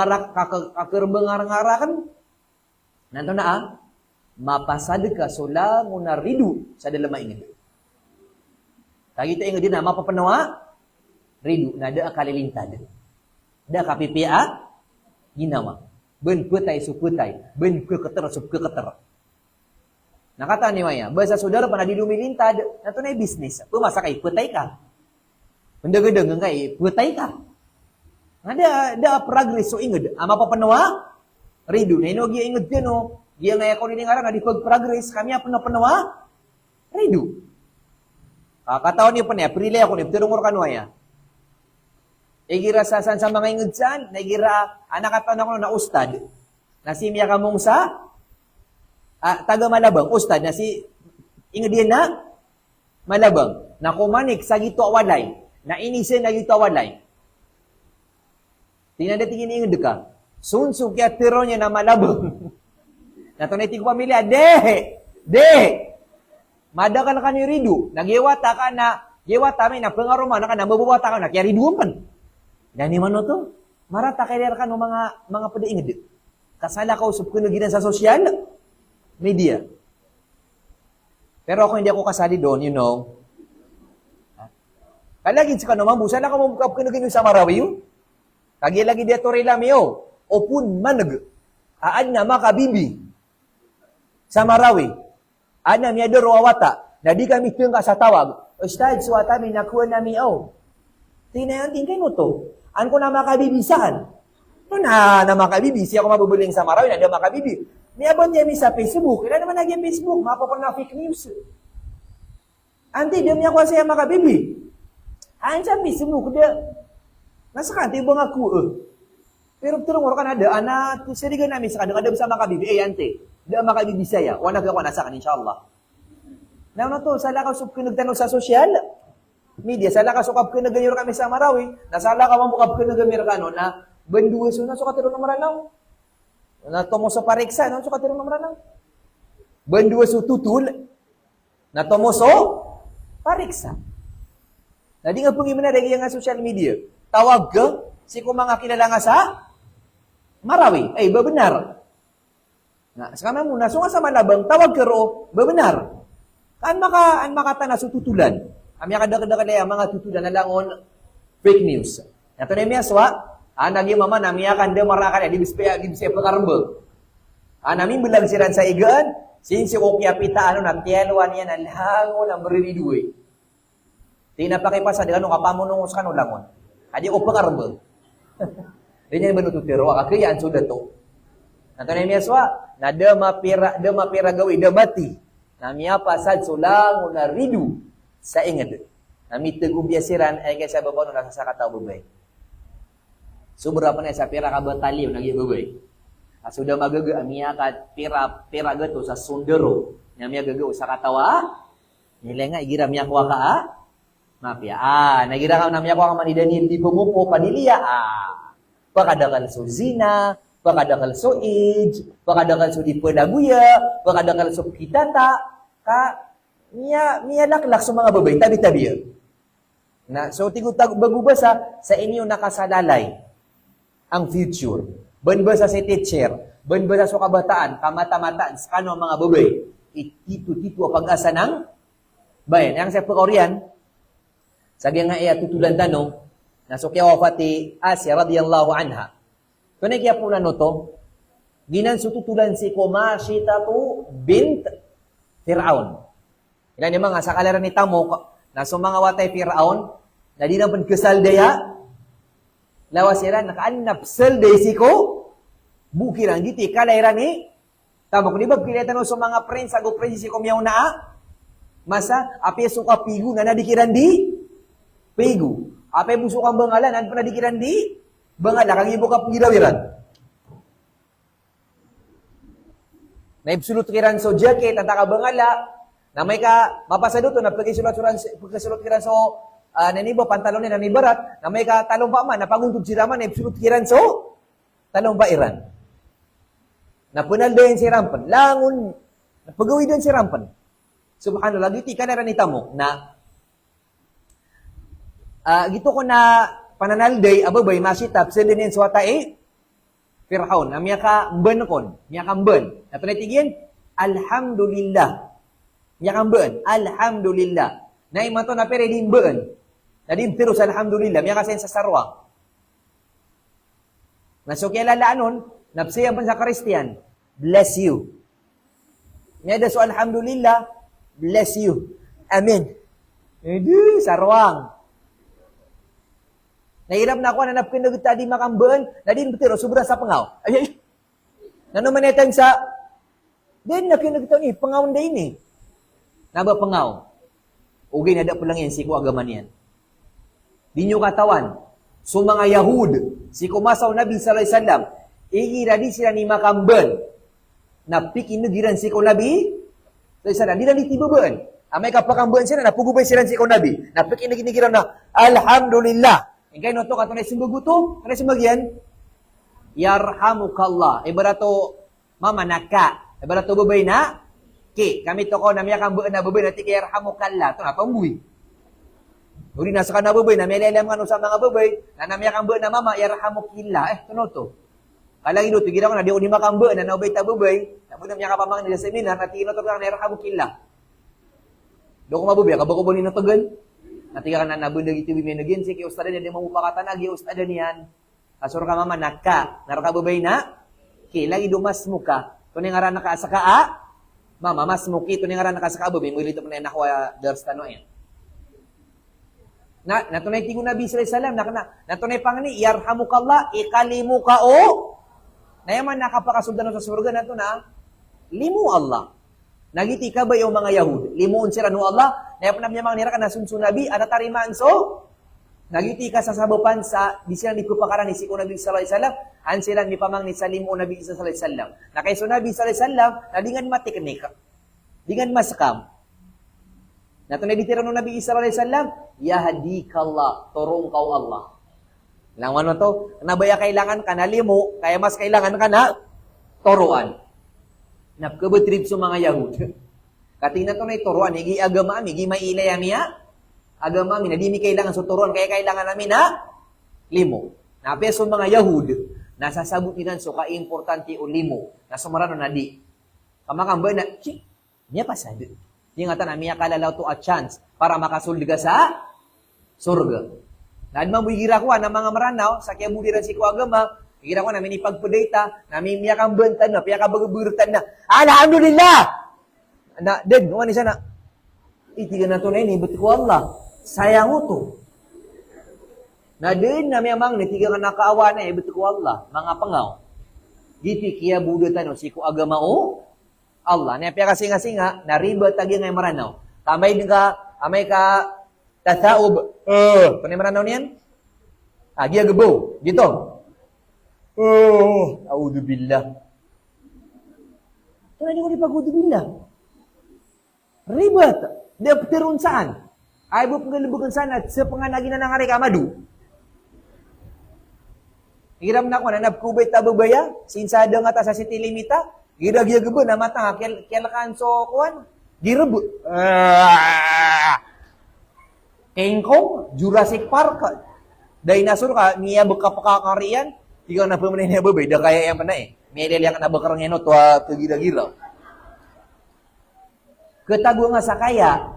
arakan, nanto na mapasad ka sula muna ridu sa dalam ingin. Kagito ingat din na mapapanawa, ridu na da akalilintad. Da kapipia, ginawa. Ben putay suputay, ben keketer keketer. Nakata ni Maya, bahasa saudara pernah dilumilintad, na ito na bisnis. Pumasa kay putay ka. Pendagang kay putay ka. Da progress so ingad. Mapapanawa, ridu. Na ino giya ingad din o. Giya nga ako nilingarang na di pag-progress, kami panawa, ridu. Kataon niyo pa niya, prilay ako niya, pero ngor kanwaya. Igira sa mga ingudsan, nagira, anak kataon ako na ustad, na si Mia Kamong sa, taga Malabang, ustad, na si, ingadiyan na, Malabang, na kumanik sa gito awalay, na inisin na gito awalay. Tinadatingin ingad ka, sunsug kaya tiro niya na Malabang. Natunay ko pamilya, de, mada ka na kanyo ridu, nagyewata ka na, yewata may na pengaroma na ka na, mabuwata ka na, kaya riduan pan. Dani man to, marata kaya ka no mga padaingid. Kasala ka usap ko naginan sa social media. Pero ako hindi ako kasali doon, you know. Kalagin sa kanong mambusa na ka mabukap ko naginan sa Marawi yun. Kagilagi dito rila miyo, opun manag, aan na makabibi sa Marawi. Ana mi ada rawata. Na di kami tengah sa tawag. Ustad, suwata mi nakuha nami aw. Tinayantin kayo to. An ko na makabibisahan. No na makabibisi ako mabubuling sa Marawi na makabibi. Ni abon niya mi sa Facebook. Ila naman nagyang Facebook. Mapapang na fake news. Anti, dami ako saya makabibi. An sa Facebook, dia. Nasa kanti bang ako Pero turun orang kan ada anak sedigan namin sa kadang-kadang bisa makabibi. Ante. Dia makabibi saya. Wana ka nasa kan insyaallah. Nauna to sala ka sub kinagtanong sa social media, sala ka sukab kinaganyor kami sa Marawi, nasala ka mambukab kinagamir kano na benduwe so na sukatiro ng maranaw. Na tomo sa pariksa na sukatiro ng maranaw. Benduwe so tutul na tomo so pariksa. Nadi nga pungi mana dagi nga social media. Tawag ka si kumanga kilala nga sa Marawi. Ay benar. Nah, sekarang muna so nga sa Malabang tawag ka ro benar. Kan makata na tutulan. Kami kada-kada mga tutulan na langon fake news. Nato na miya swa, nagi mama nami akan de marakan di bispe pakarembeng. Nami bilang siran sa igaan, sinsi ko kya pita na tielwan yan ang lango na maririduwe. Tinapakipasa di ano kapamunong sa kano langon. Adi ko pakarembeng. Diyan benututiro kakayaan sudah to. Nato na miya swa, na de mapira gawi de mati. Nami apa sad sulang na ridu sa inged. Nami tegum biasiran ay kay sa babaw na sa kataw babay. So berapa na sa pira ka batalyon nagi babay. Sudah magaga amiya ka pira gato sa sundero. Nami gaga sa katawa. Nilay nga igira miya kwa ka mapia. Nagira ka nami kwa ka manidanil di pumupo padiliya. pakadakal so zina, pakadakal so age, pakadakal so dipadaguya, pakadakal so kitata, niya laklak sa mga babay, tabi-tabi. Na, so tigutag bagubasa sa inyo nakasalalay ang future. Banbasa sa teacher, banbasa sa kabataan, kamata-mataan, sa kano ang mga babay. Ito ang pag-asa ng bayan. Yang sa pagkorian, sa nga iya tutulan tanong, na so kaya wafati Asya radiyallahu anha. Kung kaya po na no to, ginansututulan si Kumashitatu bint Fir'aun. Ilan yung mga sa kalaran ni Tamok, na so mga watay Fir'aun, na di naman kasaldaya, lawas sila, nakaanap salday si ko, bukirang diti, kalayran ni Tamok. Di ba pinatan sa mga friends, ago friends si kumyaw na masa, api suka pigu, na nadikiran di, pigu. Api buso kang bangalan, na nadikiran di, bangala, kang ibo ka pagirawiran. Naibsulut kiran so jacket, at bangala, na may ka mapasado to na pagkasulat kiran so nanibo pantalon ni nanibarat na may ka talong pa man napaguntod si Raman naibsulut kiran so talong pa iran. Napunaldayan si Rampan, langon napagawi doon si Rampan. Subhanallah, giti ka na ranita mo na gito ko na pananalday ababay masitap silinin swata Fir'aun, na miya ka mben kon, miya ka mben. Na tulitigin, alhamdulillah. Miya ka mben, alhamdulillah. Na imato na pere din mben. Na din terus alhamdulillah, miya ka sen sa sarwa. Na so kaya lalaanon, napsiyan pa sa Christian, bless you. Miya da so alhamdulillah, bless you. Amen. Edi, sarwang. Nahirap na ako, nanap ko na tadi makambaan, na din betiro, sobra sa pangaw. Ay, nanumanetang sa, din na kinagitaw ni, pangaw na ini. Naba pangaw. Ugay na da po lang yan, si ko agaman yan. Di nyo katawan, so mga Yahud, si kumasaw Nabi sallallahu alaihi wasallam, igira di sila ni makambaan, na pikinugiran si ko Nabi, sallallahu alaihi wasallam, di na ditibabaan. Amay kapakambaan sila, napugubay sila si ko Nabi, na pikinugiran na, alhamdulillah. Ingkay no to, katunay sumbaguto, kanay sumbagyan, yarhamukallah. Ibarato, mama naka, ibarato babay na, ki, kami to ko, namiyak ang buwan na babay, nati kay yarhamukallah. Ito na, pambuhi. Uri nasa ka na babay, namiyalam ka no sa mga babay, na namiyak ang buwan na mama, yarhamukillah. Ito no to. Kalang ino, tigil ako na, di ako ni makambaan, na naubay ta babay, na po namiyak ka pa mga nila seminar, nati ino to ka na yarhamukillah. Doon ko mabubay, kabako ba ni natagal? Natika ka na nabundag iti biminagin, sige, ustada niya, di mamupakatan, agi, ustada niyan. Asur ka mama, naka, narakababay na, kilang idumas mo ka, tunay nga rin nakaasa ka, mama, mas mo ki, tunay nga rin nakaasa ka, babay, mo ilito mo na yan, nakuha, darstano yan. Natunay tingo Nabi sallallahu alaihi wasallam, natunay pangani, yarhamukallah, ikalimu ka o, na yaman nakapakasundan sa surga na ito na, limu Allah. Nagiti ka ba yung mga Yahud? Limuon sila no Allah, na yapan niya mga nira ka na sunsunabi, at atarimaan so, nagiti ka sa sabupan sa, di sila ni kupakaran ni Siko Nabi sallallahu alaihi wasallam, an sila ni pamang ni sa limuon Nabi sallallahu alaihi wasallam. Na kay so Nabi sallallahu alaihi wasallam, na dingan matiknik, dingan maskam. Natunay ditira no Nabi sallallahu alaihi wasallam, yahdikallah, turong kau Allah. Langan mo to, nabaya kailangan ka na limo, kaya mas kailangan ka na turuan. Napkabatrip sa mga Yahud. Kating na to na turuan, igi agama, igi mailay amia, agama, minadimi kailangan sa turuan, kaya kailangan namin na limo. Napaya sa mga Yahud, nasasabutin so ka-importante o limo, na sumarano na di. Kamakamba na, niya pasado. Yung nga tanami, kalalaw to a chance para makasulga sa surga. Dahil mabugira ko na mga maranaw, sa kaya budiran si ko agama, igira ko namin ipagpudata, namin miyakang bantan na, piyakabaguburutan na, alhamdulillah! Na, deg, nung siya na, itigan na to na ini, buti ko Allah, sayang mo to. Na din na miyamang, nitigan ka nakaawa na, buti ko Allah, mga pangaw. Giti kaya budatan, si ko agama o, Allah. Niya piya kasinga-singa, nariba tagi ngay maranaw. Tamay din ka, amay ka, tasaob. Kunay maranaw niyan? Giya gabaw. Dito. A'udhu billah. Ito na di ko di pag-udhu billah. Ribat. Di aptirun saan? Ay bup nga lubugan saan at sa panganagi na nangari ka madu. Hiram na ko na nabkubay tababaya, sinsada nga ta sa city limita, gira-gira gebo na mata kailakan so kuan, girebo. King Kong, Jurassic Park, dinosaur ka, niya bekapakakarian, tiga na pemenang niya babay, dah kaya yang pernah May yang na bakarang yan tua kegira-gira. Ketagu nga sa kaya,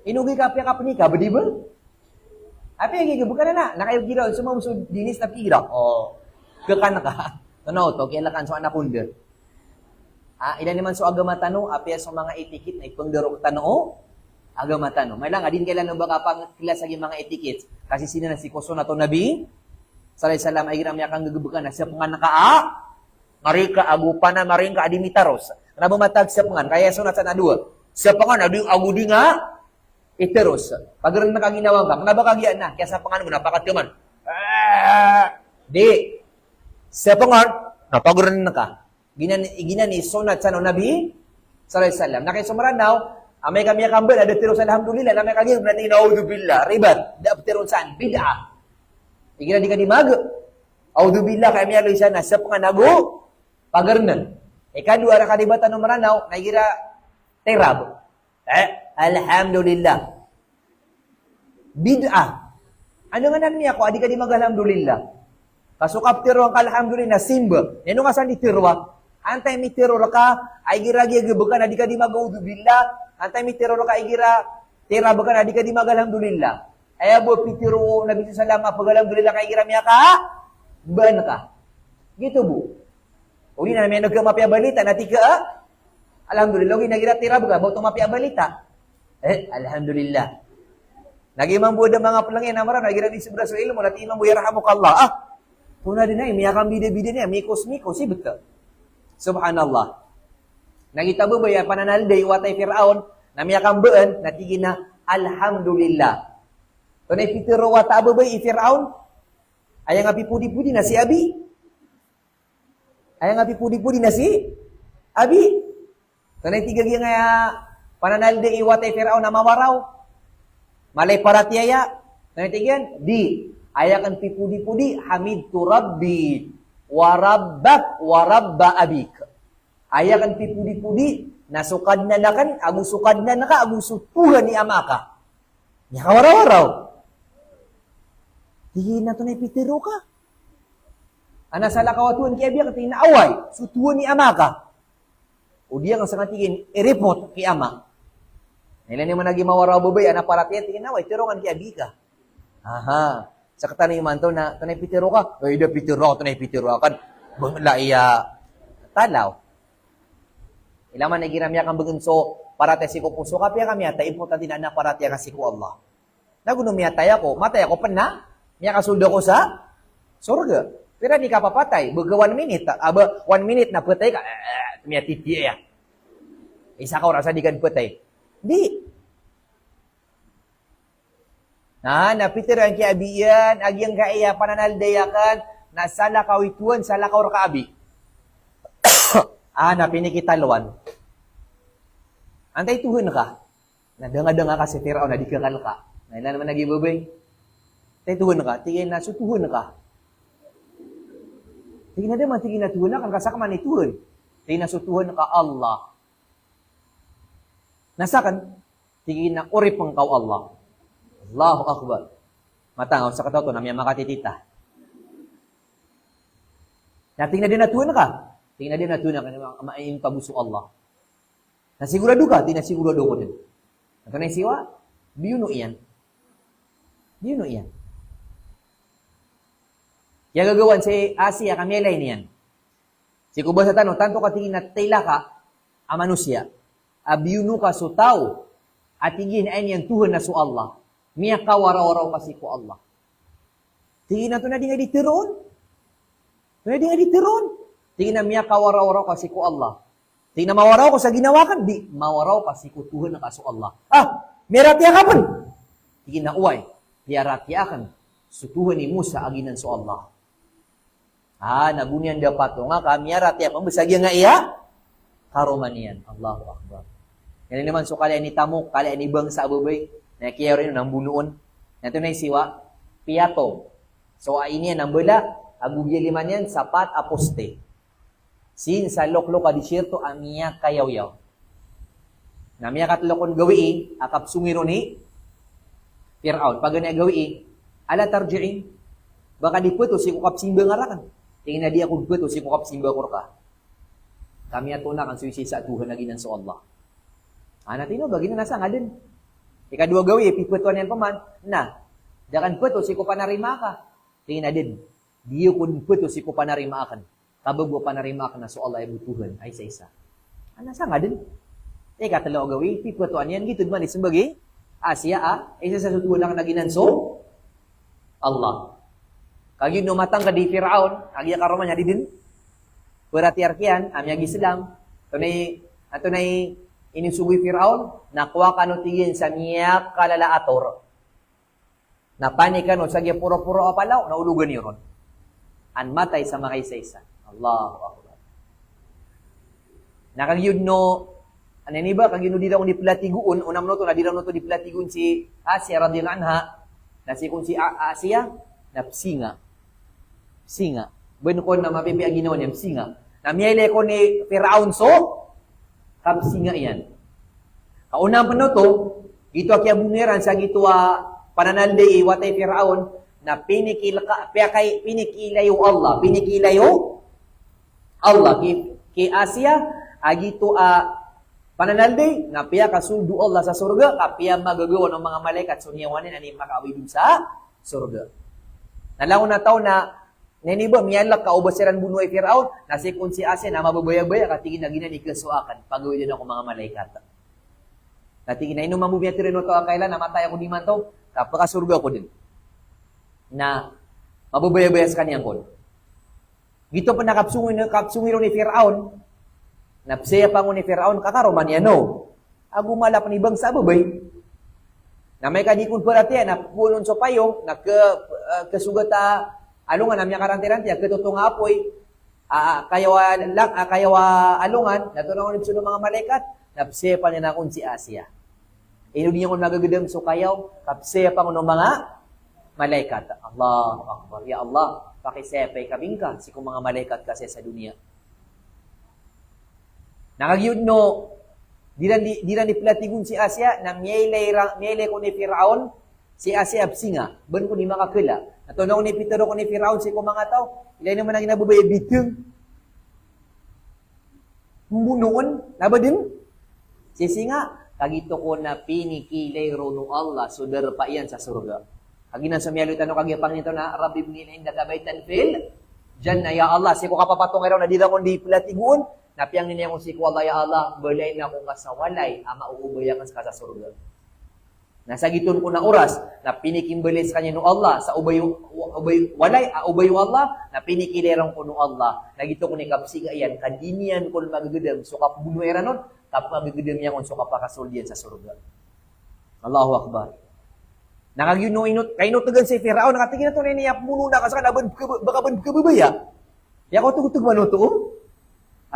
inugi ka pia nikah bediba? Apa yang bukan na kayo gira semua musuh dinis tapi gira. Oh, kekan ka. Tanaw to kailakan so anak punda. Ilan naman so agama tano, apa so mga etikit na ipangdarok tano agama tano. May lang adin kailan baka pang kilas lagi mga etikit. Kasi sino na si Koso na to Nabi sallallahu alaihi wasallam ay gira kang gugubukan na siya pangan ka Marika agupa na maring ka adimitaros. Kenapa matag siya pangan? Kaya sunat sa nadua. Siya pangan adu agudi nga iteros. Pagaran na kaginawang ka. Kenapa kagian na? Kaya sa pangan mo napakatiman. Di. Siya pangan napagaran na ka. Gina ni sunat sa Nabi sallallahu alaihi wasallam. Na kay sumaran daw, amay kami kambal ada tiros alhamdulillah. Namay kagi berarti naudzubillah ribat. Da tiros san bid'ah. Igina di ka di mag. Audzubillah kami alay sana sa panganago pagarnan. Ikadua ra kadibatan no maranaw nagira terab. Alhamdulillah. Bid'ah. Ano nga niya ako adi ka di magalhamdulillah. Kasukap tiro ang alhamdulillah simba. Neno nga san ditirwa. Antay mi tiro ka ay gira-gira bukan adi ka di magaudzubillah. Antay mi tiro ka ay gira tira bukan adi ka di magalhamdulillah. Ay abo pitiro Nabi sallallahu alaihi wasallam pagalhamdulillah kay gira miya ka. Ban ka. Gitu bu. Uli na may nagkamapya balita na tika. Alhamdulillah, uli nagira-tira ba? Ba't tumapya balita? Alhamdulillah. Nagimang buwan ng mga pelangin na marang, nagira di sebelah so ilmu, nati imang buya rahamukallah. Puna din ay, miyakang bide-bide niya, mikos-mikos, betul. Subhanallah. Nagita ba ba, pananalday, watay Fir'aun, na miyakang baan, natigin na, Alhamdulillah. Tunay pitiro wata ba ba, Fir'aun? Ayang api pudi-pudi na si Abi. Ayang api pudi-pudi na si Abi. Kanay tiga nga pananalde iwatay Fir'aun na mawaraw. Malay paratiyaya. Kanay tigan, di. Ayakan pipudi-pudi, hamidtu rabbi. Warabbak, warabba abik. Ayakan pipudi-pudi, nasukad na nakan, agu sukad na naka, agu sutuhan ni amaka. Nya kawaraw-waraw. Di na to na ipitiro ka. Ana sala kawatuan kaya biya kating naaway. Sutuan ni ama ka. O diya nga sa ngatigin, i-report kay ama. Nila naman naging mawaraw babay, anak para tiyan, tingin naway, tirongan kaya bi ka. Aha. Sa katanay man to na, tunay pitiro ka. Ay, da pitiro ka, tunay pitiro ka. Bangla iya, talaw. Ilaman nagiramya kang bagunso, para tayo si kupuso ka, piya kami ata, importante na anak para tiyan kasi ko Allah. Nagunumiyatay ako, matay ako pa na, niya kasuldo ko sa surga. Pero di ka papatay. Baga 1 minute. 1 minute na patay ka. Miya titi ya. Isa ka rasa di kan patay. Di. Napitir ang kiabiyan. Agyang kaya pananaldayakan. Nasala kawituan. Sala ka or kaabi. Napinikitalwan. Antay tuhon ka. Nadanga-danga ka si Fir'aun. Nadikakal ka. Nailan naman nagibabay. Antay tuhon ka. Tingin na sutuhon ka. Tingin na naman, tingin na tuhon na, kan kasakaman ni tuhon. Tingin na sutuhon ka Allah. Nasakan, tingin na urip ang kau Allah. Allahu Akbar. Matangaw sa kataw to, na may makatitita. Tingin na din na tuhon ka. Tingin na din na tuhon ka, maayong kabuso Allah. Nasigurado ka, tingin na sigurado ko din. Ito na yung siwa, biyuno iyan. Biyuno iyan. Kaya gagawan si Asia kami lain niyan. Si Kuba sa tanong, tanto katingin na tayla ka, a manusia, abiyuno ka su tao, at tingin ay niyan Tuhan na su Allah. Miya ka waraw-waraw kasi ko Allah. Tingin na ito na di nga ditiron. Ito na di nga ditiron. Tingin na miya ka waraw-waraw kasi ko Allah. Tingin na mawaraw ko sa ginawa ka, di mawaraw kasi ko Tuhan na kaso Allah. Meratya ka pun. Tingin na uway, piyaratya kan, sutuhan ni Musa aginan su Allah. Nabunian dapat nga kami arat ya pembesagya nga iya karomanian. Allahu Akbar. Yan naman so kali ni tamok, kali ni bang sa abubay, na kaya rin nang bunuon. Nato na siwa piato. So ini nang bala Agu dia lima niyan, sapat aposte. Sin sa loklo ka disyerto amiya kayaw-yaw. Namiya katlokon gawi, akap sungiro ni Fir'aun. Pag ganyan gawi, ala tarji'in. Baka di puto si kukap simba ngarakan. Tingin na di ako puto si kukap simba kurka. Kami ato na kan suisi sa Tuhan lagi ng so Allah. Tino, bagay na nasa nga din. Ikadua gawi, piputuan yan paman, na, dakan puto si kupanarima ka. Tingin na din, diyo kun puto si kupanarima akan. Kabag mo panarima akan na so Allah ay butuhan, ay sa isa. Nasa nga din. Ikatalaw gawi, piputuan yan, gitod man, isang bagay, Asya, isa sa sutuhan lang naginan so, Allah. Kag yun numatang ka di Fir'aun, agya karoman niya di din, perhatiarkian, amyag Islam, ato na inisugoy Fir'aun, nakuha ka no tigin sa miyak kalalaator. Napanik ka no, sagya puro-puro apalaw, naulugan yun. Anmatay sa mga isa-isa. Allahu Akbar. Nakagyud no, ano ba, kag yun no di daw ni platiguun, unam no to, na di daw no to di platiguun si Asya radhiyallahu anha, na si kung si Asya, napsinga. Singa. Ben ko na mapipiang ginawa niya, singa. Namiyele ko ni Fir'aun so, kapsinga yan. Kaunang pa no to, ito kaya bungiran sa gito pananalday watay Fir'aun, na pinikilayo Allah. Pinikilayo Allah. Ki Asya, agito pananalday, na piya kasuldu Allah sa surga, kapiya magagawa ng mga malaikat, sunyawanin ani makaawi dun sa surga. Nalangon na tao na, neniba, miyalak ka ubasiran bunuay Fir'aun, nasikon si Asya na mababaya-baya, katigin na ginan ikasuakan, pagawin din ako mga malaikat. Katigin na inuman mo biya tirino to akailan, namatay ako di man to, kapakasurga ko din. Na mababaya-baya sa kanyang kon. Gito pa nakapsungiro ni Fir'aun, napsaya pa ni Fir'aun, kakaroman yan no. Agumala pa ni bang sa babay. Na may kadikon perhatian, na punon sa payong, na kasugata, alungan namya karanti-ranti, katutunga apoy, kayawa alungan, natunaw ni ng mga malaikat, napsepa niya na kung si Asya. Ino niya kung nagagadam so kayaw, kapsepa ng mga malaikat. Allahu Akbar. Ya Allah, pakisepay kaming ka, si kung mga malaikat kasi sa dunia. Nakagyud no, Diran di platigun si Asya, na miyele ko ni Fir'aun, si Asya absinga, ban ko ni makakila. Natunaw ni Pitero ko ni Fir'aun, si ko mga tao, ilay naman ang inababaya biteng. Mbunoon, naba din? Si singa, kagito ko na pinikilay rono Allah, sudar pa iyan sa surga. Kaginan sa miyalo tanong kagipang nito na, Rabbi bingin inda kabaitan fil, dyan na ya Allah, si ko kapapatong araw na di ko di platigun, napiang niya kung si ko Allah, ya Allah, balay na akong kasawalay, ama uubayan ka sa surga. Nasa giton ko na oras, na pinikimbalis kanya no Allah, sa ubay Allah, na pinikiliran ko no Allah, na gito ko ni kapsiga yan, kadinian ko magagadam, so kapunuera nun, kap magagadam niya kung so kapakasuldian sa surga. Allahu Akbar. Nakagyuno inot, kainot tagan si Fir'aun, nakatingin na ito na iniyak muno na, kasi baka ban kababaya. Ya ko tugtug manuto,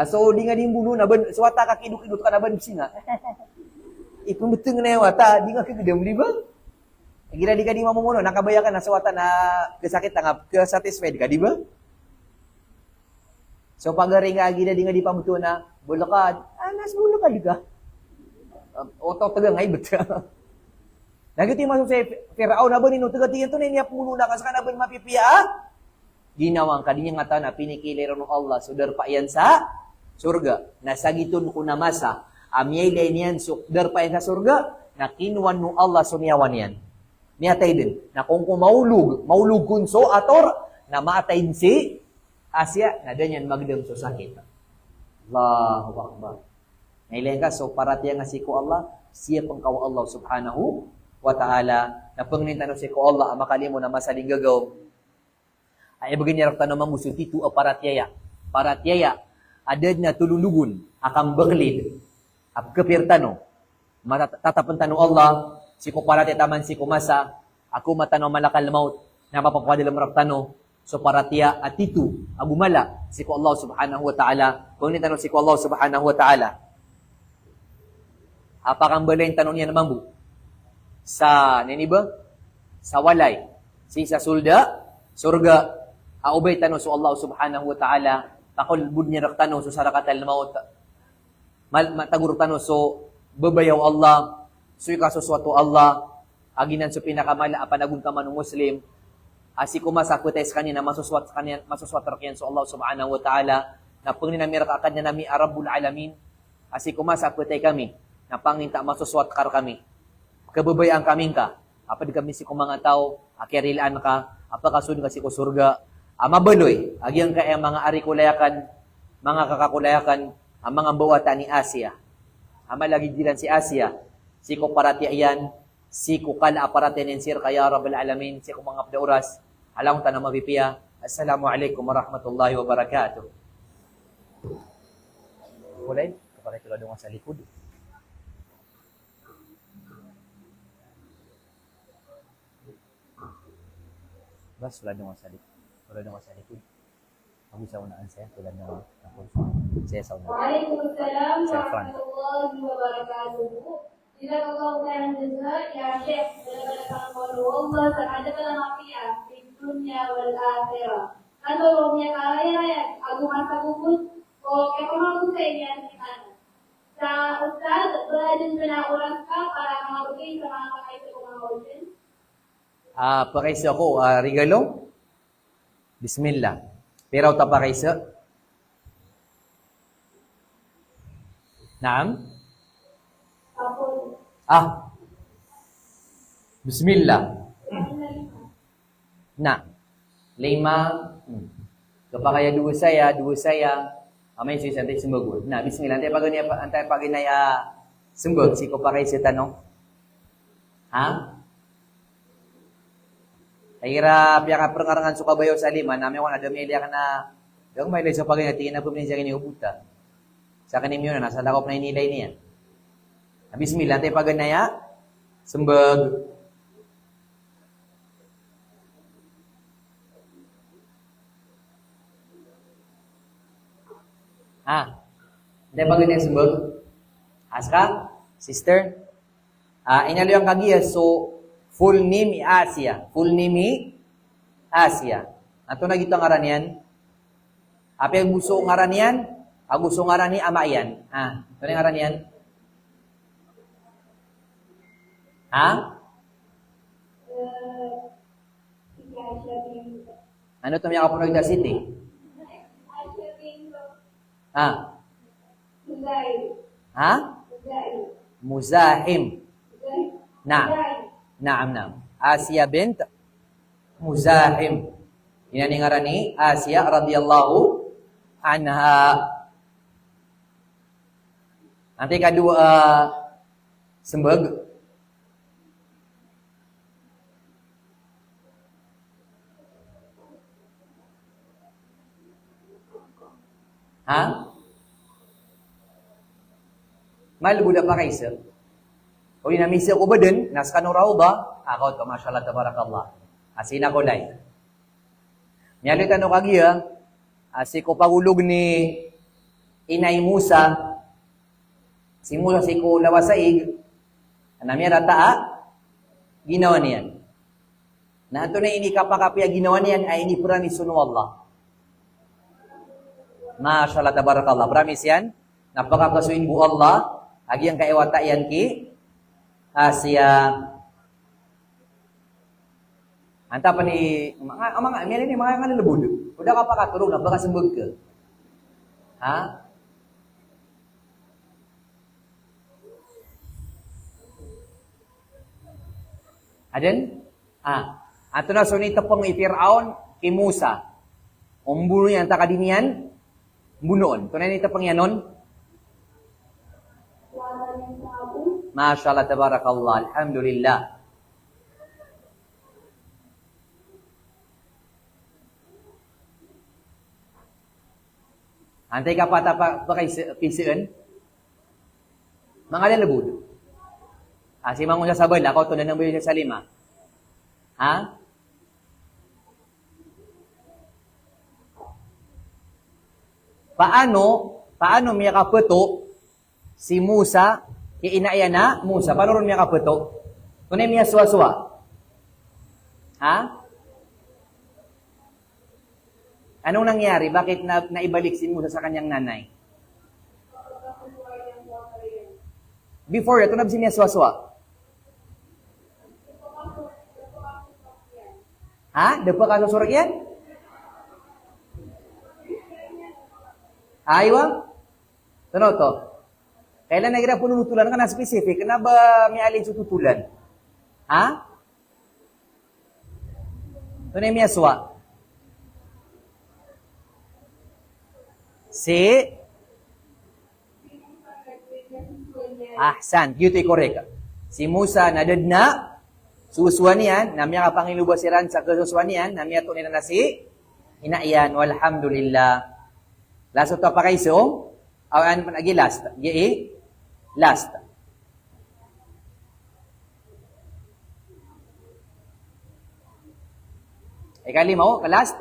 so, di nga din buno na ban, suwata ka kiduk-idut ka na ban singa. Ipumuteng na yung wata, di nga kagedam, di ba? Gira di ka di mamumuno, nakabaya ka na suwata na kasakit na nga, satisfied ka, di ba? So, pagari nga, gira di nga di pamuto na, bulakad, nas bulakad ka. Otaw tagang ay, ba't ka? Nagiti masuk sa Fir'aun na ba nino, taga-tingin to na iniyap muno na, kasi ka na ba mapipiya? Ginawang kadinya nga taon na pinikilay ng Allah, sudar pa yan sa surga. Nasagiton ko na masa, amyay day niyan, sudar pa yan sa surga, na kinuwan ng Allah suniyawan yan. Niyatay din, na kung maulug kunso ator, na maatay si Asya, na ganyan magdam so sakit. Allahu Akbar. Ngayon ka, so paratiya nga si ko Allah, siya pang kawa Allah subhanahu wa ta'ala, na pangnintanong si ko Allah, makalimo na masaling gagaw, ay bagay niya tanong mamuso titu paratyaya. Paratyaya, adad na tululugun, akang baklid, ap kapirtano, matatapan tanong Allah, si ko paratya taman si kumasa, ako matanong malakal maut, na mapapadalam raktano, so paratya at titu, agumala, si ko Allah subhanahu wa ta'ala, kung nitanong si ko Allah subhanahu wa ta'ala, apakang balay yung tanong niya naman bu, sa, nini ba? Sa walay, si sa surga, Aubay tanong so Allah subhanahu wa ta'ala, takol budnya tanong so sarakatal maut. Matagur tanong so babayaw Allah, so ikasuswatu Allah, aginan so pinakamala apanagun ka man Muslim, asikuma sa kutes kanina masuswat rakyan so Allah subhanahu wa ta'ala, na pangninamirak akad na nami Arabul Alamin, asikuma sa kutay kami, na panginta masuswat kar kami. Kababayaan kami ka, apad kami si kumanga tao, akirilaan ka, apakasun kasi ko surga, mabaloy, agyang ka mga arikulayakan, mga kakakulayakan, ang mga bawata ni Asia. Malagi dilan si Asia, si ko parati ayan, si ko kala aparate nensir kaya Rabbal Alamin, si ko mga pdauras, alam ta na mapipiya. Assalamualaikum warahmatullahi wabarakatuh. Kulay, kapare tulad ng sa likod. Bas, tulad ng sa likod. Tulad ng sa likod. Mag-isaw na ansaya, tulad ng saya sa una. Waalaikumsalam warahmatullahi wabarakatuh. Jazakallahu khairan jazaa ya Syekh. Dalam Allah terhadap al-afiyah di dunia wal akhirah. Kalau rohnya kaya aku masa kubus, kayak orang tu saya yang di mana. Sa Ustaz berada na orang ka para mabigay sa mga kakaiba ko mga audience. Pakaisa ko, regalo. Bismillah. Pero ta pakaisa. Naam? Ako. Bismillah. Na. 5. Kapag kaya dua saya, may sisantay sumugod. Na, bismillah. Antay pag inaya sumugod, si ko pakaisa tanong. Hirap ya ka prangarangan so kabayo sa lima, namin ko na dumili ka na, yung may sa pagay tingin na pumin siya kiniubuta. Sa kanim yun, nasa lakop na inilay niya. Bismillah, tayo paganaya, sumbag. Tayo paganaya, sumbag. Aska, sister. Inalo yung kagiya, so, full name Asia. Full name Asia. Ato na gito ngaran yan. Api ang gusto ngaran yan. Ang gusto ngaran ni ama yan. Ito na ngaran yan. Ano ito mga kapunag na city? Muzahim. Naam. Asia bint Muzahim. Inaningaran ni Asia radhiyallahu anha. Nanti kedua sembeg. Mal budak pakai se. O ina misa ko baden nas kanu rauda ako to masyaallah tabarakallah. Asina ko lay. Nyali tanu kagiya asi ko pagulog ni Inay Musa. Si Musa si ko lawasaig. Anamya rata ginawa niyan. Na ato na ini kapakapiya ginawa niyan ay ini pura ni sunu Allah. Masyaallah tabarakallah. Promise yan. Napakakasuin bu Allah. Agi yang kaiwata yan ki Asia. Anta pa ni mga meron ni mga nalabud. Udah ka pa katulog na baka sembeg ka. Aden? Ato na sunita pong Firaun ki Musa. Umbuno yan ta kadinian bunuon. Tunay nita pang yanon. Masyaallah tabarakallah. Alhamdulillah. Antay ka pata pa kay pisian? Mga lalabud. Si mangun sa sabay, ako to na nang buhay sa lima. Paano miya kapeto si Musa, iinaya na Musa, paano ron miya kapeto? Tunay miya suwa-suwa. Anong nangyari? Bakit naibalik si Musa sa kanyang nanay? Before, ito na ba niya swaswa? Ha? Depa ka susurak yan? Aywa? Ano to? Kailan na kita punutulan ka na specific? Na ba may alin sa tutulan? Ha? Ito na yung miyaswa. Si? Ahsan. Yun ito'y correct. Si Musa nadad na suswan niyan, namya kapangilubasiran sa kasuswan niyan, namya ito na si inaiyan, walhamdulillah. Last ito pa kayo, so, awan pa nagi last. Yai, last. Ikalimaw, last.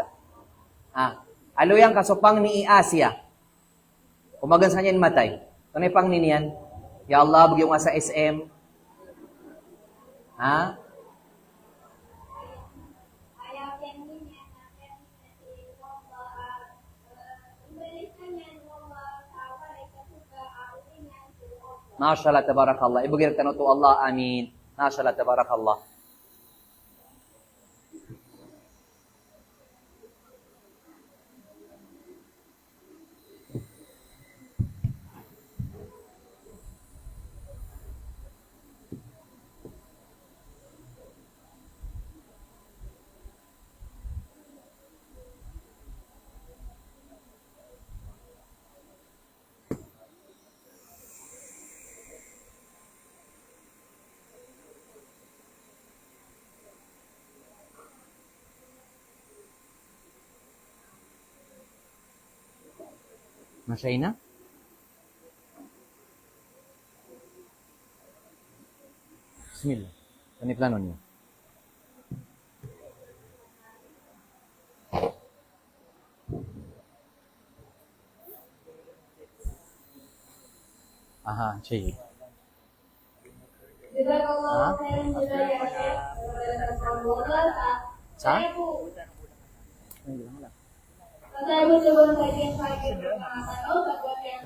Alo yang kasupang ni Asia. Kumagan sa niyan matay. Ito pang niniyan. Ya Allah, bugyo nga sa SM. Ha? Mashallah tabarakallah. Ibugir tanong to Allah, amin. Mashallah tabarakallah. Masya na? Bismillah. Ano plano niyo? Aha, sige. Jazakallahu khairan jazaa ya Syekh. Saya po. Saya mencoba mengkajian saya berpengalaman tahu bahwa yang